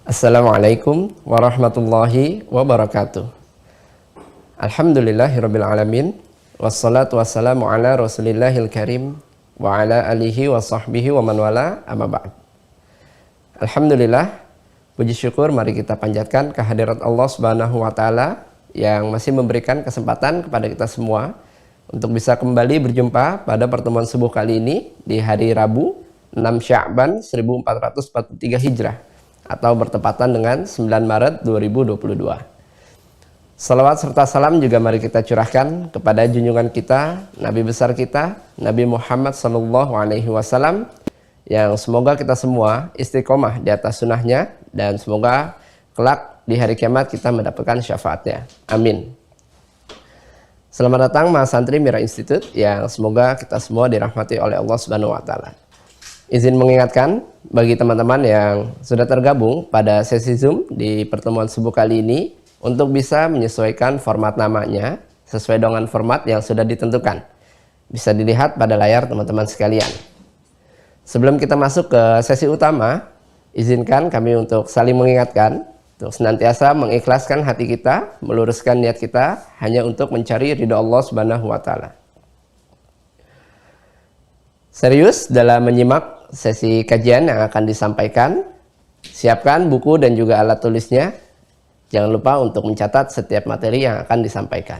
Assalamualaikum warahmatullahi wabarakatuh. Alhamdulillahirabbil alamin, wassalatu wassalamu ala Rasulillahil karim wa ala alihi wa sahbihi wa man wala, amma ba'd. Alhamdulillah, puji syukur mari kita panjatkan kehadirat Allah Subhanahu wa taala yang masih memberikan kesempatan kepada kita semua untuk bisa kembali berjumpa pada pertemuan subuh kali ini di hari Rabu 6 Sya'ban 1443 Hijrah atau bertepatan dengan 9 Maret 2022. Salawat serta salam juga mari kita curahkan kepada junjungan kita, Nabi besar kita, Nabi Muhammad SAW, yang semoga kita semua istiqomah di atas sunnahnya dan semoga kelak di hari kiamat kita mendapatkan syafaatnya. Amin. Selamat datang Mas Santri Mira Institute yang semoga kita semua dirahmati oleh Allah Subhanahu wa taala. Izin mengingatkan bagi teman-teman yang sudah tergabung pada sesi Zoom di pertemuan subuh kali ini untuk bisa menyesuaikan format namanya sesuai dengan format yang sudah ditentukan. Bisa dilihat pada layar teman-teman sekalian. Sebelum kita masuk ke sesi utama, izinkan kami untuk saling mengingatkan untuk senantiasa mengikhlaskan hati kita, meluruskan niat kita hanya untuk mencari ridho Allah Subhanahu wa taala. Serius dalam menyimak sesi kajian yang akan disampaikan, siapkan buku dan juga alat tulisnya. Jangan lupa untuk mencatat setiap materi yang akan disampaikan.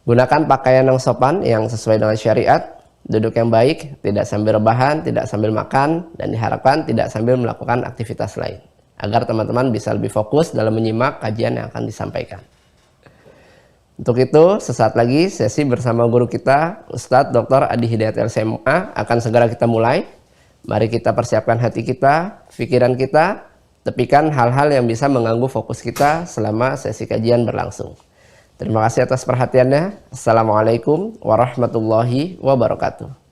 Gunakan pakaian yang sopan yang sesuai dengan syariat, duduk yang baik, tidak sambil rebahan, tidak sambil makan, dan diharapkan tidak sambil melakukan aktivitas lain, agar teman-teman bisa lebih fokus dalam menyimak kajian yang akan disampaikan. Untuk itu, sesaat lagi sesi bersama guru kita, Ustadz Dr. Adi Hidayat LCMA akan segera kita mulai. Mari kita persiapkan hati kita, pikiran kita, tepikan hal-hal yang bisa mengganggu fokus kita selama sesi kajian berlangsung. Terima kasih atas perhatiannya. Assalamualaikum warahmatullahi wabarakatuh.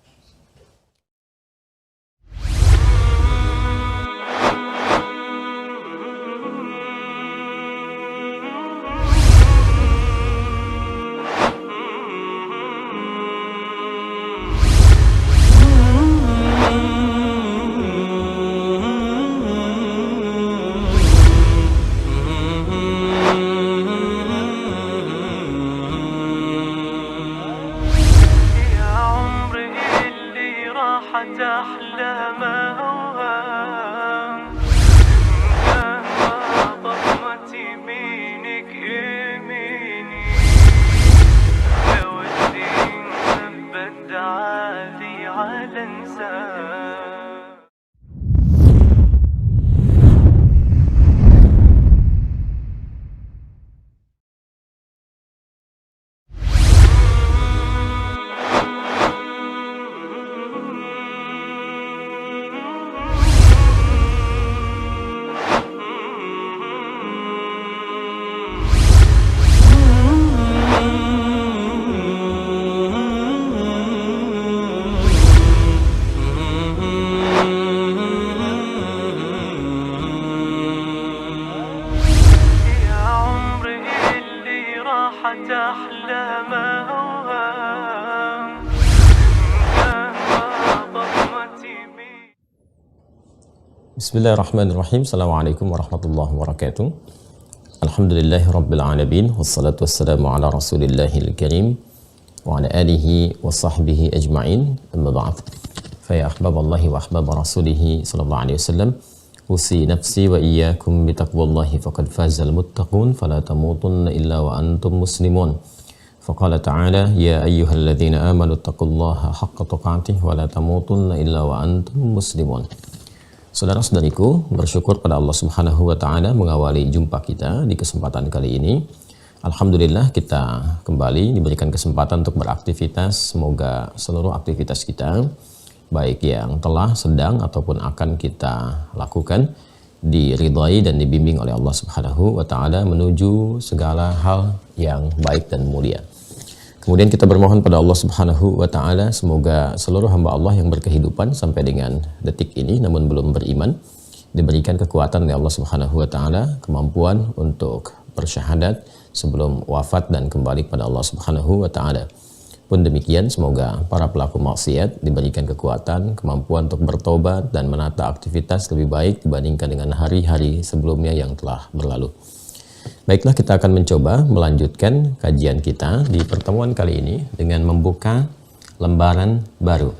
Bismillahirrahmanirrahim. Assalamualaikum warahmatullahi wabarakatuh. Alhamdulillahi rabbil alamin, wassalatu wassalamu ala rasulillahil karim wa ala alihi wa sahbihi ajma'in, amma ba'd. Fa ya ahbaballahi wa ahbab rasulihi sallallahu alaihi wasallam, usi nafsi wa iyyakum bitaqwallahi faqad fazal muttaqun fala tamutunna illa wa antum muslimun. Faqala ta'ala ya ayyuhalladzina amanu taqullaha haqqa tuqatih wa la tamutunna illa wa antum muslimun. Saudara-saudariku, bersyukur pada Allah Subhanahu wa taala mengawali jumpa kita di kesempatan kali ini. Alhamdulillah kita kembali diberikan kesempatan untuk beraktivitas. Semoga seluruh aktivitas kita, baik yang telah, sedang ataupun akan kita lakukan, diridhai dan dibimbing oleh Allah Subhanahu wa taala menuju segala hal yang baik dan mulia. Kemudian kita bermohon pada Allah Subhanahu wa taala semoga seluruh hamba Allah yang berkehidupan sampai dengan detik ini namun belum beriman diberikan kekuatan oleh Allah Subhanahu wa taala, kemampuan untuk bersyahadat sebelum wafat dan kembali pada Allah Subhanahu wa taala. pun demikian, semoga para pelaku maksiat diberikan kekuatan, kemampuan untuk bertobat dan menata aktivitas lebih baik dibandingkan dengan hari-hari sebelumnya yang telah berlalu. Baiklah, kita akan mencoba melanjutkan kajian kita di pertemuan kali ini dengan membuka lembaran baru.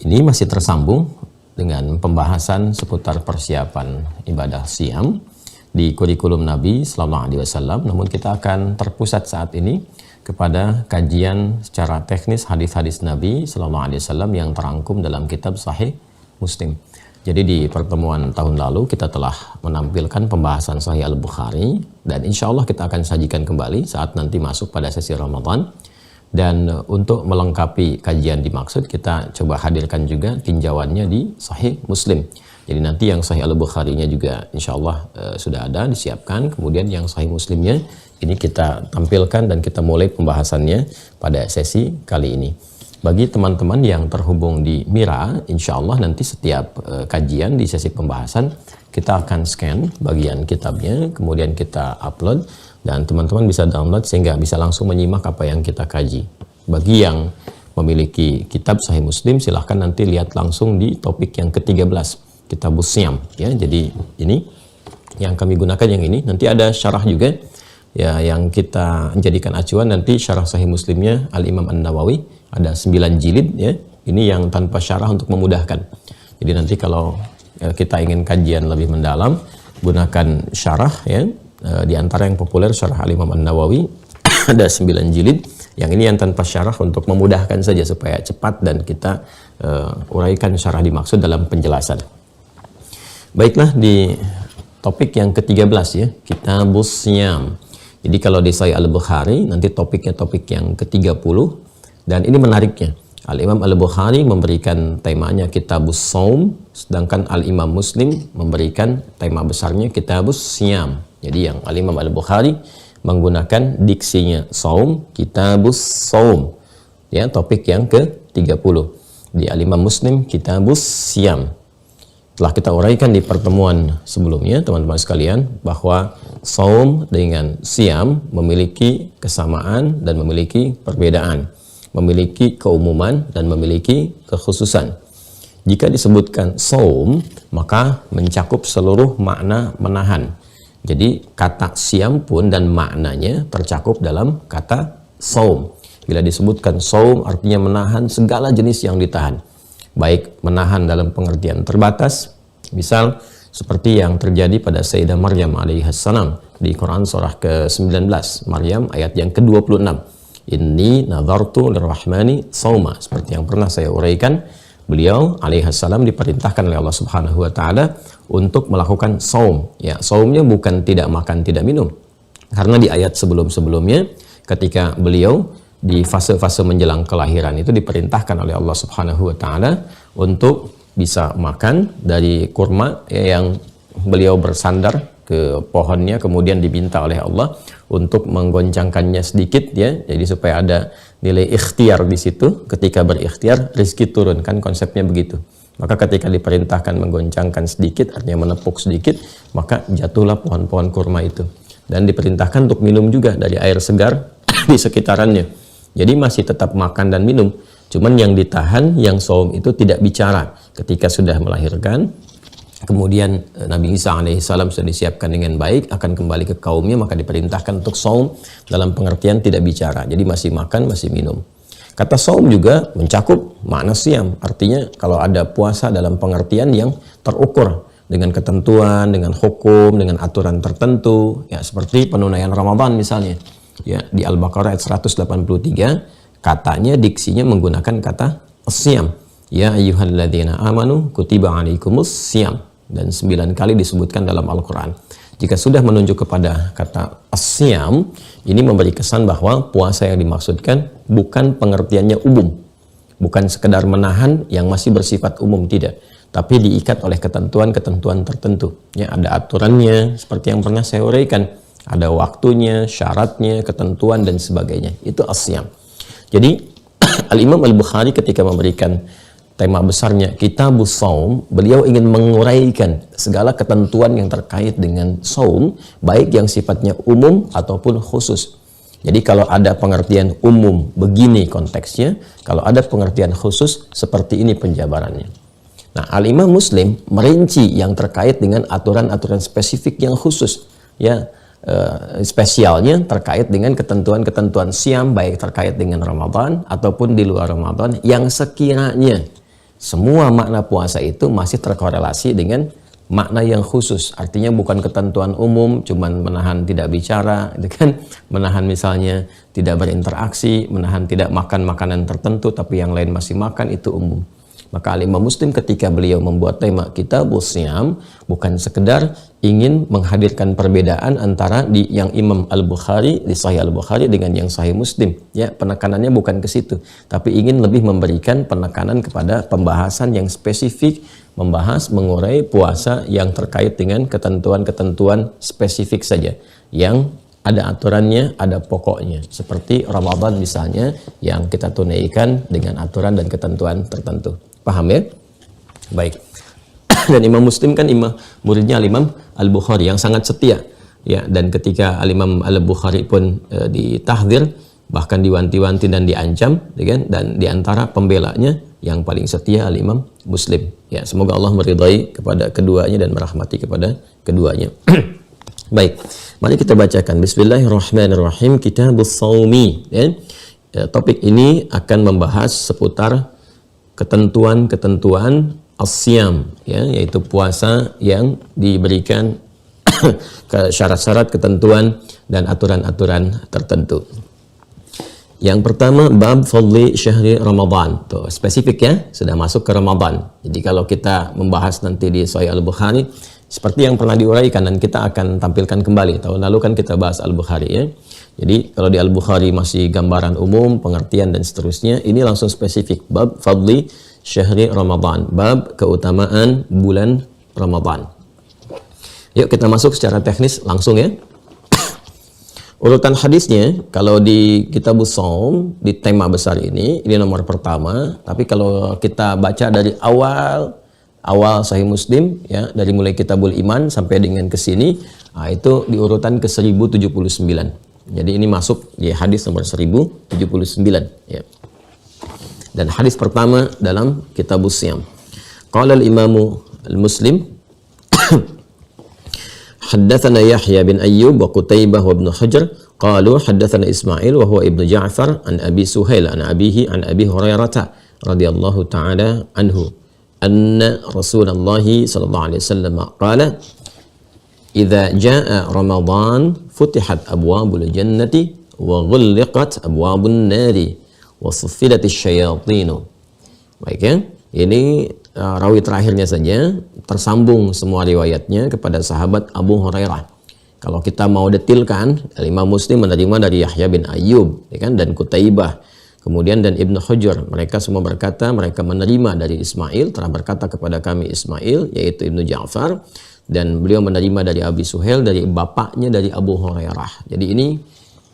Ini masih tersambung dengan pembahasan seputar persiapan ibadah siam di kurikulum Nabi Sallallahu Alaihi Wasallam. Namun kita akan terpusat saat ini kepada kajian secara teknis hadis-hadis Nabi Sallallahu Alaihi Wasallam yang terangkum dalam kitab Sahih Muslim. Jadi di pertemuan tahun lalu kita telah menampilkan pembahasan Sahih Al-Bukhari, dan insya Allah kita akan sajikan kembali saat nanti masuk pada sesi Ramadan. Dan untuk melengkapi kajian dimaksud, kita coba hadirkan juga tinjauannya di Sahih Muslim. Jadi nanti yang Sahih Al-Bukhari-nya juga insya Allah sudah ada, disiapkan. Kemudian yang Sahih Muslimnya ini kita tampilkan dan kita mulai pembahasannya pada sesi kali ini. Bagi teman-teman yang terhubung di Mira, insya Allah nanti setiap kajian di sesi pembahasan kita akan scan bagian kitabnya, kemudian kita upload, dan teman-teman bisa download sehingga bisa langsung menyimak apa yang kita kaji. Bagi yang memiliki kitab Sahih Muslim, silahkan nanti lihat langsung di topik yang ke-13, Kitabus Syam. Ya, jadi ini yang kami gunakan yang ini. Nanti ada syarah juga ya yang kita jadikan acuan, nanti syarah Sahih Muslimnya Al-Imam An-Nawawi, ada 9 jilid ya. Ini yang tanpa syarah untuk memudahkan. Jadi nanti kalau kita ingin kajian lebih mendalam, gunakan syarah ya. Di antara yang populer syarah Al-Imam An-Nawawi ada 9 jilid. Yang ini yang tanpa syarah untuk memudahkan saja supaya cepat dan kita uraikan syarah dimaksud dalam penjelasan. Baiklah, di topik yang ke-13 ya, Kitabus Syam. Jadi kalau di Sahih Al-Bukhari nanti topiknya topik yang ke-30, dan ini menariknya. Al-Imam Al-Bukhari memberikan temanya Kitabus Shaum, sedangkan Al-Imam Muslim memberikan tema besarnya Kitabus Syam. Jadi yang Al-Imam Al-Bukhari menggunakan diksinya Shaum, Kitabus Shaum. Ya, topik yang ke-30. Di Al-Imam Muslim Kitabus Syam. Telah kita uraikan di pertemuan sebelumnya, teman-teman sekalian, bahwa Shaum dengan Syam memiliki kesamaan dan memiliki perbedaan, memiliki keumuman dan memiliki kekhususan. Jika disebutkan Shaum, maka mencakup seluruh makna menahan. Jadi kata Syam pun dan maknanya tercakup dalam kata Shaum. Bila disebutkan Shaum artinya menahan segala jenis yang ditahan. Baik menahan dalam pengertian terbatas, misal seperti yang terjadi pada Sayyidah Maryam alaihissalam di Quran surah ke-19, Maryam ayat yang ke-26. Inni nadhartu lirrahmani shauma. Seperti yang pernah saya uraikan, beliau alaihissalam diperintahkan oleh Allah Subhanahu wa taala untuk melakukan shaum. Ya, shaumnya bukan tidak makan, tidak minum. Karena di ayat sebelum-sebelumnya ketika beliau di fase-fase menjelang kelahiran itu diperintahkan oleh Allah Subhanahu wa taala untuk bisa makan dari kurma ya, yang beliau bersandar ke pohonnya, kemudian diminta oleh Allah untuk menggoncangkannya sedikit ya. Jadi supaya ada nilai ikhtiar di situ, ketika berikhtiar rezeki turun, kan konsepnya begitu. Maka ketika diperintahkan menggoncangkan sedikit, artinya menepuk sedikit, maka jatuhlah pohon-pohon kurma itu. Dan diperintahkan untuk minum juga dari air segar di sekitarannya. Jadi masih tetap makan dan minum. Cuman yang ditahan, yang shaum itu tidak bicara. Ketika sudah melahirkan, kemudian Nabi Isa alaihissalam sudah disiapkan dengan baik, akan kembali ke kaumnya, maka diperintahkan untuk shaum dalam pengertian tidak bicara. Jadi masih makan, masih minum. Kata shaum juga mencakup makna siam. Artinya kalau ada puasa dalam pengertian yang terukur dengan ketentuan, dengan hukum, dengan aturan tertentu, ya seperti penunaian Ramadan misalnya. Ya, di Al-Baqarah ayat 183 katanya diksinya menggunakan kata siam. Ya ayyuhalladzina amanu kutiba alaikumus syiyam, dan 9 kali disebutkan dalam Al-Qur'an. Jika sudah menunjuk kepada kata asyam, ini memberi kesan bahwa puasa yang dimaksudkan bukan pengertiannya umum, bukan sekedar menahan yang masih bersifat umum, tidak, tapi diikat oleh ketentuan-ketentuan tertentu. Ya, ada aturannya seperti yang pernah saya uraikan, ada waktunya, syaratnya, ketentuan dan sebagainya. Itu asyam. Jadi Al-Imam Al-Bukhari ketika memberikan tema besarnya Kitabus Shaum, beliau ingin menguraikan segala ketentuan yang terkait dengan shaum, baik yang sifatnya umum ataupun khusus. Jadi kalau ada pengertian umum begini konteksnya, kalau ada pengertian khusus seperti ini penjabarannya. Nah, Al-Imam Muslim merinci yang terkait dengan aturan-aturan spesifik yang khusus, ya, spesialnya terkait dengan ketentuan-ketentuan siam, baik terkait dengan Ramadan ataupun di luar Ramadan, yang sekiranya semua makna puasa itu masih terkorelasi dengan makna yang khusus. Artinya bukan ketentuan umum, cuman menahan tidak bicara, itu kan, menahan misalnya tidak berinteraksi, menahan tidak makan makanan tertentu, tapi yang lain masih makan, itu umum. Maka Al-Imam Muslim ketika beliau membuat tema Kitabus Shiyam, bukan sekedar ingin menghadirkan perbedaan antara di yang Imam Al-Bukhari, di Sahih Al-Bukhari dengan yang Sahih Muslim. Ya, penekanannya bukan ke situ, tapi ingin lebih memberikan penekanan kepada pembahasan yang spesifik, membahas mengurai puasa yang terkait dengan ketentuan-ketentuan spesifik saja, yang ada aturannya, ada pokoknya. Seperti Ramadan misalnya, yang kita tunaikan dengan aturan dan ketentuan tertentu. Paham ya? Baik. Dan Imam Muslim kan muridnya Al-Imam Al-Bukhari yang sangat setia. Ya, dan ketika Al-Imam Al-Bukhari pun ditahdzir, bahkan diwanti-wanti dan diancam, ya kan? Dan diantara pembelanya yang paling setia Al-Imam Muslim. Ya, semoga Allah meridai kepada keduanya dan merahmati kepada keduanya. Baik, mari kita bacakan. Bismillahirrahmanirrahim. Kitabus Shaumi. Ya. Topik ini akan membahas seputar ketentuan-ketentuan as-siyam, ya, yaitu puasa yang diberikan ke syarat-syarat, ketentuan dan aturan-aturan tertentu. Yang pertama, bab fadli syahri Ramadan. Tuh, spesifik ya, sudah masuk ke Ramadan. Jadi kalau kita membahas nanti di Sahih Al-Bukhari, seperti yang pernah diuraikan dan kita akan tampilkan kembali. Tahun lalu kan kita bahas Al-Bukhari ya. Jadi kalau di Al-Bukhari masih gambaran umum, pengertian dan seterusnya, ini langsung spesifik. Bab fadli syahri Ramadan. Bab keutamaan bulan Ramadan. Yuk kita masuk secara teknis langsung ya. Urutan hadisnya, kalau di Kitabus Shaum, di tema besar ini nomor pertama. Tapi kalau kita baca dari awal Sahih Muslim, ya, dari mulai Kitabul Iman sampai dengan ke sini, nah, itu di urutan ke 1079. Jadi ini masuk di hadis nomor 1079. Ya. Dan hadis pertama dalam Kitabus Shiyam. Qala al-Imamu al-Muslim, Haddatsana Yahya bin Ayyub wa Qutaibah wa Ibnu Hajar qalu haddatsana Ismail wa huwa Ibnu Ja'far an Abi Suhail an abihi an Abi Hurairah radhiyallahu ta'ala anhu anna Rasulullah sallallahu alaihi wasallam qala idza jaa Ramadan futihat abwabul jannati wa ghulliqat abwabun nari wa suffidatis syayatin. Baik ya. Ini rawi terakhirnya saja, tersambung semua riwayatnya kepada sahabat Abu Hurairah. Kalau kita mau detilkan, Imam Muslim menerima dari Yahya bin Ayyub, ya kan, dan Qutaibah, kemudian dan Ibnu Hajar. Mereka semua berkata, mereka menerima dari Ismail, telah berkata kepada kami Ismail, yaitu Ibnu Ja'far, dan beliau menerima dari Abi Suhail, dari bapaknya dari Abu Hurairah. Jadi ini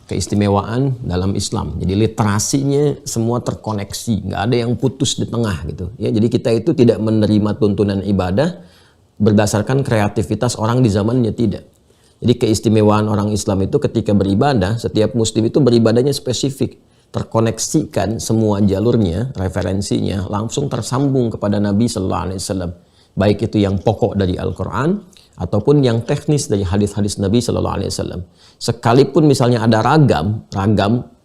keistimewaan dalam Islam. Jadi literasinya semua terkoneksi, nggak ada yang putus di tengah gitu. Ya, jadi kita itu tidak menerima tuntunan ibadah berdasarkan kreativitas orang di zamannya, tidak. Jadi keistimewaan orang Islam itu ketika beribadah, setiap muslim itu beribadahnya spesifik, terkoneksikan semua jalurnya, referensinya langsung tersambung kepada Nabi Sallallahu Alaihi Wasallam. Baik itu yang pokok dari Al-Quran ataupun yang teknis dari hadis-hadis Nabi Sallallahu Alaihi Wasallam. Sekalipun misalnya ada ragam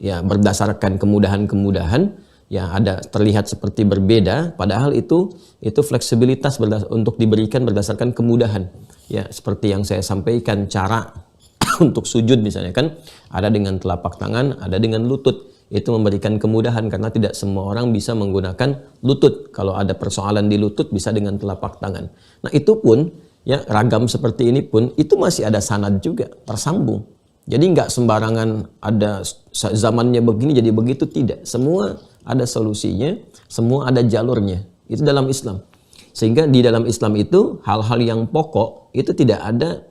ya berdasarkan kemudahan-kemudahan, ya ada terlihat seperti berbeda, padahal itu fleksibilitas untuk diberikan berdasarkan kemudahan. Ya seperti yang saya sampaikan, cara untuk sujud misalnya kan ada dengan telapak tangan, ada dengan lutut. Itu memberikan kemudahan karena tidak semua orang bisa menggunakan lutut. Kalau ada persoalan di lutut bisa dengan telapak tangan. Nah itu pun ya ragam seperti ini pun itu masih ada sanad juga, tersambung. Jadi nggak sembarangan ada zamannya begini jadi begitu, tidak. Semua ada solusinya, semua ada jalurnya. Itu dalam Islam. Sehingga di dalam Islam itu hal-hal yang pokok itu tidak ada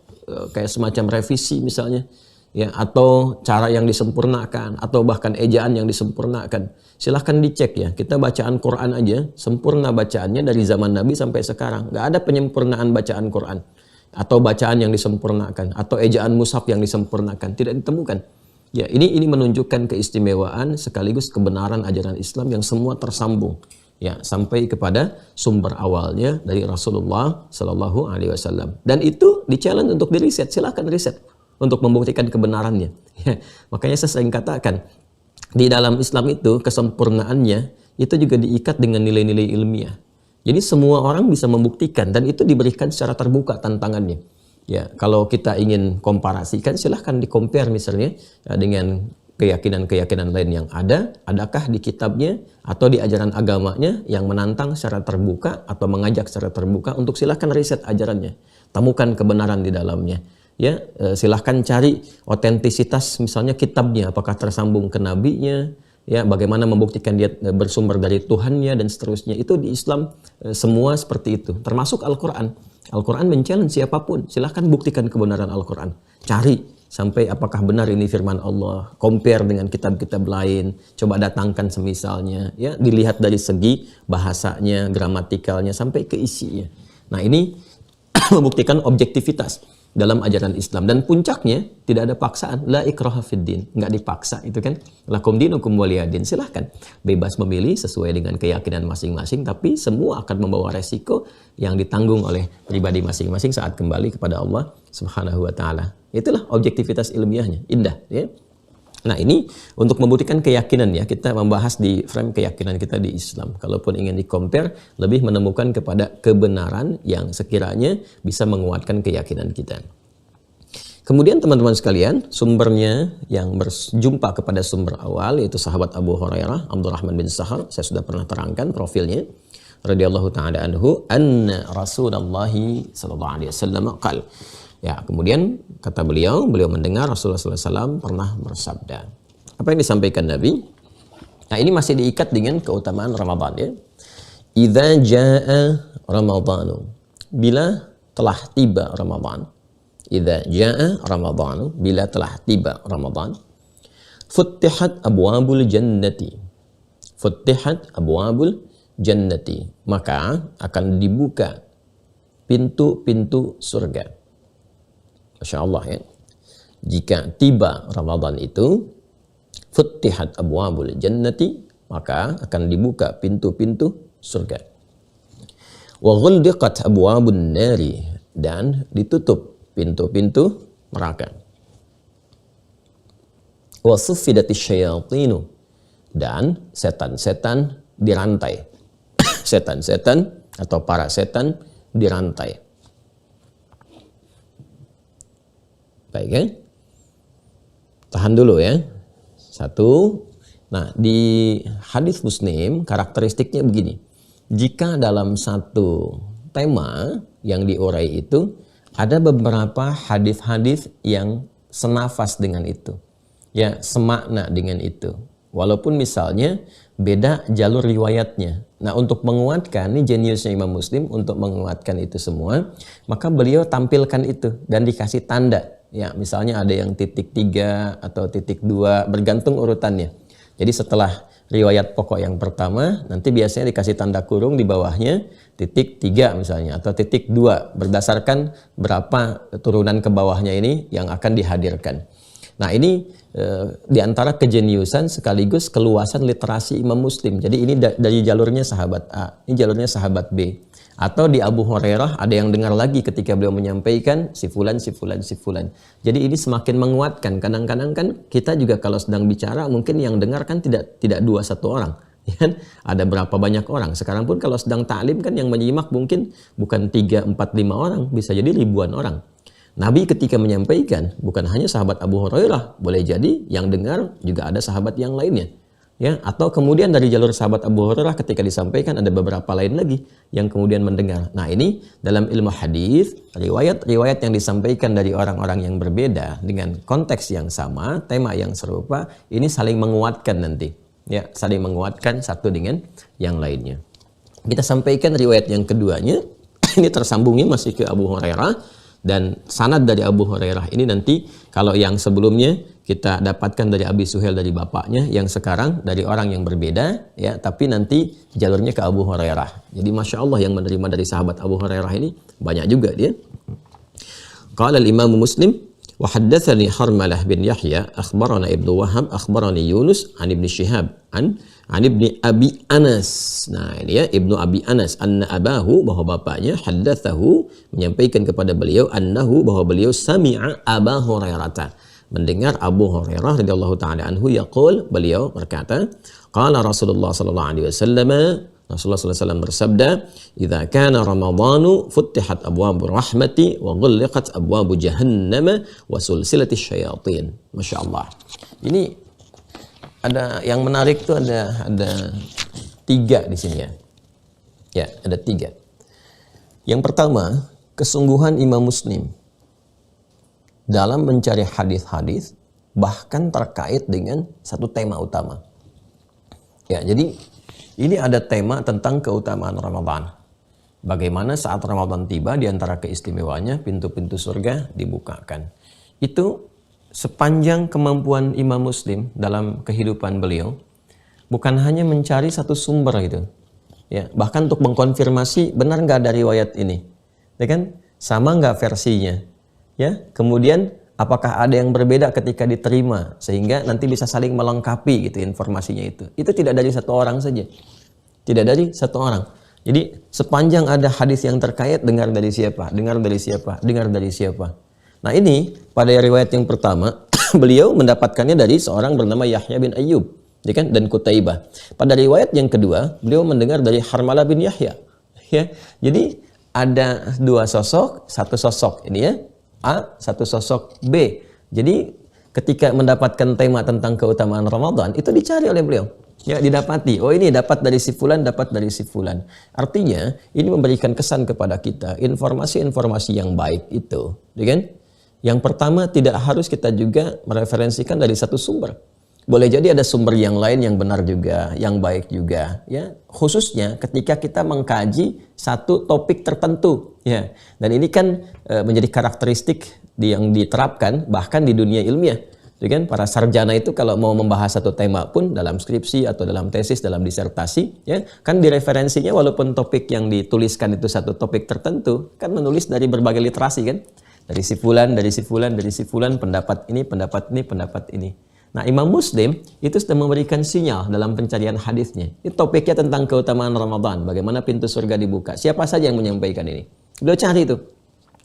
kayak semacam revisi misalnya. Ya, atau cara yang disempurnakan atau bahkan ejaan yang disempurnakan. Silahkan dicek ya, kita bacaan Quran aja sempurna bacaannya dari zaman Nabi sampai sekarang, nggak ada penyempurnaan bacaan Quran atau bacaan yang disempurnakan atau ejaan mushaf yang disempurnakan, tidak ditemukan. Ya, ini menunjukkan keistimewaan sekaligus kebenaran ajaran Islam yang semua tersambung ya sampai kepada sumber awalnya dari Rasulullah Shallallahu Alaihi Wasallam. Dan itu di-challenge untuk diriset, silahkan riset untuk membuktikan kebenarannya. Ya, makanya saya sering katakan di dalam Islam itu kesempurnaannya itu juga diikat dengan nilai-nilai ilmiah. Jadi semua orang bisa membuktikan dan itu diberikan secara terbuka tantangannya. Ya, kalau kita ingin komparasikan, silahkan di-compare misalnya dengan keyakinan-keyakinan lain yang ada, adakah di kitabnya atau di ajaran agamanya yang menantang secara terbuka atau mengajak secara terbuka untuk silahkan riset ajarannya, temukan kebenaran di dalamnya. Ya, silahkan cari otentisitas misalnya kitabnya, apakah tersambung ke nabinya, ya, bagaimana membuktikan dia bersumber dari Tuhannya dan seterusnya. Itu di Islam semua seperti itu, termasuk Al-Quran. Al-Quran men-challenge siapapun, silahkan buktikan kebenaran Al-Quran. Cari sampai apakah benar ini firman Allah, compare dengan kitab-kitab lain, coba datangkan semisalnya, ya, dilihat dari segi bahasanya, gramatikalnya, sampai ke isinya. Nah, ini membuktikan objektivitas dalam ajaran Islam, dan puncaknya tidak ada paksaan, la ikraha fiddin, nggak dipaksa, itu kan, lakum dinukum waliyadin, silahkan bebas memilih sesuai dengan keyakinan masing-masing, tapi semua akan membawa resiko yang ditanggung oleh pribadi masing-masing saat kembali kepada Allah Subhanahu wa taala. Itulah objektivitas ilmiahnya, indah ya. Nah, ini untuk membuktikan keyakinan ya, kita membahas di frame keyakinan kita di Islam. Kalaupun ingin di-compare, lebih menemukan kepada kebenaran yang sekiranya bisa menguatkan keyakinan kita. Kemudian teman-teman sekalian, sumbernya yang berjumpa kepada sumber awal yaitu sahabat Abu Hurairah, Abdurrahman bin Sahar, saya sudah pernah terangkan profilnya. Radhiyallahu ta'ala anhu, anna Rasulullah sallallahu alaihi wasallam qala. Ya, kemudian kata beliau mendengar Rasulullah SAW pernah bersabda. Apa yang disampaikan Nabi? Nah, ini masih diikat dengan keutamaan Ramadan ya. Idza jaa Ramadhanu, bila telah tiba Ramadan. Idza jaa Ramadhanu, bila telah tiba Ramadan. Futtihat abwabul jannati. Futtihat abwabul jannati, maka akan dibuka pintu-pintu surga. Masya Allah ya. Jika tiba Ramadan itu, futtihat abwabul jannati, maka akan dibuka pintu-pintu surga. Wa ghuldiqat abwabun nari, dan ditutup pintu-pintu neraka. Wa suffidatis syayatinu, dan setan-setan dirantai. Setan-setan atau para setan dirantai. Baik ya. Tahan dulu ya. Satu. Nah, di hadis Muslim karakteristiknya begini. Jika dalam satu tema yang diurai itu ada beberapa hadis-hadis yang senafas dengan itu. Ya, semakna dengan itu. Walaupun misalnya beda jalur riwayatnya. Nah, untuk menguatkan, ini jeniusnya Imam Muslim untuk menguatkan itu semua, maka beliau tampilkan itu dan dikasih tanda. Ya, misalnya ada yang titik 3 atau titik 2, bergantung urutannya. Jadi setelah riwayat pokok yang pertama, nanti biasanya dikasih tanda kurung di bawahnya, titik 3 misalnya, atau titik 2, berdasarkan berapa turunan ke bawahnya ini yang akan dihadirkan. Nah, ini di antara kejeniusan sekaligus keluasan literasi Imam Muslim. Jadi ini dari jalurnya sahabat A, ini jalurnya sahabat B. Atau di Abu Hurairah ada yang dengar lagi ketika beliau menyampaikan si fulan, si fulan, si fulan. Jadi ini semakin menguatkan. Kadang-kadang kan kita juga kalau sedang bicara mungkin yang dengar kan tidak 2-1 orang. Ya, ada berapa banyak orang. Sekarang pun kalau sedang ta'lim kan yang menyimak mungkin bukan 3, 4, 5 orang. Bisa jadi ribuan orang. Nabi ketika menyampaikan bukan hanya sahabat Abu Hurairah. Boleh jadi yang dengar juga ada sahabat yang lainnya. Ya, atau kemudian dari jalur sahabat Abu Hurairah ketika disampaikan ada beberapa lain lagi yang kemudian mendengar. Nah, ini dalam ilmu hadis, riwayat-riwayat yang disampaikan dari orang-orang yang berbeda dengan konteks yang sama, tema yang serupa, ini saling menguatkan nanti. Ya, saling menguatkan satu dengan yang lainnya. Kita sampaikan riwayat yang keduanya, ini tersambungnya masih ke Abu Hurairah, dan sanad dari Abu Hurairah ini nanti kalau yang sebelumnya kita dapatkan dari Abi Suhail dari bapaknya, yang sekarang dari orang yang berbeda ya, tapi nanti jalurnya ke Abu Hurairah. Jadi Masya Allah yang menerima dari sahabat Abu Hurairah ini banyak juga dia. Qala al-Imam Muslim Wa haddatsani Harmalah bin Yahya akhbarana Ibnu Wahab akhbarani Yunus an Ibnu Syihab an Ibni Abi Anas. Nah, ini ya Ibnu Abi Anas, anna abahu, bahwa bapaknya, haddatsahu, menyampaikan kepada beliau, annahu, bahwa beliau sami'a Aba Hurairah, mendengar Abu Hurairah radhiyallahu taala anhu yaqul, beliau berkata, qala Rasulullah sallallahu alaihi wasallam, Rasulullah sallallahu alaihi wasallam bersabda, "Idza kana Ramadhanu futtihat abwabur rahmati wa ghulliqat abwabu jahannam wa sulsilatis syayatin." Masya Allah. Ini ada yang menarik tuh, ada 3 di sini ya. Ya, ada 3. Yang pertama, kesungguhan Imam Muslim dalam mencari hadis-hadis bahkan terkait dengan satu tema utama. Ya, jadi ini ada tema tentang keutamaan Ramadan. Bagaimana saat Ramadan tiba, di antara keistimewaannya pintu-pintu surga dibukakan. Itu sepanjang kemampuan Imam Muslim dalam kehidupan beliau, bukan hanya mencari satu sumber gitu. Ya, bahkan untuk mengkonfirmasi benar nggak ada riwayat ini. Ya kan? Sama nggak versinya? Ya, kemudian apakah ada yang berbeda ketika diterima sehingga nanti bisa saling melengkapi gitu informasinya itu. Itu tidak dari satu orang saja. Tidak dari satu orang. Jadi sepanjang ada hadis yang terkait, dengar dari siapa, dengar dari siapa, dengar dari siapa. Nah, ini pada riwayat yang pertama beliau mendapatkannya dari seorang bernama Yahya bin Ayyub, ya kan, dan Qutaibah. Pada riwayat yang kedua beliau mendengar dari Harmalah bin Yahya. Ya. Jadi ada 2 sosok, satu sosok ini ya. A, satu sosok B. Jadi ketika mendapatkan tema tentang keutamaan Ramadan, itu dicari oleh beliau. Ya, didapati. Oh, ini dapat dari si fulan, dapat dari si fulan. Artinya, ini memberikan kesan kepada kita informasi-informasi yang baik itu, ya kan? Yang pertama, tidak harus kita juga mereferensikan dari satu sumber. Boleh jadi ada sumber yang lain yang benar juga, yang baik juga, ya. Khususnya ketika kita mengkaji satu topik tertentu, ya. Dan ini kan menjadi karakteristik yang diterapkan bahkan di dunia ilmiah. Ya kan? Para sarjana itu kalau mau membahas satu tema pun dalam skripsi atau dalam tesis, dalam disertasi, ya, kan direferensinya walaupun topik yang dituliskan itu satu topik tertentu, kan menulis dari berbagai literasi kan. Dari si fulan, dari si fulan, dari si fulan, pendapat ini, pendapat ini, pendapat ini. Nah, Imam Muslim itu sudah memberikan sinyal dalam pencarian hadisnya. Ini topiknya tentang keutamaan Ramadan, bagaimana pintu surga dibuka. Siapa saja yang menyampaikan ini? Beliau cari itu.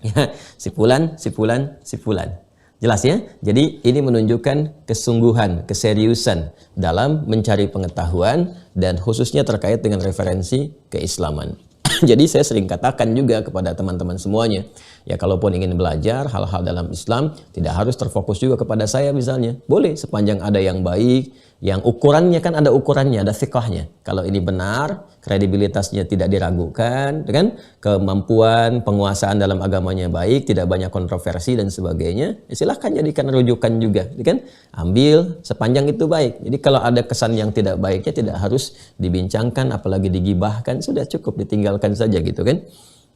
Ya, si fulan, si fulan, si fulan. Jelas ya? Jadi ini menunjukkan kesungguhan, keseriusan dalam mencari pengetahuan dan khususnya terkait dengan referensi keislaman. Jadi saya sering katakan juga kepada teman-teman semuanya, ya kalaupun ingin belajar hal-hal dalam Islam, tidak harus terfokus juga kepada saya misalnya. Boleh sepanjang ada yang baik, yang ukurannya kan ada ukurannya, ada fiqhnya. Kalau ini benar, kredibilitasnya tidak diragukan, kan? Kemampuan penguasaan dalam agamanya baik, tidak banyak kontroversi dan sebagainya, ya silahkan jadikan rujukan juga, kan? Ambil sepanjang itu baik. Jadi kalau ada kesan yang tidak baiknya tidak harus dibincangkan, apalagi digibahkan, sudah cukup ditinggalkan saja gitu kan.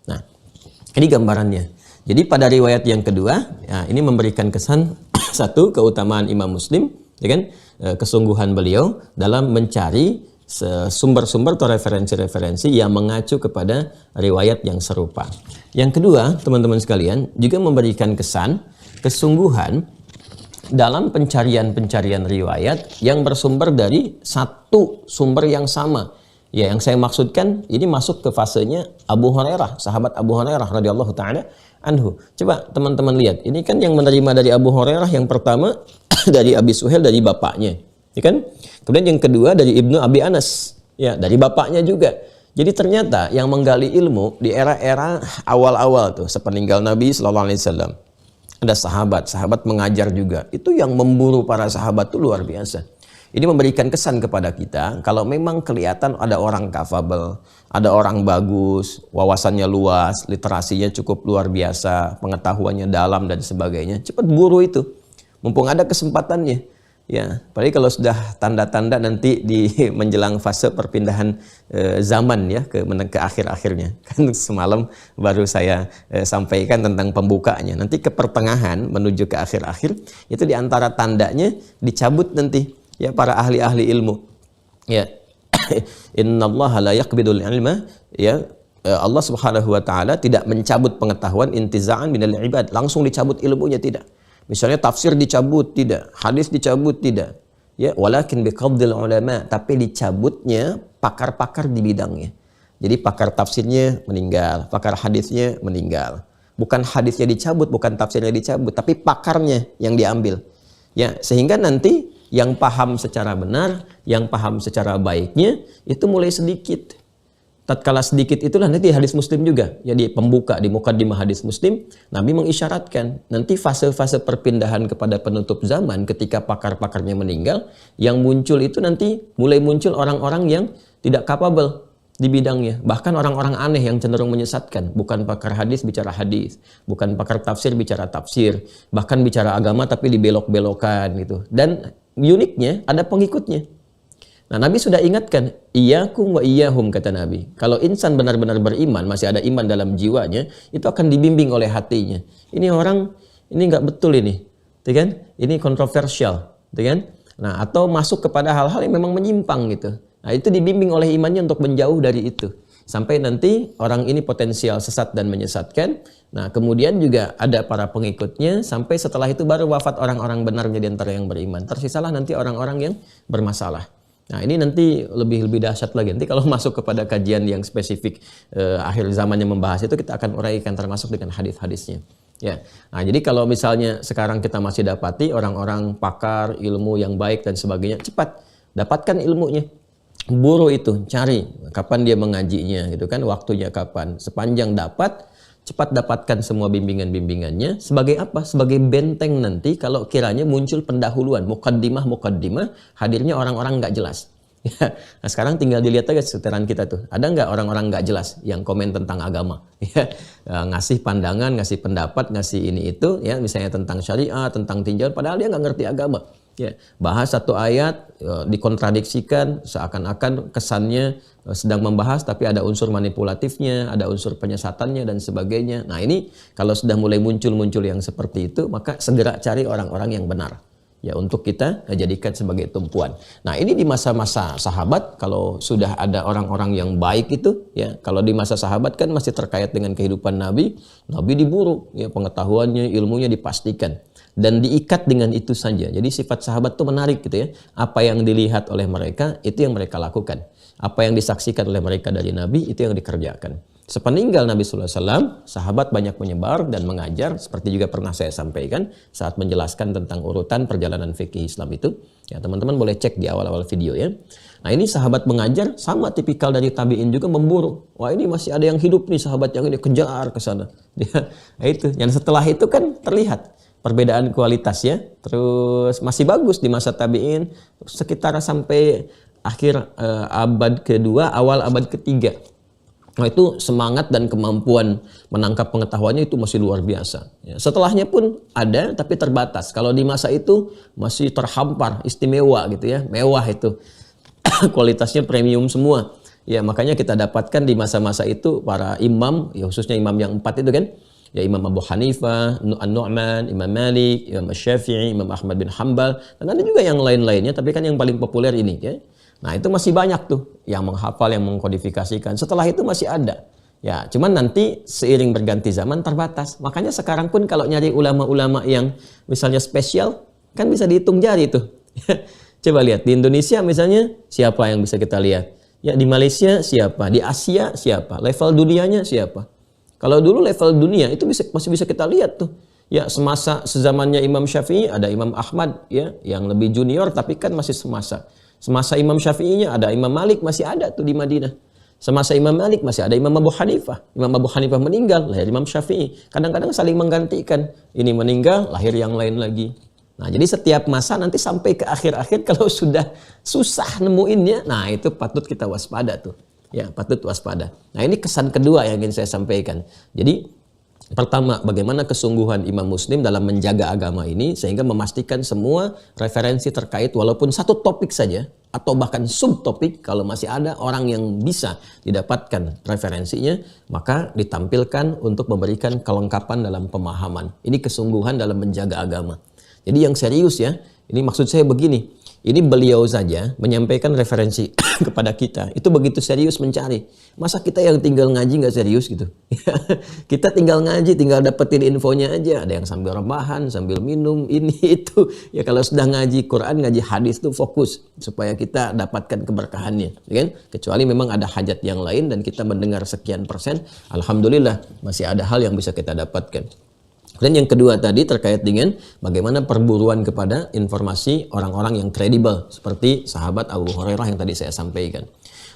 Nah, ini gambarannya. Jadi pada riwayat yang kedua, ya, ini memberikan kesan satu keutamaan Imam Muslim, ya kan, kesungguhan beliau dalam mencari sumber-sumber atau referensi-referensi yang mengacu kepada riwayat yang serupa. Yang kedua, teman-teman sekalian, juga memberikan kesan kesungguhan dalam pencarian-pencarian riwayat yang bersumber dari satu sumber yang sama. Ya, yang saya maksudkan ini masuk ke fasenya Abu Hurairah, sahabat Abu Hurairah radhiyallahu taala anhu. Coba teman-teman lihat, ini kan yang menerima dari Abu Hurairah yang pertama dari Abi Suhail, dari bapaknya, ya kan? Kemudian yang kedua dari Ibnu Abi Anas, ya, dari bapaknya juga. Jadi ternyata yang menggali ilmu di era-era awal-awal tuh sepeninggal Nabi sallallahu alaihi wasallam, ada sahabat mengajar juga. Itu yang memburu para sahabat itu luar biasa. Ini memberikan kesan kepada kita, kalau memang kelihatan ada orang kafabel, ada orang bagus, wawasannya luas, literasinya cukup luar biasa, pengetahuannya dalam dan sebagainya, cepat buru itu. Mumpung ada kesempatannya. Ya, apalagi kalau sudah tanda-tanda nanti di menjelang fase perpindahan zaman ya ke akhir-akhirnya. Kan semalam baru saya sampaikan tentang pembukanya. Nanti ke pertengahan menuju ke akhir-akhir, itu di antara tandanya dicabut nanti ya para ahli-ahli ilmu. Ya. Innallaha la yaqbidul ilma, ya. Allah Subhanahu wa taala tidak mencabut pengetahuan intiza'an minal ibad, langsung dicabut ilmunya, tidak. Misalnya tafsir dicabut, tidak. Hadis dicabut, tidak. Ya, walakin biqabdil ulama, tapi dicabutnya pakar-pakar di bidangnya. Jadi pakar tafsirnya meninggal, pakar hadisnya meninggal. Bukan hadisnya dicabut, bukan tafsirnya dicabut, tapi pakarnya yang diambil. Ya, sehingga nanti yang paham secara benar, yang paham secara baiknya itu mulai sedikit. Tatkala sedikit itulah nanti hadis Muslim juga. Jadi pembuka di mukaddimah hadis Muslim, Nabi mengisyaratkan nanti fase-fase perpindahan kepada penutup zaman ketika pakar-pakarnya meninggal, yang muncul itu nanti mulai muncul orang-orang yang tidak capable di bidangnya. Bahkan orang-orang aneh yang cenderung menyesatkan. Bukan pakar hadis bicara hadis, bukan pakar tafsir bicara tafsir, bahkan bicara agama tapi dibelok-belokan gitu. Dan uniknya ada pengikutnya. Nah, Nabi sudah ingatkan, iyyakum wa iyyahum, kata Nabi. Kalau insan benar-benar beriman, masih ada iman dalam jiwanya, itu akan dibimbing oleh hatinya. Ini orang, ini nggak betul ini, kan? Ini kontroversial, kan? Nah, atau masuk kepada hal-hal yang memang menyimpang gitu. Nah, itu dibimbing oleh imannya untuk menjauh dari itu. Sampai nanti orang ini potensial sesat dan menyesatkan. Nah, kemudian juga ada para pengikutnya. Sampai setelah itu baru wafat orang-orang benar di antara yang beriman. Tersisalah nanti orang-orang yang bermasalah. Nah, ini nanti lebih dahsyat lagi. Nanti kalau masuk kepada kajian yang spesifik akhir zaman yang membahas itu, kita akan uraikan termasuk dengan hadis-hadisnya. Ya. Nah, jadi kalau misalnya sekarang kita masih dapati orang-orang pakar ilmu yang baik dan sebagainya, cepat dapatkan ilmunya. Buru itu, cari kapan dia mengajinya gitu kan, waktunya kapan. Sepanjang dapat, cepat dapatkan semua bimbingan-bimbingannya. Sebagai apa? Sebagai benteng nanti kalau kiranya muncul pendahuluan, mukaddimah, hadirnya orang-orang nggak jelas. Ya. Nah, sekarang tinggal dilihat aja seteran kita tuh. Ada nggak orang-orang nggak jelas yang komen tentang agama? Ya. Ngasih pandangan, ngasih pendapat, ngasih ini itu, ya, misalnya tentang syariat, tentang tinjauan, padahal dia nggak ngerti agama. Ya, bahas satu ayat dikontradiksikan, seakan-akan kesannya sedang membahas tapi ada unsur manipulatifnya, ada unsur penyesatannya dan sebagainya. Nah, ini kalau sudah mulai muncul yang seperti itu, maka segera cari orang-orang yang benar ya untuk kita jadikan sebagai tumpuan. Nah, ini di masa-masa sahabat kalau sudah ada orang-orang yang baik itu, ya, kalau di masa sahabat kan masih terkait dengan kehidupan Nabi diburu, ya, pengetahuannya, ilmunya dipastikan. Dan diikat dengan itu saja. Jadi sifat sahabat itu menarik gitu ya. Apa yang dilihat oleh mereka, itu yang mereka lakukan. Apa yang disaksikan oleh mereka dari Nabi, itu yang dikerjakan. Sepeninggal Nabi SAW, sahabat banyak menyebar dan mengajar. Seperti juga pernah saya sampaikan saat menjelaskan tentang urutan perjalanan fikih Islam itu. Ya, teman-teman boleh cek di awal-awal video ya. Nah, ini sahabat mengajar, sama tipikal dari tabi'in juga memburu. Wah, ini masih ada yang hidup nih sahabat yang ini, kejar ke sana. Nah, itu. Yang setelah itu kan terlihat perbedaan kualitas ya, terus masih bagus di masa tabi'in sekitar sampai akhir abad kedua, awal abad ketiga. Nah, itu semangat dan kemampuan menangkap pengetahuannya itu masih luar biasa. Ya, setelahnya pun ada tapi terbatas. Kalau di masa itu masih terhampar, istimewa gitu ya, mewah itu, kualitasnya premium semua. Ya, makanya kita dapatkan di masa-masa itu para imam, ya khususnya imam yang 4 itu kan. Ya, Imam Abu Hanifah, An-Nu'man, Imam Malik, Imam Syafi'i, Imam Ahmad bin Hanbal, dan ada juga yang lain-lainnya, tapi kan yang paling populer ini ya. Nah, itu masih banyak tuh yang menghafal, yang mengkodifikasikan. Setelah itu masih ada. Ya, cuman nanti seiring berganti zaman terbatas. Makanya sekarang pun kalau nyari ulama-ulama yang misalnya spesial, kan bisa dihitung jari tuh. Coba lihat di Indonesia misalnya siapa yang bisa kita lihat? Ya, di Malaysia siapa? Di Asia siapa? Level dunianya siapa? Kalau dulu level dunia itu masih bisa kita lihat tuh. Ya, sezamannya Imam Syafi'i ada Imam Ahmad ya, yang lebih junior tapi kan masih semasa. Semasa Imam Syafi'inya ada Imam Malik, masih ada tuh di Madinah. Semasa Imam Malik masih ada Imam Abu Hanifah. Imam Abu Hanifah meninggal, lahir Imam Syafi'i. Kadang-kadang saling menggantikan. Ini meninggal, lahir yang lain lagi. Nah, jadi setiap masa nanti sampai ke akhir-akhir kalau sudah susah nemuinnya, nah itu patut kita waspada tuh. Ya, patut waspada. Nah, ini kesan kedua yang ingin saya sampaikan. Jadi, pertama, bagaimana kesungguhan Imam Muslim dalam menjaga agama ini sehingga memastikan semua referensi terkait walaupun satu topik saja atau bahkan subtopik, kalau masih ada orang yang bisa didapatkan referensinya, maka ditampilkan untuk memberikan kelengkapan dalam pemahaman. Ini kesungguhan dalam menjaga agama. Jadi yang serius ya, ini maksud saya begini. Ini beliau saja menyampaikan referensi kepada kita. Itu begitu serius mencari. Masa kita yang tinggal ngaji nggak serius gitu? Kita tinggal ngaji, tinggal dapetin infonya aja. Ada yang sambil rebahan, sambil minum, ini itu. Ya kalau sudah ngaji Quran, ngaji hadis itu fokus supaya kita dapatkan keberkahannya, ya kan? Kecuali memang ada hajat yang lain dan kita mendengar sekian persen, alhamdulillah masih ada hal yang bisa kita dapatkan. Dan yang kedua tadi terkait dengan bagaimana perburuan kepada informasi orang-orang yang kredibel seperti sahabat Abu Hurairah yang tadi saya sampaikan.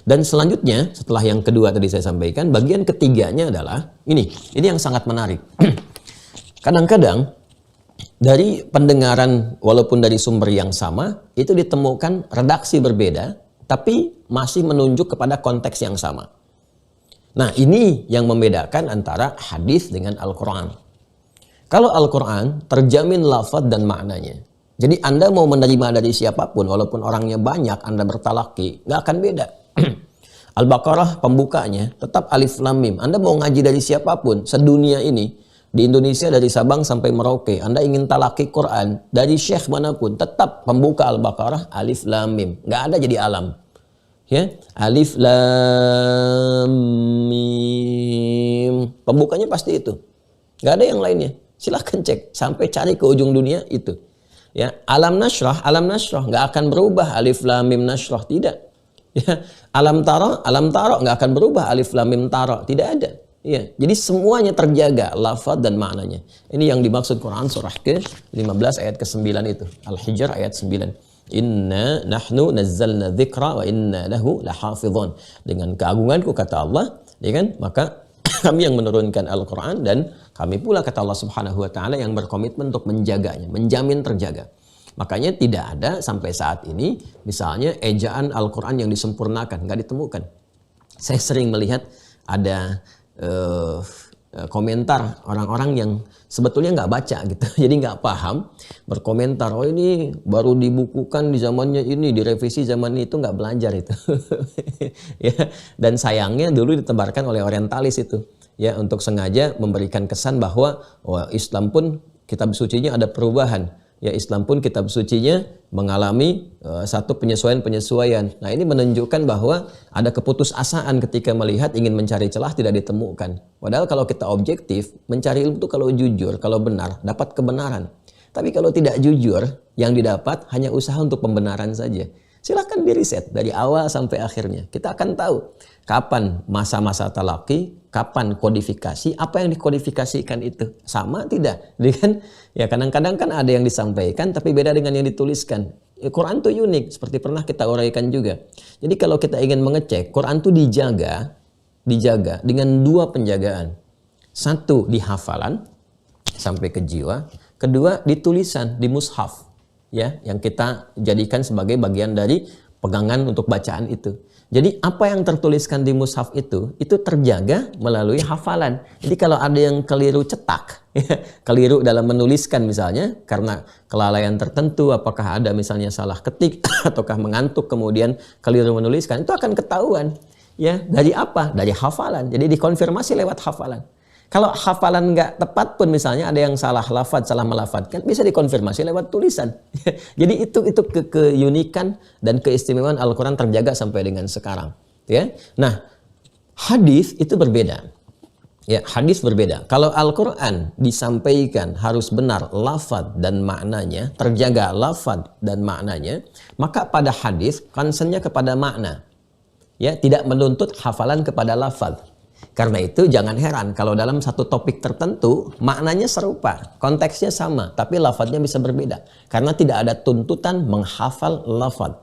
Dan selanjutnya setelah yang kedua tadi saya sampaikan, bagian ketiganya adalah ini yang sangat menarik. Kadang-kadang dari pendengaran walaupun dari sumber yang sama itu ditemukan redaksi berbeda tapi masih menunjuk kepada konteks yang sama. Nah, ini yang membedakan antara hadis dengan Al-Quran. Kalau Al-Quran terjamin lafaz dan maknanya. Jadi Anda mau menerima dari siapapun, walaupun orangnya banyak, Anda bertalaki, nggak akan beda. Al-Baqarah pembukanya tetap alif lam mim. Anda mau ngaji dari siapapun, sedunia ini, di Indonesia dari Sabang sampai Merauke, Anda ingin talaki Quran, dari syekh manapun, tetap pembuka Al-Baqarah alif lam mim. Nggak ada jadi alam. Ya, alif lam mim. Pembukanya pasti itu. Nggak ada yang lainnya. Silahkan cek sampai cari ke ujung dunia itu. Ya, alam nashrah nggak akan berubah alif lam mim nashrah, tidak. Ya, alam tara nggak akan berubah alif lam mim tara, tidak ada. Ya, jadi semuanya terjaga lafaz dan maknanya. Ini yang dimaksud Quran surah ke-15 ayat ke-9 itu. Al-Hijr ayat 9. Inna nahnu nazzalna dzikra wa inna lahu lahafizun. Dengan keagunganku kata Allah, ya kan? Maka kami yang menurunkan Al-Quran dan kami pula kata Allah Subhanahu wa Ta'ala yang berkomitmen untuk menjaganya, menjamin terjaga. Makanya tidak ada sampai saat ini misalnya ejaan Al-Quran yang disempurnakan, nggak ditemukan. Saya sering melihat ada komentar orang-orang yang sebetulnya nggak baca gitu, jadi nggak paham, berkomentar, oh ini baru dibukukan di zamannya ini, direvisi zaman itu, nggak belajar itu. Ya, dan sayangnya dulu ditebarkan oleh orientalis itu, ya, untuk sengaja memberikan kesan bahwa Islam pun kitab sucinya ada perubahan. Ya, Islam pun kitab sucinya mengalami satu penyesuaian-penyesuaian. Nah, ini menunjukkan bahwa ada keputusasaan ketika melihat ingin mencari celah tidak ditemukan. Padahal kalau kita objektif, mencari ilmu itu kalau jujur, kalau benar, dapat kebenaran. Tapi kalau tidak jujur, yang didapat hanya usaha untuk pembenaran saja. Silahkan diriset dari awal sampai akhirnya. Kita akan tahu kapan masa-masa talaki, kapan kodifikasi, apa yang dikodifikasikan itu. Sama tidak? Jadi kan, ya kadang-kadang kan ada yang disampaikan tapi beda dengan yang dituliskan. Ya, Quran itu unik, seperti pernah kita uraikan juga. Jadi kalau kita ingin mengecek, Quran itu dijaga dengan dua penjagaan. Satu di hafalan sampai ke jiwa, kedua di tulisan, di mushaf. Ya, yang kita jadikan sebagai bagian dari pegangan untuk bacaan itu. Jadi apa yang tertuliskan di mushaf itu terjaga melalui hafalan. Jadi kalau ada yang keliru cetak, ya, keliru dalam menuliskan misalnya karena kelalaian tertentu, apakah ada misalnya salah ketik ataukah mengantuk kemudian keliru menuliskan, itu akan ketahuan. Ya, dari apa? Dari hafalan. Jadi dikonfirmasi lewat hafalan. Kalau hafalan nggak tepat pun misalnya ada yang salah lafaz, salah melafadzkan, bisa dikonfirmasi lewat tulisan. Jadi itu keunikan dan keistimewaan Al-Quran terjaga sampai dengan sekarang. Ya, nah hadis itu berbeda. Ya, hadis berbeda. Kalau Al-Quran disampaikan harus benar lafaz dan maknanya, terjaga lafaz dan maknanya, maka pada hadis concernnya kepada makna. Ya, tidak menuntut hafalan kepada lafaz. Karena itu jangan heran kalau dalam satu topik tertentu maknanya serupa, konteksnya sama, tapi lafadznya bisa berbeda. Karena tidak ada tuntutan menghafal lafadz.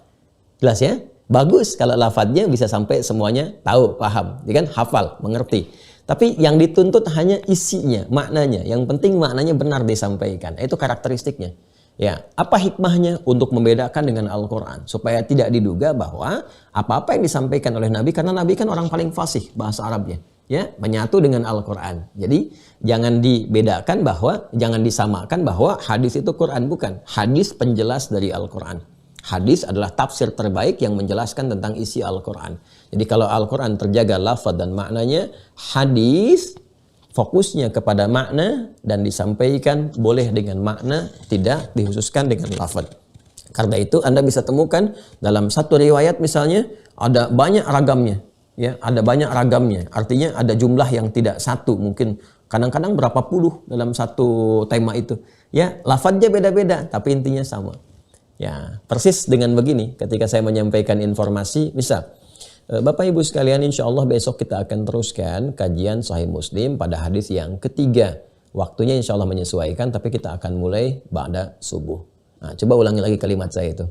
Jelas ya? Bagus kalau lafadznya bisa sampai semuanya tahu, paham, ya kan? Hafal, mengerti. Tapi yang dituntut hanya isinya, maknanya. Yang penting maknanya benar disampaikan. Itu karakteristiknya. Ya, apa hikmahnya untuk membedakan dengan Al-Quran? Supaya tidak diduga bahwa apa-apa yang disampaikan oleh Nabi, karena Nabi kan orang paling fasih bahasa Arabnya. Ya, menyatu dengan Al-Quran. Jadi jangan dibedakan bahwa, jangan disamakan bahwa hadis itu Quran. Bukan. Hadis penjelas dari Al-Quran. Hadis adalah tafsir terbaik yang menjelaskan tentang isi Al-Quran. Jadi kalau Al-Quran terjaga lafaz dan maknanya, hadis fokusnya kepada makna dan disampaikan boleh dengan makna, tidak dikhususkan dengan lafaz. Karena itu Anda bisa temukan dalam satu riwayat misalnya ada banyak ragamnya, ya, ada banyak ragamnya. Artinya ada jumlah yang tidak satu, mungkin kadang-kadang berapa puluh dalam satu tema itu. Ya, lafadznya beda-beda, tapi intinya sama. Ya, persis dengan begini ketika saya menyampaikan informasi, misal Bapak Ibu sekalian, insya Allah besok kita akan teruskan kajian Sahih Muslim pada hadis yang ketiga. Waktunya insya Allah menyesuaikan, tapi kita akan mulai ba'da subuh. Nah, coba ulangi lagi kalimat saya itu.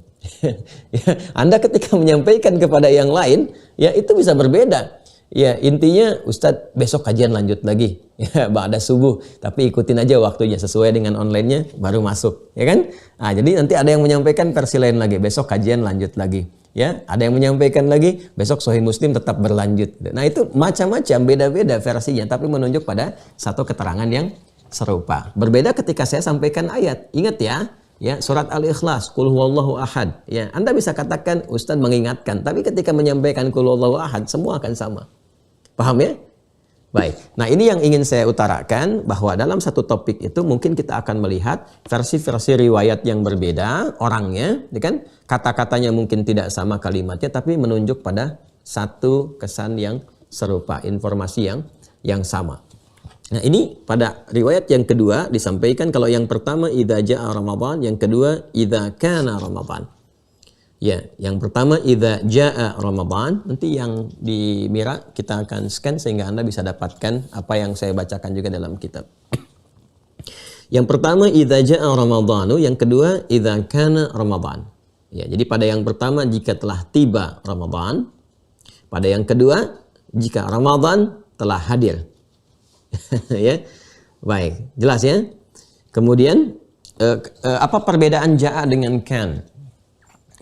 Ya, Anda ketika menyampaikan kepada yang lain, ya itu bisa berbeda. Ya, intinya Ustadz besok kajian lanjut lagi, ya, ba'da subuh. Tapi ikutin aja waktunya sesuai dengan online-nya baru masuk, ya kan? Nah, jadi nanti ada yang menyampaikan versi lain lagi, besok kajian lanjut lagi. Ya, ada yang menyampaikan lagi besok Sahih Muslim tetap berlanjut. Nah, itu macam-macam, beda-beda versinya, tapi menunjuk pada satu keterangan yang serupa. Berbeda ketika saya sampaikan ayat. Ingat ya, surat Al-Ikhlas, Qul huwallahu ahad. Ya, Anda bisa katakan Ustaz mengingatkan, tapi ketika menyampaikan Qul huwallahu ahad semua akan sama. Paham ya? Baik. Nah, ini yang ingin saya utarakan, bahwa dalam satu topik itu mungkin kita akan melihat versi-versi riwayat yang berbeda, orangnya, ya kan? Kata-katanya mungkin tidak sama kalimatnya, tapi menunjuk pada satu kesan yang serupa, informasi yang sama. Nah, ini pada riwayat yang kedua disampaikan, kalau yang pertama idza jaa Ramadan, yang kedua idza kana Ramadan. Ya, yang pertama idza jaa Ramadan, nanti yang di Mira kita akan scan sehingga Anda bisa dapatkan apa yang saya bacakan juga dalam kitab. Yang pertama idza jaa Ramadanu, yang kedua idza kana Ramadan. Ya, jadi pada yang pertama jika telah tiba Ramadan, pada yang kedua jika Ramadan telah hadir. Ya. Baik, jelas ya? Kemudian apa perbedaan jaa dengan kan?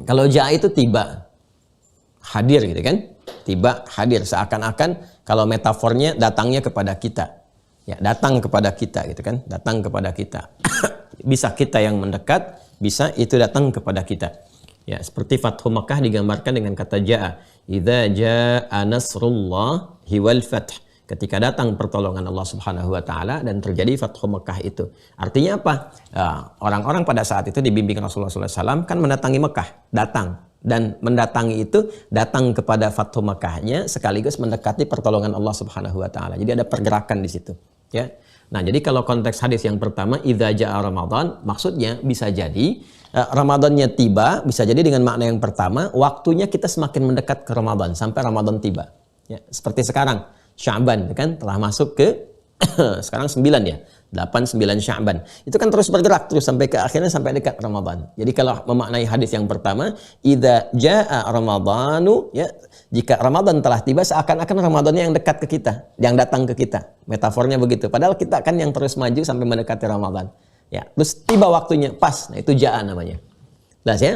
Kalau jaa itu tiba, hadir gitu kan? Tiba, hadir, seakan-akan kalau metafornya datangnya kepada kita. Ya, datang kepada kita gitu kan? Datang kepada kita. Bisa kita yang mendekat, bisa itu datang kepada kita. Ya, seperti Fathu Makkah digambarkan dengan kata jaa. Idza jaa nasrullahi wal fath. Ketika datang pertolongan Allah Subhanahu wa taala dan terjadi Fathu Mekah itu. Artinya apa? Orang-orang pada saat itu dibimbing Rasulullah SAW kan mendatangi Mekah, datang. Dan mendatangi itu datang kepada Fathu Mekahnya sekaligus mendekati pertolongan Allah Subhanahu wa taala. Jadi ada pergerakan di situ, ya. Nah, jadi kalau konteks hadis yang pertama idza jaa Ramadan, maksudnya bisa jadi Ramadannya tiba, bisa jadi dengan makna yang pertama, waktunya kita semakin mendekat ke Ramadan sampai Ramadan tiba. Ya, seperti sekarang Sya'ban kan telah masuk ke sekarang 9 ya, 8 9 Sya'ban. Itu kan terus bergerak terus sampai ke akhirnya sampai dekat Ramadan. Jadi kalau memaknai hadis yang pertama, idza jaa Ramadanu, ya, jika Ramadan telah tiba seakan-akan Ramadannya yang dekat ke kita, yang datang ke kita. Metafornya begitu. Padahal kita kan yang terus maju sampai mendekati Ramadan. Ya, terus tiba waktunya pas. Nah, itu jaa namanya. Jelas ya?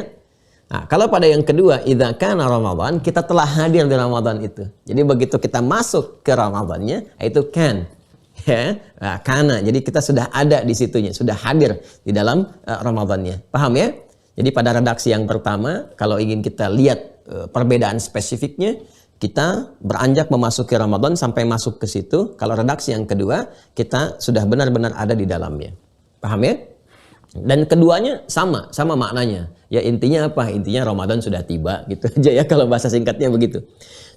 Nah, kalau pada yang kedua, idza kana Ramadan, kita telah hadir di Ramadan itu. Jadi begitu kita masuk ke Ramadannya, itu kan. Ya, nah, kana. Jadi kita sudah ada di situnya, sudah hadir di dalam Ramadannya. Paham ya? Jadi pada redaksi yang pertama, kalau ingin kita lihat perbedaan spesifiknya, kita beranjak memasuki Ramadan sampai masuk ke situ. Kalau redaksi yang kedua, kita sudah benar-benar ada di dalamnya. Paham ya? Dan keduanya sama maknanya. Ya, intinya apa? Intinya Ramadan sudah tiba, gitu aja ya kalau bahasa singkatnya begitu.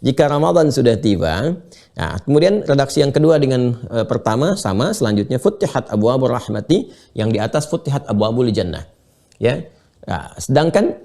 Jika Ramadan sudah tiba, nah, kemudian redaksi yang kedua dengan pertama sama, selanjutnya Futtihat abwabur rahmati, yang di atas Futtihat abwabul jannah. Ya. Nah, sedangkan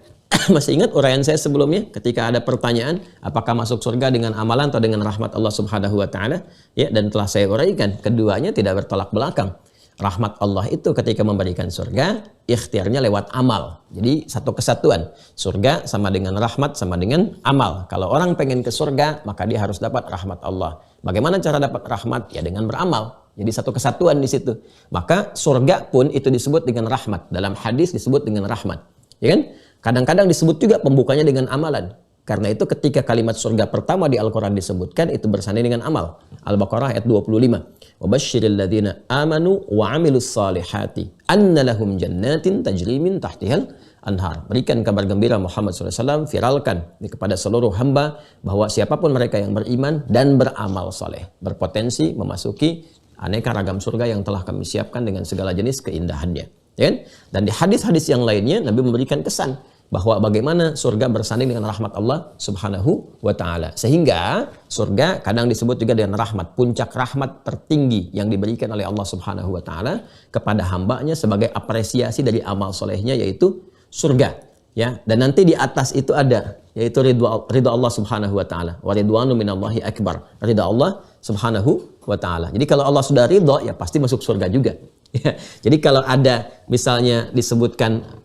masih ingat uraian saya sebelumnya ketika ada pertanyaan apakah masuk surga dengan amalan atau dengan rahmat Allah Subhanahu wa taala? Ya, dan telah saya uraikan, keduanya tidak bertolak belakang. Rahmat Allah itu ketika memberikan surga, ikhtiarnya lewat amal. Jadi satu kesatuan. Surga sama dengan rahmat, sama dengan amal. Kalau orang pengen ke surga, maka dia harus dapat rahmat Allah. Bagaimana cara dapat rahmat? Ya dengan beramal. Jadi satu kesatuan di situ. Maka surga pun itu disebut dengan rahmat. Dalam hadis disebut dengan rahmat. Ya kan? Kadang-kadang disebut juga pembukanya dengan amalan. Karena itu ketika kalimat surga pertama di Al-Quran disebutkan, itu bersanding dengan amal. Al-Baqarah ayat 25. وَبَشِّرِ الَّذِينَ آمَنُوا وَعَمِلُوا الصَّالِحَاتِ أَنَّ لَهُمْ جَنَّاتٍ تَجْرِي مِنْ تَحْتِهَا الْأَنْهَارُ. Berikan kabar gembira Muhammad SAW, viralkan kepada seluruh hamba bahwa siapapun mereka yang beriman dan beramal saleh berpotensi memasuki aneka ragam surga yang telah kami siapkan dengan segala jenis keindahannya. Ya kan? Dan di hadis-hadis yang lainnya Nabi memberikan kesan bahwa bagaimana surga bersanding dengan rahmat Allah Subhanahu wa taala. Sehingga surga kadang disebut juga dengan rahmat, puncak rahmat tertinggi yang diberikan oleh Allah Subhanahu wa taala kepada hambanya sebagai apresiasi dari amal solehnya, yaitu surga. Ya, dan nanti di atas itu ada yaitu ridha Allah Subhanahu wa taala. Wa ridwanu minallahi akbar. Ridha Allah Subhanahu wa taala. Jadi kalau Allah sudah ridha, ya pasti masuk surga juga. Ya, jadi kalau ada misalnya disebutkan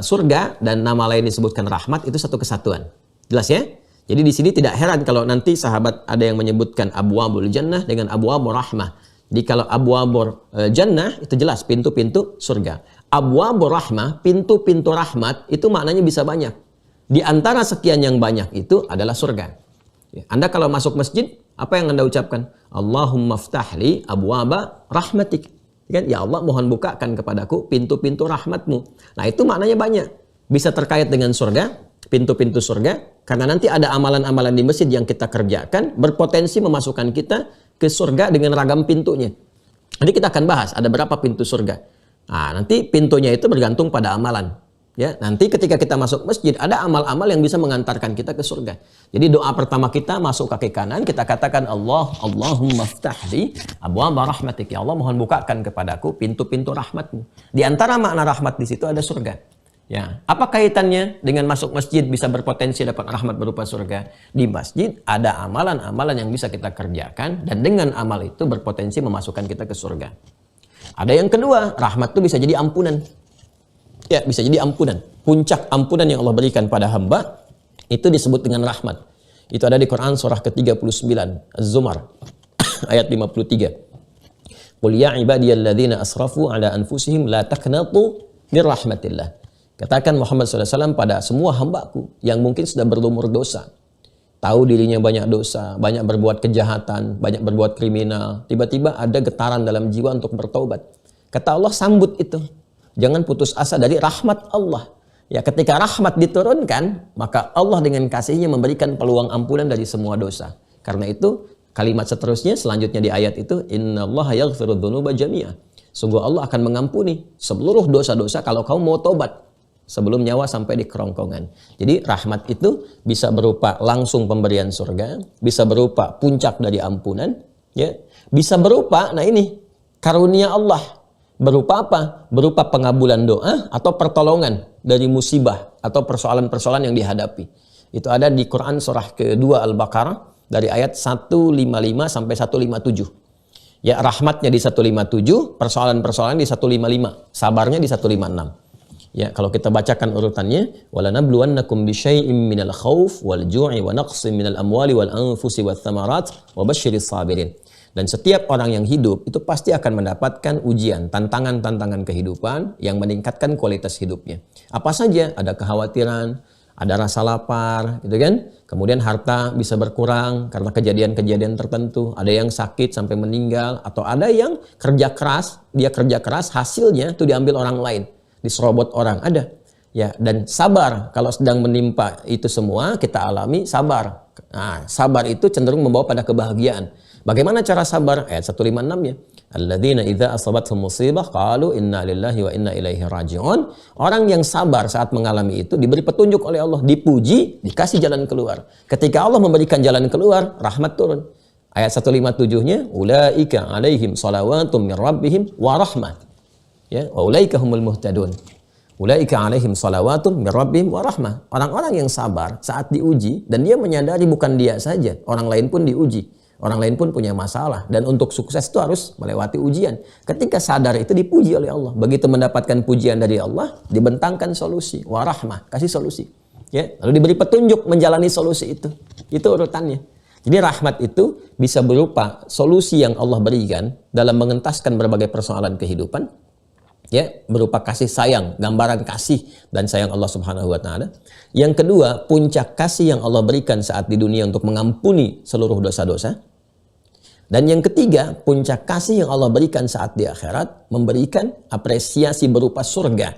surga dan nama lain disebutkan rahmat, itu satu kesatuan. Jelas ya? Jadi di sini tidak heran kalau nanti sahabat ada yang menyebutkan abwabul jannah dengan abwabur rahmah. Jadi kalau abwabur jannah itu jelas pintu-pintu surga. Abwabur rahmah, pintu-pintu rahmat, itu maknanya bisa banyak. Di antara sekian yang banyak itu adalah surga. Anda kalau masuk masjid, apa yang Anda ucapkan? Allahumma ftahli abwaba rahmatik. Kan? Ya Allah, mohon bukakan kepadaku pintu-pintu rahmatmu. Nah, itu maknanya banyak. Bisa terkait dengan surga, pintu-pintu surga, karena nanti ada amalan-amalan di masjid yang kita kerjakan berpotensi memasukkan kita ke surga dengan ragam pintunya. Nanti kita akan bahas ada berapa pintu surga. Nah, nanti pintunya itu bergantung pada amalan. Ya, nanti ketika kita masuk masjid ada amal-amal yang bisa mengantarkan kita ke surga. Jadi doa pertama kita masuk kaki kanan, kita katakan Allahumma ftahli abwaaba rahmatik. Ya Allah, mohon bukakan kepadaku pintu-pintu rahmatmu. Di antara makna rahmat di situ ada surga. Ya, apa kaitannya dengan masuk masjid bisa berpotensi dapat rahmat berupa surga? Di masjid ada amalan-amalan yang bisa kita kerjakan dan dengan amal itu berpotensi memasukkan kita ke surga. Ada yang kedua, rahmat itu bisa jadi ampunan. Ya, bisa jadi ampunan. Puncak ampunan yang Allah berikan pada hamba itu disebut dengan rahmat. Itu ada di Quran surah ke-39 Az-Zumar ayat 53. Qul ya ibadiyalladzina asrafu ala anfusihim la taqnatu mir rahmatillah. Katakan Muhammad SAW pada semua hambaku yang mungkin sudah berlumur dosa. Tahu dirinya banyak dosa, banyak berbuat kejahatan, banyak berbuat kriminal. Tiba-tiba ada getaran dalam jiwa untuk bertaubat. Kata Allah, sambut itu. Jangan putus asa dari rahmat Allah. Ya, ketika rahmat diturunkan, maka Allah dengan kasihnya memberikan peluang ampunan dari semua dosa. Karena itu, kalimat seterusnya selanjutnya di ayat itu, innallaha yaghfiru dzunuba jami'a. Sungguh Allah akan mengampuni seluruh dosa-dosa kalau kamu mau tobat sebelum nyawa sampai di kerongkongan. Jadi rahmat itu bisa berupa langsung pemberian surga, bisa berupa puncak dari ampunan, ya, bisa berupa, nah ini karunia Allah. Berupa apa? Berupa pengabulan doa atau pertolongan dari musibah atau persoalan-persoalan yang dihadapi. Itu ada di Quran surah kedua Al-Baqarah dari ayat 155 sampai 157. Ya, rahmatnya di 157, persoalan-persoalan di 155, sabarnya di 156. Ya, kalau kita bacakan urutannya, walanabluwannakum bisyai'im minal khauf wal ju'i wa naqsim minal amwali wal anfusi wath thamarat wa basyiris sabirin. Dan setiap orang yang hidup itu pasti akan mendapatkan ujian, tantangan-tantangan kehidupan yang meningkatkan kualitas hidupnya. Apa saja? Ada kekhawatiran, ada rasa lapar, gitu kan? Kemudian harta bisa berkurang karena kejadian-kejadian tertentu. Ada yang sakit sampai meninggal, atau ada yang kerja keras, dia kerja keras, hasilnya itu diambil orang lain, diserobot orang. Ada. Ya, dan sabar kalau sedang menimpa itu semua kita alami, sabar. Nah, sabar itu cenderung membawa pada kebahagiaan. Bagaimana cara sabar? Ayat 156 ya. Alladzina idza asabathum musibah qalu inna lillahi wa inna ilaihi raji'un. Orang yang sabar saat mengalami itu diberi petunjuk oleh Allah, dipuji, dikasih jalan keluar. Ketika Allah memberikan jalan keluar, rahmat turun. Ayat 157-nya, ulaika alaihim salawatum min rabbihim wa rahmah. Ya, wa ulaika humul muhtadun. Ulaika alaihim salawatum min rabbihim wa rahmah. Orang-orang yang sabar saat diuji dan dia menyadari bukan dia saja, orang lain pun diuji. Orang lain pun punya masalah dan untuk sukses itu harus melewati ujian. Ketika sadar itu dipuji oleh Allah. Begitu mendapatkan pujian dari Allah, dibentangkan solusi, warahmah, kasih solusi. Ya, lalu diberi petunjuk menjalani solusi itu. Itu urutannya. Jadi rahmat itu bisa berupa solusi yang Allah berikan dalam mengentaskan berbagai persoalan kehidupan. Ya, berupa kasih sayang, gambaran kasih dan sayang Allah Subhanahu wa taala. Yang kedua, puncak kasih yang Allah berikan saat di dunia untuk mengampuni seluruh dosa-dosa. Dan yang ketiga, puncak kasih yang Allah berikan saat di akhirat, memberikan apresiasi berupa surga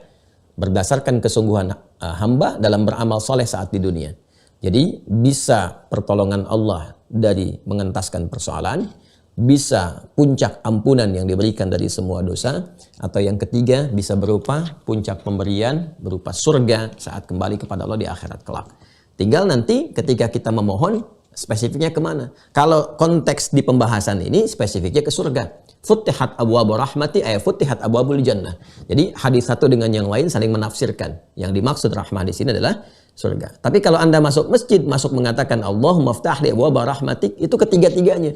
berdasarkan kesungguhan hamba dalam beramal soleh saat di dunia. Jadi bisa pertolongan Allah dari mengentaskan persoalan, bisa puncak ampunan yang diberikan dari semua dosa, atau yang ketiga bisa berupa puncak pemberian berupa surga saat kembali kepada Allah di akhirat kelak. Tinggal nanti ketika kita memohon, spesifiknya kemana? Kalau konteks di pembahasan ini spesifiknya ke surga. Futtihat abwabu rahmati ay futtihat abwabul jannah. Jadi hadis satu dengan yang lain saling menafsirkan. Yang dimaksud rahmah di sini adalah surga. Tapi kalau Anda masuk masjid, masuk mengatakan Allahumma ftah li abwaba rahmatik, itu ketiga-tiganya.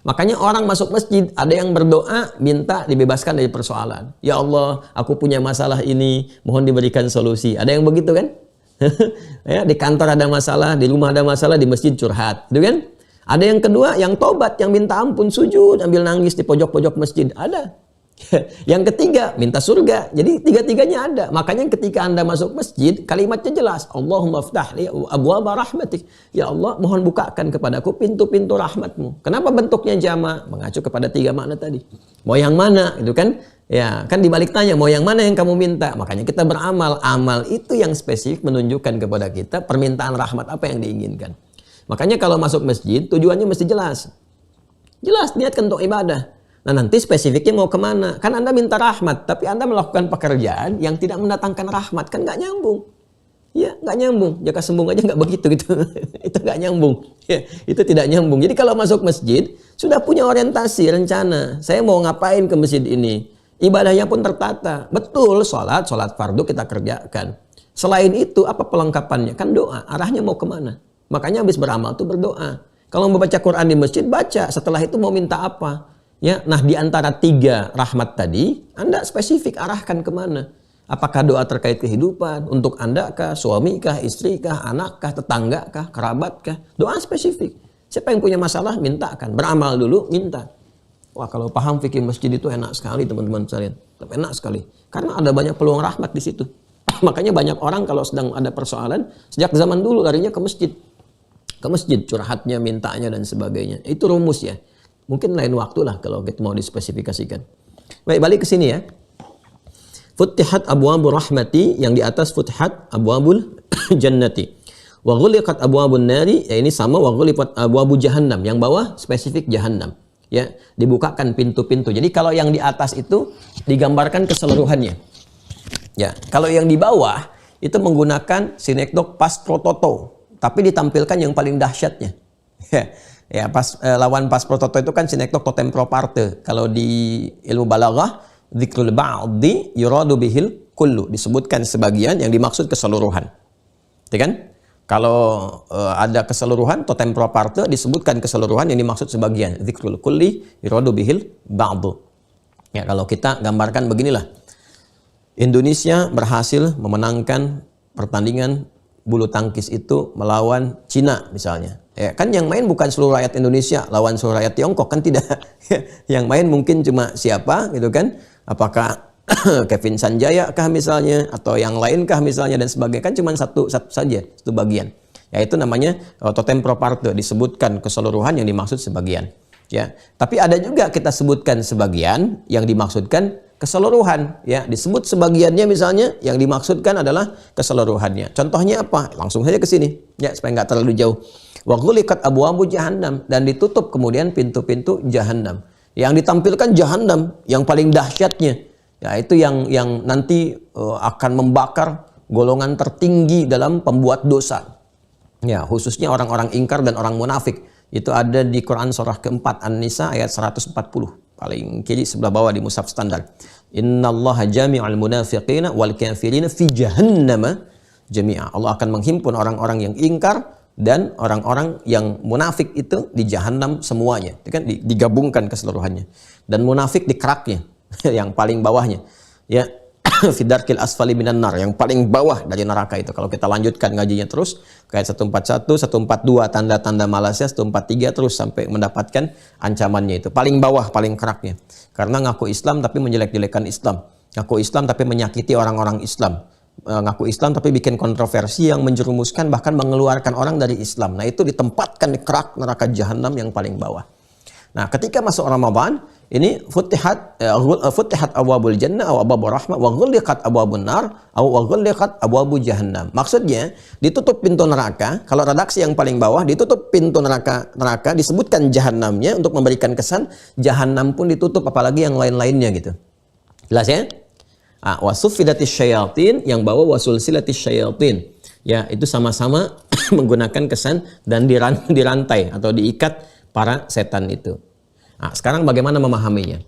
Makanya orang masuk masjid, ada yang berdoa minta dibebaskan dari persoalan. Ya Allah, aku punya masalah ini, mohon diberikan solusi. Ada yang begitu kan? Ya, di kantor ada masalah, di rumah ada masalah, di masjid curhat, gitu kan? Ada yang kedua, yang tobat, yang minta ampun, sujud, ambil nangis di pojok-pojok masjid. Ada. Yang ketiga, minta surga. Jadi tiga-tiganya ada. Makanya ketika Anda masuk masjid, kalimatnya jelas. Allahumma ftah li abwaba rahmatik. Ya Allah, mohon bukakan kepadaku pintu-pintu rahmatmu. Kenapa bentuknya jama'? Mengacu kepada tiga makna tadi. Mau yang mana? Itu kan? Ya, kan dibalik tanya, mau yang mana yang kamu minta? Makanya kita beramal. Amal itu yang spesifik menunjukkan kepada kita permintaan rahmat apa yang diinginkan. Makanya kalau masuk masjid, tujuannya mesti jelas. Jelas, niatkan untuk ibadah. Nah nanti spesifiknya mau kemana? Kan Anda minta rahmat, tapi Anda melakukan pekerjaan yang tidak mendatangkan rahmat. Kan nggak nyambung. Ya, nggak nyambung. Jaka sembung aja nggak begitu gitu. Itu nggak nyambung. Ya, itu tidak nyambung. Jadi kalau masuk masjid, sudah punya orientasi, rencana. Saya mau ngapain ke masjid ini? Ibadahnya pun tertata. Betul, sholat fardu kita kerjakan. Selain itu, apa pelengkapannya? Kan doa. Arahnya mau kemana? Makanya habis beramal tuh berdoa. Kalau mau baca Quran di masjid, baca. Setelah itu mau minta apa? Ya, nah di antara tiga rahmat tadi, Anda spesifik arahkan kemana? Apakah doa terkait kehidupan? Untuk Anda kah? Suami kah? Istri kah? Anak kah? Tetangga kah? Kerabat kah? Doa spesifik. Siapa yang punya masalah, mintakan. Beramal dulu, minta. Wah, kalau paham fikih masjid itu enak sekali teman-teman sekalian. Enak sekali. Karena ada banyak peluang rahmat di situ. Makanya banyak orang kalau sedang ada persoalan, sejak zaman dulu larinya ke masjid. Ke masjid, curhatnya, mintanya, dan sebagainya. Itu rumus ya. Mungkin lain waktu lah kalau kita mau dispesifikasikan. Baik, balik ke sini ya. Futtihat abwabu rahmati, yang di atas futtihat abwabul jannati. Wa ghuliqat abwabun nari, ya ini sama wa ghuliqat abwabu jahannam. Yang bawah spesifik jahannam. Ya, dibukakan pintu-pintu. Jadi kalau yang di atas itu digambarkan keseluruhannya. Ya, kalau yang di bawah itu menggunakan sinekdok pas prototo. Tapi ditampilkan yang paling dahsyatnya. Ya, lawan pas prototo itu kan sinektok totem pro parte. Kalau di ilmu balaghah, dzikrul ba'di yuradu bihil kullu. Disebutkan sebagian yang dimaksud keseluruhan. Ya kan? Kalau ada keseluruhan, totem pro parte disebutkan keseluruhan yang dimaksud sebagian. Dzikrul kulli yuradu bihil ba'du. Ya, kalau kita gambarkan beginilah. Indonesia berhasil memenangkan pertandingan bulu tangkis itu melawan Cina misalnya. Ya, kan yang main bukan seluruh rakyat Indonesia lawan seluruh rakyat Tiongkok, kan tidak. Yang main mungkin cuma siapa gitu kan? Apakah Kevin Sanjaya kah misalnya, atau yang lain kah misalnya, dan sebagainya. Kan cuma satu saja, satu bagian. Ya, itu namanya totem pro parte, disebutkan keseluruhan yang dimaksud sebagian. Ya, tapi ada juga kita sebutkan sebagian yang dimaksudkan keseluruhan, ya, disebut sebagiannya misalnya, yang dimaksudkan adalah keseluruhannya. Contohnya apa? Langsung saja ke sini, ya, supaya nggak terlalu jauh. Wa ghuliqat abwabu jahannam, dan ditutup kemudian pintu-pintu jahannam. Yang ditampilkan jahannam yang paling dahsyatnya, ya, itu yang nanti akan membakar golongan tertinggi dalam pembuat dosa. Ya, khususnya orang-orang ingkar dan orang munafik. Itu ada di Quran surah keempat An-Nisa ayat 140. Paling kiri sebelah bawah di mushaf standar. Innallaha jami'al munafiqina wal kafirina fi jahannama jami'a. Allah akan menghimpun orang-orang yang ingkar dan orang-orang yang munafik itu di jahannam semuanya. Itu kan digabungkan keseluruhannya. Dan munafik di keraknya, yang paling bawahnya. Ya, fidarkil asfali minan nar, yang paling bawah dari neraka itu. Kalau kita lanjutkan ngajinya terus, kayak 141, 142 tanda-tanda malasnya, 143 terus sampai mendapatkan ancamannya itu. Paling bawah, paling keraknya. Karena ngaku Islam tapi menjelek-jelekan Islam. Ngaku Islam tapi menyakiti orang-orang Islam. Ngaku Islam tapi bikin kontroversi yang menjerumuskan bahkan mengeluarkan orang dari Islam. Nah, itu ditempatkan di kerak neraka jahanam yang paling bawah. Nah, ketika masuk Ramadan, Ini futihat abwabul jannah aw abwabur rahmah wa ghulliqat abwabun nar aw wa ghulliqat abwabu jahannam. Maksudnya ditutup pintu neraka. Kalau redaksi yang paling bawah ditutup pintu neraka, disebutkan jahannamnya untuk memberikan kesan jahannam pun ditutup, apalagi yang lain-lainnya gitu. Jelas ya? Wasuffidatis syayatin, yang bawah wasulsilatis syayatin. Ya, itu sama-sama menggunakan kesan dan dirantai atau diikat para setan itu. Sekarang bagaimana memahaminya?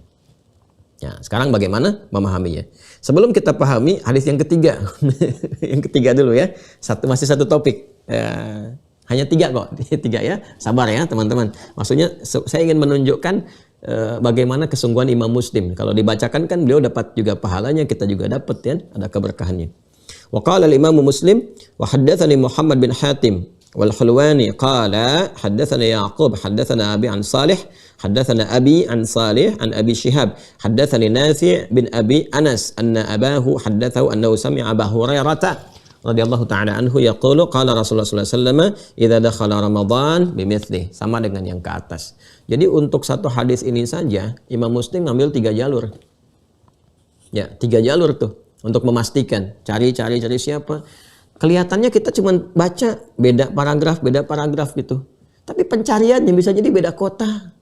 Ya, sekarang bagaimana memahaminya? Sebelum kita pahami hadis yang ketiga, yang ketiga dulu ya. Masih satu topik. Hanya 3 kok, 3 ya. Sabar ya teman-teman. Maksudnya saya ingin menunjukkan bagaimana kesungguhan Imam Muslim. Kalau dibacakan kan beliau dapat juga pahalanya, kita juga dapat ya, ada keberkahannya. Wa qala al-Imam Muslim wa haddatsani Muhammad bin Hatim wal Hulwani qala haddatsana Yaqub haddatsana Abi an Salih haddatsana Abi an Salih an Abi Shihab haddatsani Nafi' bin Abi Anas anna abahu haddatsahu annahu sami'a Abu Hurairah radhiyallahu ta'ala anhu yaqulu qala Rasulullah sallallahu alaihi wasallam idza dakhala Ramadan bimithli, sama dengan yang ke atas. Jadi untuk satu hadis ini saja Imam Muslim ngambil 3 jalur. Ya, 3 jalur tuh untuk memastikan, cari siapa. Kelihatannya kita cuma baca beda paragraf gitu. Tapi pencariannya bisa jadi beda kota.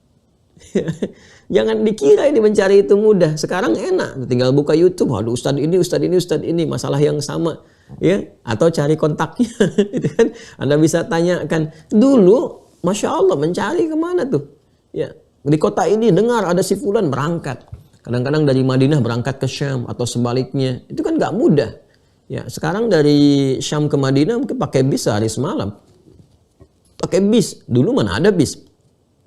Jangan dikira ini mencari itu mudah. Sekarang enak, tinggal buka YouTube, waduh ustadz ini, masalah yang sama. Ya, atau cari kontaknya. Itu kan Anda bisa tanyakan. Dulu, Masya Allah, mencari kemana tuh? Ya, di kota ini dengar ada si fulan berangkat. Kadang-kadang dari Madinah berangkat ke Syam atau sebaliknya. Itu kan nggak mudah. Ya, sekarang dari Syam ke Madinah mungkin pakai bis sehari semalam. Pakai bis. Dulu mana ada bis?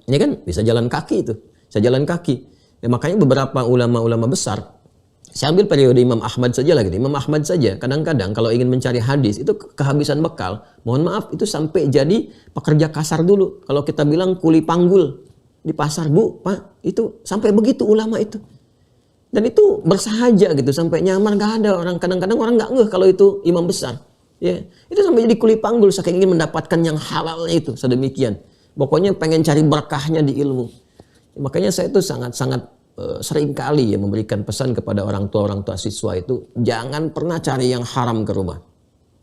Ini kan bisa jalan kaki itu. Bisa jalan kaki. Ya, makanya beberapa ulama-ulama besar, saya ambil periode Imam Ahmad saja lah gitu. Imam Ahmad saja kadang-kadang kalau ingin mencari hadis itu kehabisan bekal. Mohon maaf itu sampai jadi pekerja kasar dulu. Kalau kita bilang kuli panggul di pasar, Bu, Pak, itu sampai begitu ulama itu. Dan itu bersahaja gitu sampai nyaman, gak ada orang, kadang-kadang orang nggak ngeh kalau itu imam besar. Ya, itu sampai jadi kuli panggul saking ingin mendapatkan yang halalnya itu sedemikian. Pokoknya pengen cari berkahnya di ilmu. Makanya saya itu sangat-sangat sering kali ya memberikan pesan kepada orang tua siswa itu, jangan pernah cari yang haram ke rumah.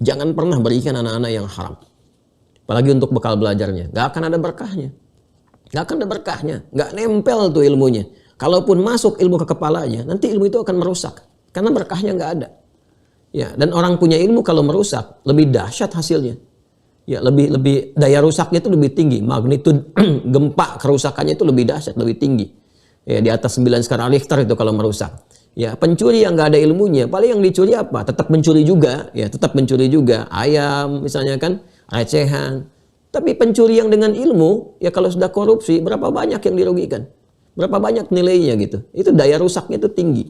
Jangan pernah berikan anak-anak yang haram. Apalagi untuk bekal belajarnya, gak akan ada berkahnya. Gak nempel tuh ilmunya. Kalaupun masuk ilmu ke kepalanya, nanti ilmu itu akan merusak. Karena berkahnya nggak ada. Ya, dan orang punya ilmu kalau merusak, lebih dahsyat hasilnya. Ya, lebih daya rusaknya itu lebih tinggi. Magnitude gempa kerusakannya itu lebih dahsyat, lebih tinggi. Ya, di atas 9 skala Richter itu kalau merusak. Ya, pencuri yang nggak ada ilmunya, paling yang dicuri apa? Tetap mencuri juga. Ya, tetap mencuri juga. Ayam misalnya kan, recehan. Tapi pencuri yang dengan ilmu, ya kalau sudah korupsi, berapa banyak yang dirugikan? Berapa banyak nilainya gitu. Itu daya rusaknya itu tinggi.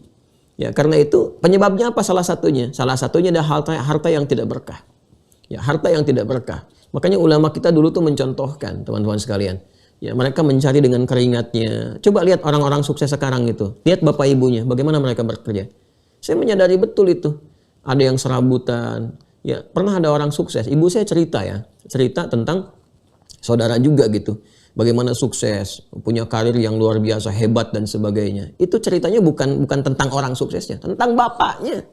Ya, karena itu penyebabnya apa salah satunya? Salah satunya adalah harta yang tidak berkah. Ya, harta yang tidak berkah. Makanya ulama kita dulu tuh mencontohkan, teman-teman sekalian. Ya, mereka mencari dengan keringatnya. Coba lihat orang-orang sukses sekarang itu. Lihat bapak ibunya, bagaimana mereka bekerja. Saya menyadari betul itu. Ada yang serabutan. Ya, pernah ada orang sukses. Ibu saya cerita tentang saudara juga gitu. Bagaimana sukses, punya karir yang luar biasa, hebat dan sebagainya. Itu ceritanya bukan tentang orang suksesnya, tentang bapaknya.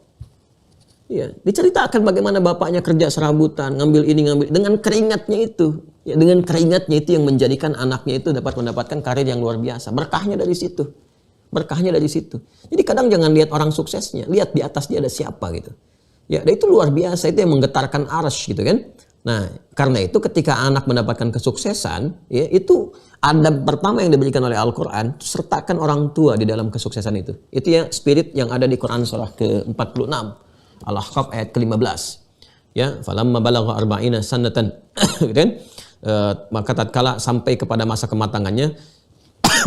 Ya, diceritakan bagaimana bapaknya kerja serabutan, ngambil ini, ngambil dengan keringatnya itu. Ya, dengan keringatnya itu yang menjadikan anaknya itu dapat mendapatkan karir yang luar biasa. Berkahnya dari situ. Jadi kadang jangan lihat orang suksesnya, lihat di atas dia ada siapa gitu. Ya, dan itu luar biasa, itu yang menggetarkan arsy gitu kan. Nah, karena itu ketika anak mendapatkan kesuksesan, ya, itu adab pertama yang diberikan oleh Al-Quran, sertakan orang tua di dalam kesuksesan itu. Itu ya spirit yang ada di Quran surah ke-46, Al-Ahqaf ayat ke-15. Ya, falamma balagha arba'ina sanatan, kan? Maka tatkala sampai kepada masa kematangannya,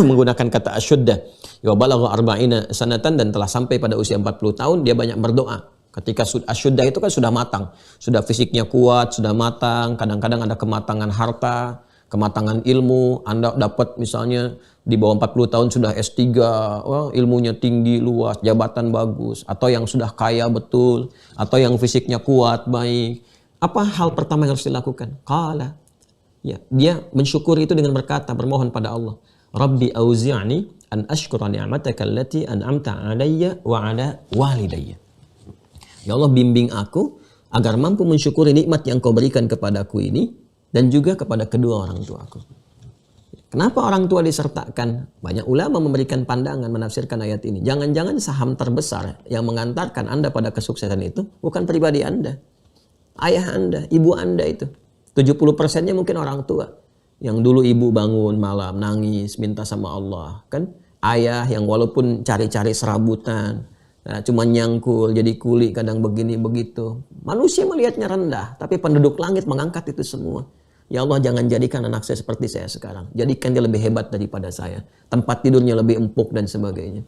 menggunakan kata asyuddah, ya balagha arba'ina sanatan, dan telah sampai pada usia 40 tahun, dia banyak berdoa. Ketika asyuddah itu kan sudah matang, sudah fisiknya kuat, sudah matang, kadang-kadang ada kematangan harta, kematangan ilmu. Anda dapat misalnya di bawah 40 tahun sudah S3, wah, ilmunya tinggi, luas, jabatan bagus, atau yang sudah kaya betul, atau yang fisiknya kuat, baik. Apa hal pertama yang harus dilakukan? Ya, dia mensyukuri itu dengan berkata, bermohon pada Allah, Rabbi auzi'ni an ashkura ni'mataka allati an'amta 'alayya wa 'ala walidayya. Ya Allah, bimbing aku agar mampu mensyukuri nikmat yang Kau berikan kepadaku ini dan juga kepada kedua orang tuaku. Kenapa orang tua disertakan? Banyak ulama memberikan pandangan menafsirkan ayat ini. Jangan-jangan saham terbesar yang mengantarkan Anda pada kesuksesan itu bukan pribadi Anda. Ayah Anda, ibu Anda itu. 70%-nya mungkin orang tua. Yang dulu ibu bangun malam, nangis, minta sama Allah. Kan? Ayah yang walaupun cari-cari serabutan, cuma nyangkul, jadi kuli, kadang begini, begitu. Manusia melihatnya rendah, tapi penduduk langit mengangkat itu semua. Ya Allah, jangan jadikan anak saya seperti saya sekarang. Jadikan dia lebih hebat daripada saya. Tempat tidurnya lebih empuk dan sebagainya.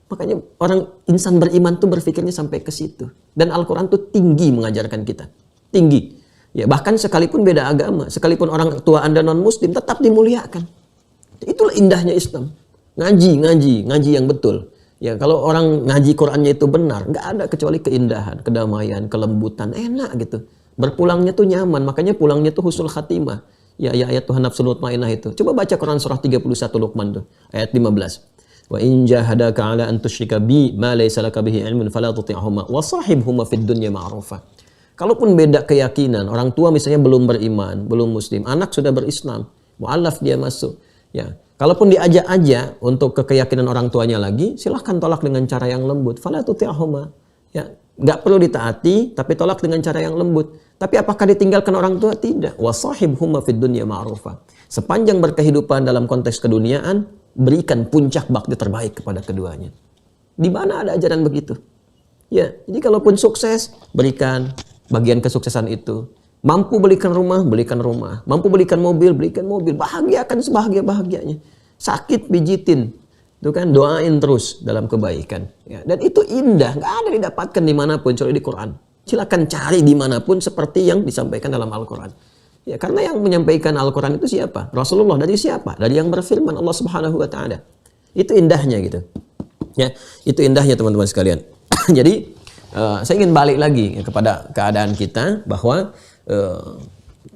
Makanya orang insan beriman tuh berpikirnya sampai ke situ. Dan Al-Quran tuh tinggi mengajarkan kita. Tinggi. Ya, bahkan sekalipun beda agama, sekalipun orang tua Anda non-muslim, tetap dimuliakan. Itulah indahnya Islam. Ngaji yang betul. Ya, kalau orang ngaji Qurannya itu benar, nggak ada kecuali keindahan, kedamaian, kelembutan, enak gitu. Berpulangnya tuh nyaman, makanya pulangnya tuh husnul khatimah. Ya ayat Tuhan nafsul mutmainnah itu. Coba baca Quran surah 31 Luqman tuh, ayat 15. Wa in jahadaka 'ala an tusyrika bi ma laysa laka bihi 'ilmun fala tuti'huma wa shahibhuma fid dunya ma'rufa. Kalaupun beda keyakinan, orang tua misalnya belum beriman, belum muslim, anak sudah berislam, mu'allaf dia masuk. Ya, kalaupun diajak aja untuk ke keyakinan orang tuanya lagi, silahkan tolak dengan cara yang lembut. Fala tuti'huma. Ya, nggak perlu ditaati, tapi tolak dengan cara yang lembut. Tapi apakah ditinggalkan orang tua? Tidak. Wasahibhuma fid dunya ma'rufa. Sepanjang berkehidupan dalam konteks keduniaan, berikan puncak bakti terbaik kepada keduanya. Di mana ada ajaran begitu? Ya, jadi kalaupun sukses, berikan bagian kesuksesan itu. Mampu belikan rumah, belikan rumah. Mampu belikan mobil, belikan mobil. Bahagiakan sebahagia-bahagianya. Sakit, pijitin. Itu kan, doain terus dalam kebaikan. Ya, dan itu indah, nggak ada didapatkan dimanapun, kecuali di Quran. Silakan cari dimanapun seperti yang disampaikan dalam Al-Quran. Ya, karena yang menyampaikan Al-Quran itu siapa? Rasulullah. Dari siapa? Dari yang berfirman, Allah Subhanahu Wa Taala. Itu indahnya gitu. Ya, itu indahnya teman-teman sekalian. Jadi saya ingin balik lagi kepada keadaan kita bahwa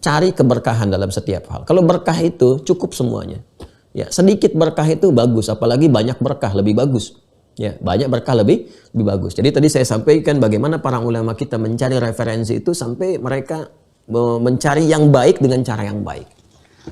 cari keberkahan dalam setiap hal. Kalau berkah itu cukup semuanya. Ya, sedikit berkah itu bagus, apalagi banyak berkah lebih bagus. Ya, banyak berkah lebih bagus. Jadi tadi saya sampaikan bagaimana para ulama kita mencari referensi itu sampai mereka mencari yang baik dengan cara yang baik.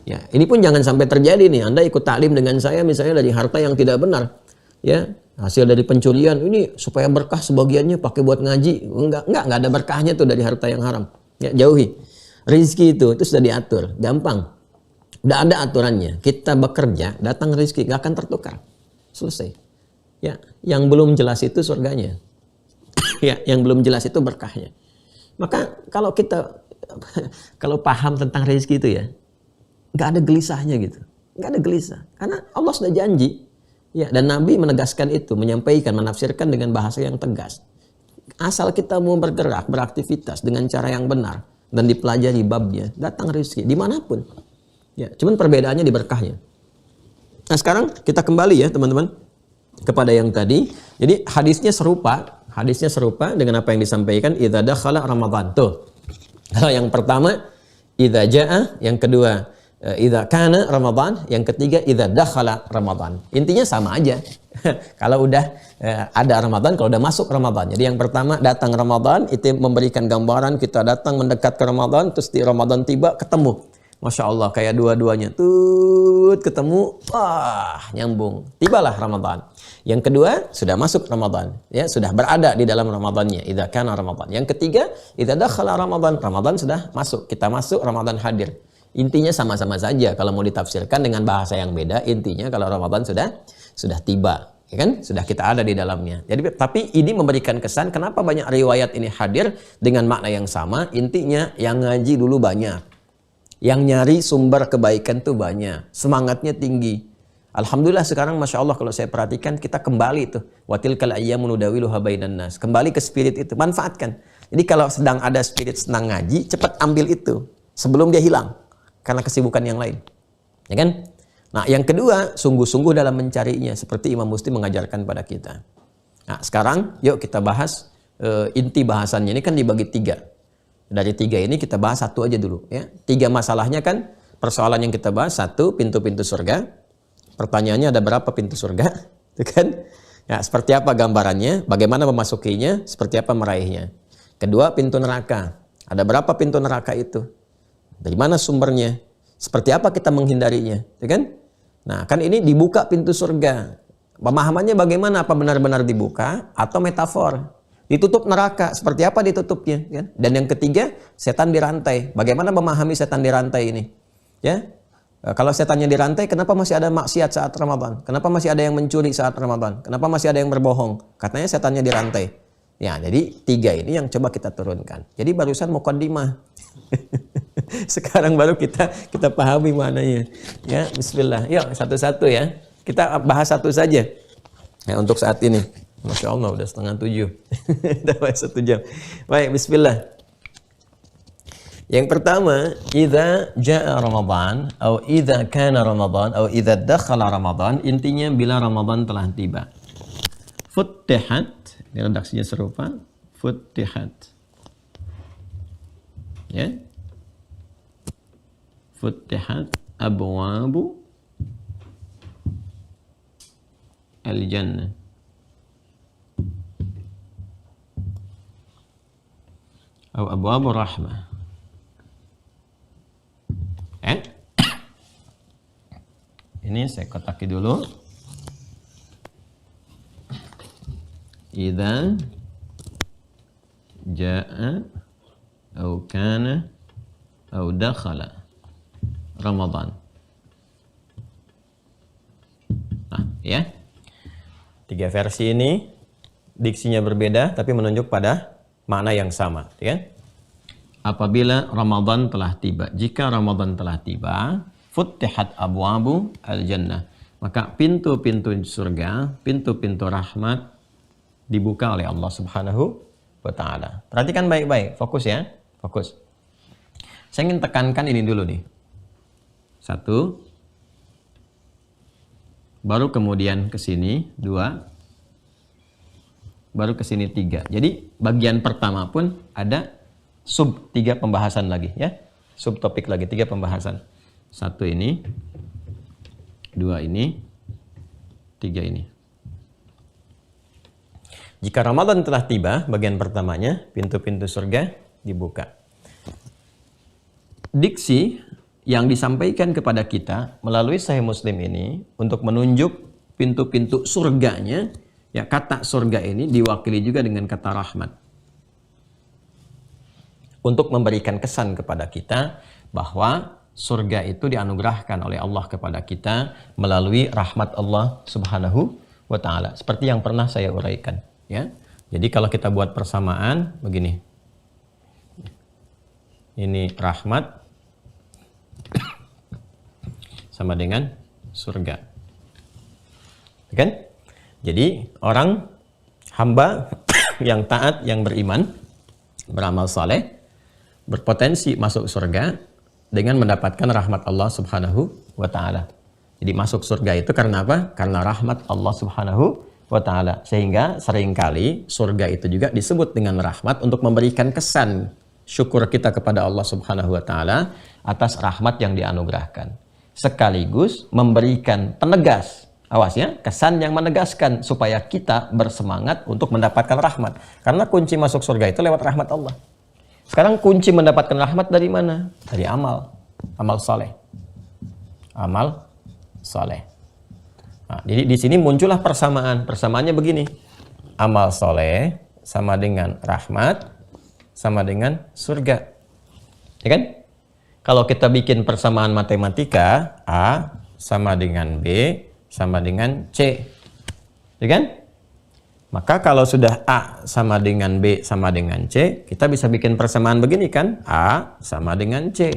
Ya, ini pun jangan sampai terjadi nih. Anda ikut taklim dengan saya misalnya dari harta yang tidak benar. Ya, hasil dari pencurian ini supaya berkah sebagiannya pakai buat ngaji. Enggak ada berkahnya tuh dari harta yang haram. Ya, jauhi. Rizki itu sudah diatur, gampang. Udah ada aturannya. Kita bekerja, datang rezeki, nggak akan tertukar. Selesai. Ya, yang belum jelas itu surganya. Ya, yang belum jelas itu berkahnya. Maka kalau paham tentang rezeki itu ya, nggak ada gelisahnya gitu. Nggak ada gelisah. Karena Allah sudah janji. Ya, dan Nabi menegaskan itu, menyampaikan, menafsirkan dengan bahasa yang tegas. Asal kita mau bergerak, beraktivitas dengan cara yang benar dan dipelajari babnya, datang rezeki dimanapun. Ya, cuman perbedaannya di berkahnya. Nah, sekarang kita kembali ya teman-teman kepada yang tadi. Jadi hadisnya serupa dengan apa yang disampaikan idza dakhala Ramadan. Tuh. Kalau yang pertama idza jaa, yang kedua idza kana Ramadan, yang ketiga idza dakhala Ramadan. Intinya sama aja. Kalau udah ada Ramadan, kalau udah masuk Ramadan. Jadi yang pertama datang Ramadan itu memberikan gambaran kita datang mendekat ke Ramadan, terus di Ramadan tiba ketemu. Masya Allah, kayak dua-duanya ketemu, wah nyambung, tibalah Ramadan. Yang kedua sudah masuk Ramadan, ya sudah berada di dalam Ramadannya. Idza kana Ramadan. Yang ketiga, idza dakhala Ramadan, Ramadan sudah masuk, kita masuk, Ramadan hadir. Intinya sama-sama saja. Kalau mau ditafsirkan dengan bahasa yang beda, intinya kalau Ramadan sudah tiba, ya kan? Sudah kita ada di dalamnya. Jadi tapi ini memberikan kesan kenapa banyak riwayat ini hadir dengan makna yang sama. Intinya yang ngaji dulu banyak. Yang nyari sumber kebaikan tuh banyak, semangatnya tinggi. Alhamdulillah sekarang Masya Allah kalau saya perhatikan kita kembali tuh. Watilkal ayyamu nudawiluha bainan nas. Kembali ke spirit itu, manfaatkan. Jadi kalau sedang ada spirit senang ngaji, cepat ambil itu sebelum dia hilang karena kesibukan yang lain. Ya kan? Nah, yang kedua, sungguh-sungguh dalam mencarinya seperti Imam Muslim mengajarkan pada kita. Nah, sekarang yuk kita bahas inti bahasannya ini kan dibagi 3. Dari 3 ini kita bahas satu aja dulu ya. 3 masalahnya kan persoalan yang kita bahas. 1, pintu-pintu surga. Pertanyaannya, ada berapa pintu surga? Itu kan? Ya, seperti apa gambarannya? Bagaimana memasukinya? Seperti apa meraihnya? Kedua, pintu neraka. Ada berapa pintu neraka itu? Dari mana sumbernya? Seperti apa kita menghindarinya? Ya kan? Nah, kan ini dibuka pintu surga. Pemahamannya bagaimana? Apa benar-benar dibuka atau metafor? Ditutup neraka. Seperti apa ditutupnya? Ya? Dan yang ketiga, setan dirantai. Bagaimana memahami setan dirantai ini? Ya, kalau setannya dirantai, kenapa masih ada maksiat saat Ramadan? Kenapa masih ada yang mencuri saat Ramadan? Kenapa masih ada yang berbohong? Katanya setannya dirantai. Ya, jadi 3 ini yang coba kita turunkan. Jadi barusan muqaddimah. Sekarang baru kita pahami maknanya. Ya, bismillah. Yuk, satu-satu ya. Kita bahas satu saja. Ya, untuk saat ini. Masya Allah, udah 6:30. Udah 1 jam. Baik, bismillah. Yang pertama, idza jaa Ramadan atau idza kana Ramadan atau idza dakhala Ramadan, intinya bila Ramadan telah tiba. Futtihat, ini redaksinya serupa, futtihat. Ya. Futtihat abwabu al-jannah. Atau abwabu rahmah. Ini saya kotaki dulu. Idza jaa atau kana atau dakhala Ramadan. Nah, ya. 3 versi ini diksinya berbeda tapi menunjuk pada makna yang sama, ya kan? Apabila Ramadan telah tiba, jika Ramadan telah tiba, futtihat abwabu al-jannah, maka pintu-pintu surga, pintu-pintu rahmat dibuka oleh Allah Subhanahu wa taala. Perhatikan baik-baik, fokus ya, fokus. Saya ingin tekankan ini dulu nih. 1, baru kemudian ke sini 2, baru ke sini 3. Jadi bagian pertama pun ada sub 3 pembahasan lagi ya. Subtopik lagi 3 pembahasan. 1 ini, 2 ini, 3 ini. Jika Ramadan telah tiba, bagian pertamanya, pintu-pintu surga dibuka. Diksi yang disampaikan kepada kita melalui Sahih Muslim ini untuk menunjuk pintu-pintu surganya, ya, kata surga ini diwakili juga dengan kata rahmat. Untuk memberikan kesan kepada kita bahwa surga itu dianugerahkan oleh Allah kepada kita melalui rahmat Allah Subhanahu wa taala. Seperti yang pernah saya uraikan, ya. Jadi kalau kita buat persamaan begini. Ini rahmat sama dengan surga. Kan? Jadi orang hamba yang taat, yang beriman, beramal saleh, berpotensi masuk surga dengan mendapatkan rahmat Allah Subhanahu wa taala. Jadi masuk surga itu karena apa? Karena rahmat Allah Subhanahu wa taala. Sehingga seringkali surga itu juga disebut dengan rahmat untuk memberikan kesan syukur kita kepada Allah Subhanahu wa taala atas rahmat yang dianugerahkan. Sekaligus memberikan penegas, awas ya, kesan yang menegaskan supaya kita bersemangat untuk mendapatkan rahmat. Karena kunci masuk surga itu lewat rahmat Allah. Sekarang kunci mendapatkan rahmat dari mana? Dari amal saleh. Amal saleh. Nah, jadi di sini muncullah persamaan. Persamaannya begini. Amal saleh sama dengan rahmat sama dengan surga. Ya kan? Kalau kita bikin persamaan matematika, A sama dengan B sama dengan C. Ya kan? Maka kalau sudah A sama dengan B sama dengan C, kita bisa bikin persamaan begini kan? A sama dengan C.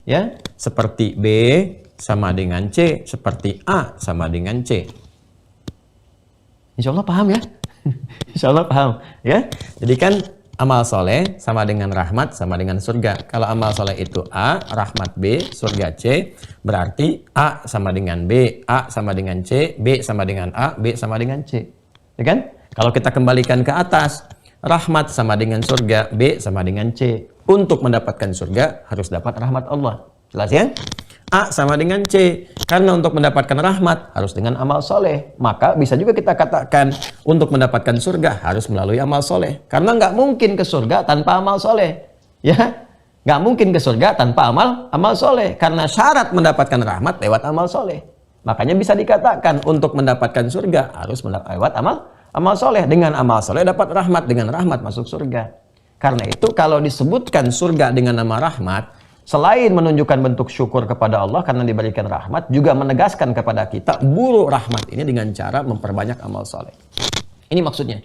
Ya, seperti B sama dengan C, seperti A sama dengan C. Insya Allah paham ya? Insya Allah paham ya? Jadi kan amal soleh sama dengan rahmat sama dengan surga. Kalau amal soleh itu A, rahmat B, surga C, berarti A sama dengan B, A sama dengan C, B sama dengan A, B sama dengan C. Ya kan? Kalau kita kembalikan ke atas, rahmat sama dengan surga, B sama dengan C. Untuk mendapatkan surga harus dapat rahmat Allah. Jelas ya? A sama dengan C. Karena untuk mendapatkan rahmat harus dengan amal soleh. Maka bisa juga kita katakan untuk mendapatkan surga harus melalui amal soleh. Karena nggak mungkin ke surga tanpa amal soleh. Ya, nggak mungkin ke surga tanpa amal soleh. Karena syarat mendapatkan rahmat lewat amal soleh. Makanya bisa dikatakan untuk mendapatkan surga harus lewat amal soleh. Dengan amal soleh dapat rahmat, dengan rahmat masuk surga. Karena itu kalau disebutkan surga dengan nama rahmat, selain menunjukkan bentuk syukur kepada Allah karena diberikan rahmat, juga menegaskan kepada kita buru rahmat ini dengan cara memperbanyak amal soleh. Ini maksudnya.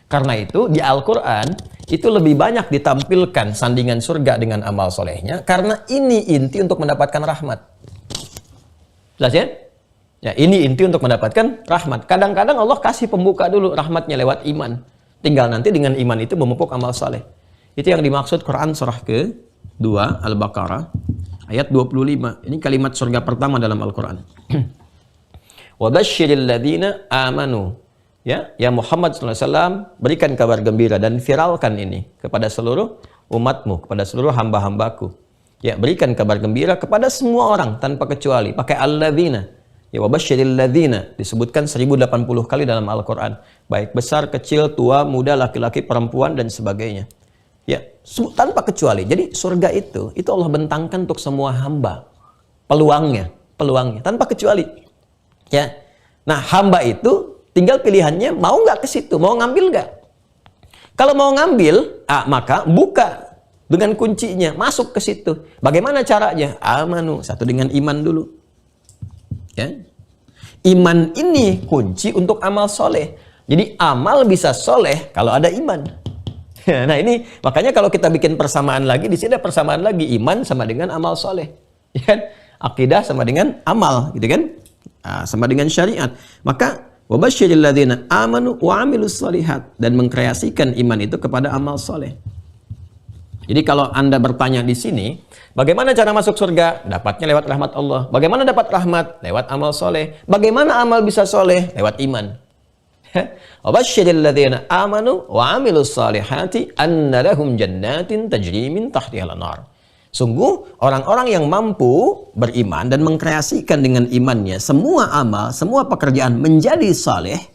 Karena itu di Al-Quran itu lebih banyak ditampilkan sandingan surga dengan amal solehnya, karena ini inti untuk mendapatkan rahmat. Jelas ya? Ya, ini inti untuk mendapatkan rahmat. Kadang-kadang Allah kasih pembuka dulu rahmatnya lewat iman. Tinggal nanti dengan iman itu memupuk amal soleh. Itu yang dimaksud Quran surah ke-2 Al-Baqarah ayat 25. Ini kalimat surga pertama dalam Al-Quran. Wa basyiril ladzina amanu. Ya Muhammad SAW, berikan kabar gembira dan viralkan ini kepada seluruh umatmu, kepada seluruh hamba-hambaku. Ya, berikan kabar gembira kepada semua orang tanpa kecuali. Pakai alladzina. Ya, wa basyiril ladzina disebutkan 1080 kali dalam Al-Quran. Baik besar, kecil, tua, muda, laki-laki, perempuan dan sebagainya. Ya, tanpa kecuali. Jadi surga itu Allah bentangkan untuk semua hamba. Peluangnya tanpa kecuali. Ya. Nah, hamba itu tinggal pilihannya mau nggak ke situ, mau ngambil nggak? Kalau mau ngambil, maka buka dengan kuncinya, masuk ke situ. Bagaimana caranya? Amanu, satu dengan iman dulu. Ya. Iman ini kunci untuk amal soleh. Jadi amal bisa soleh kalau ada iman. Nah ini makanya kalau kita bikin persamaan lagi, di sini ada persamaan lagi, iman sama dengan amal soleh, ya kan? Akidah sama dengan amal, gitu kan? Sama dengan syariat. Maka wabasyiril ladzina amanu wa amilus shalihat, dan mengkreasikan iman itu kepada amal soleh. Jadi kalau Anda bertanya di sini, bagaimana cara masuk surga? Dapatnya lewat rahmat Allah. Bagaimana dapat rahmat? Lewat amal soleh. Bagaimana amal bisa soleh? Lewat iman. Wabasyiril ladzina amanu wa amilus salihati anna lahum jannatin tajri min tahtihal anhar. Sungguh orang-orang yang mampu beriman dan mengkreasikan dengan imannya semua amal, semua pekerjaan menjadi saleh,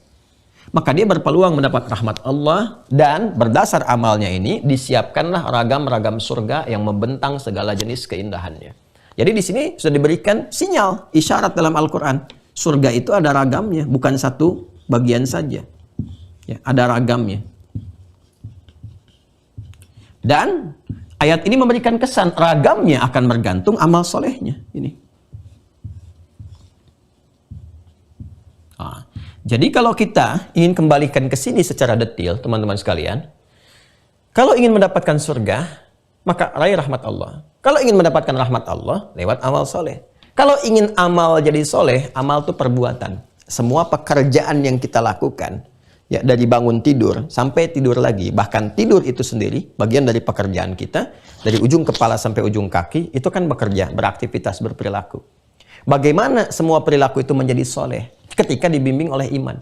maka dia berpeluang mendapat rahmat Allah, dan berdasar amalnya ini disiapkanlah ragam-ragam surga yang membentang segala jenis keindahannya. Jadi di sini sudah diberikan sinyal, isyarat dalam Al-Quran. Surga itu ada ragamnya, bukan satu bagian saja. Ya, ada ragamnya. Dan ayat ini memberikan kesan ragamnya akan bergantung amal solehnya. Ini. Jadi kalau kita ingin kembalikan ke sini secara detail, teman-teman sekalian, kalau ingin mendapatkan surga, maka raih rahmat Allah. Kalau ingin mendapatkan rahmat Allah, lewat amal soleh. Kalau ingin amal jadi soleh, amal itu perbuatan. Semua pekerjaan yang kita lakukan, ya dari bangun tidur sampai tidur lagi, bahkan tidur itu sendiri, bagian dari pekerjaan kita, dari ujung kepala sampai ujung kaki, itu kan bekerja, beraktivitas, berperilaku. Bagaimana semua perilaku itu menjadi soleh? Ketika dibimbing oleh iman.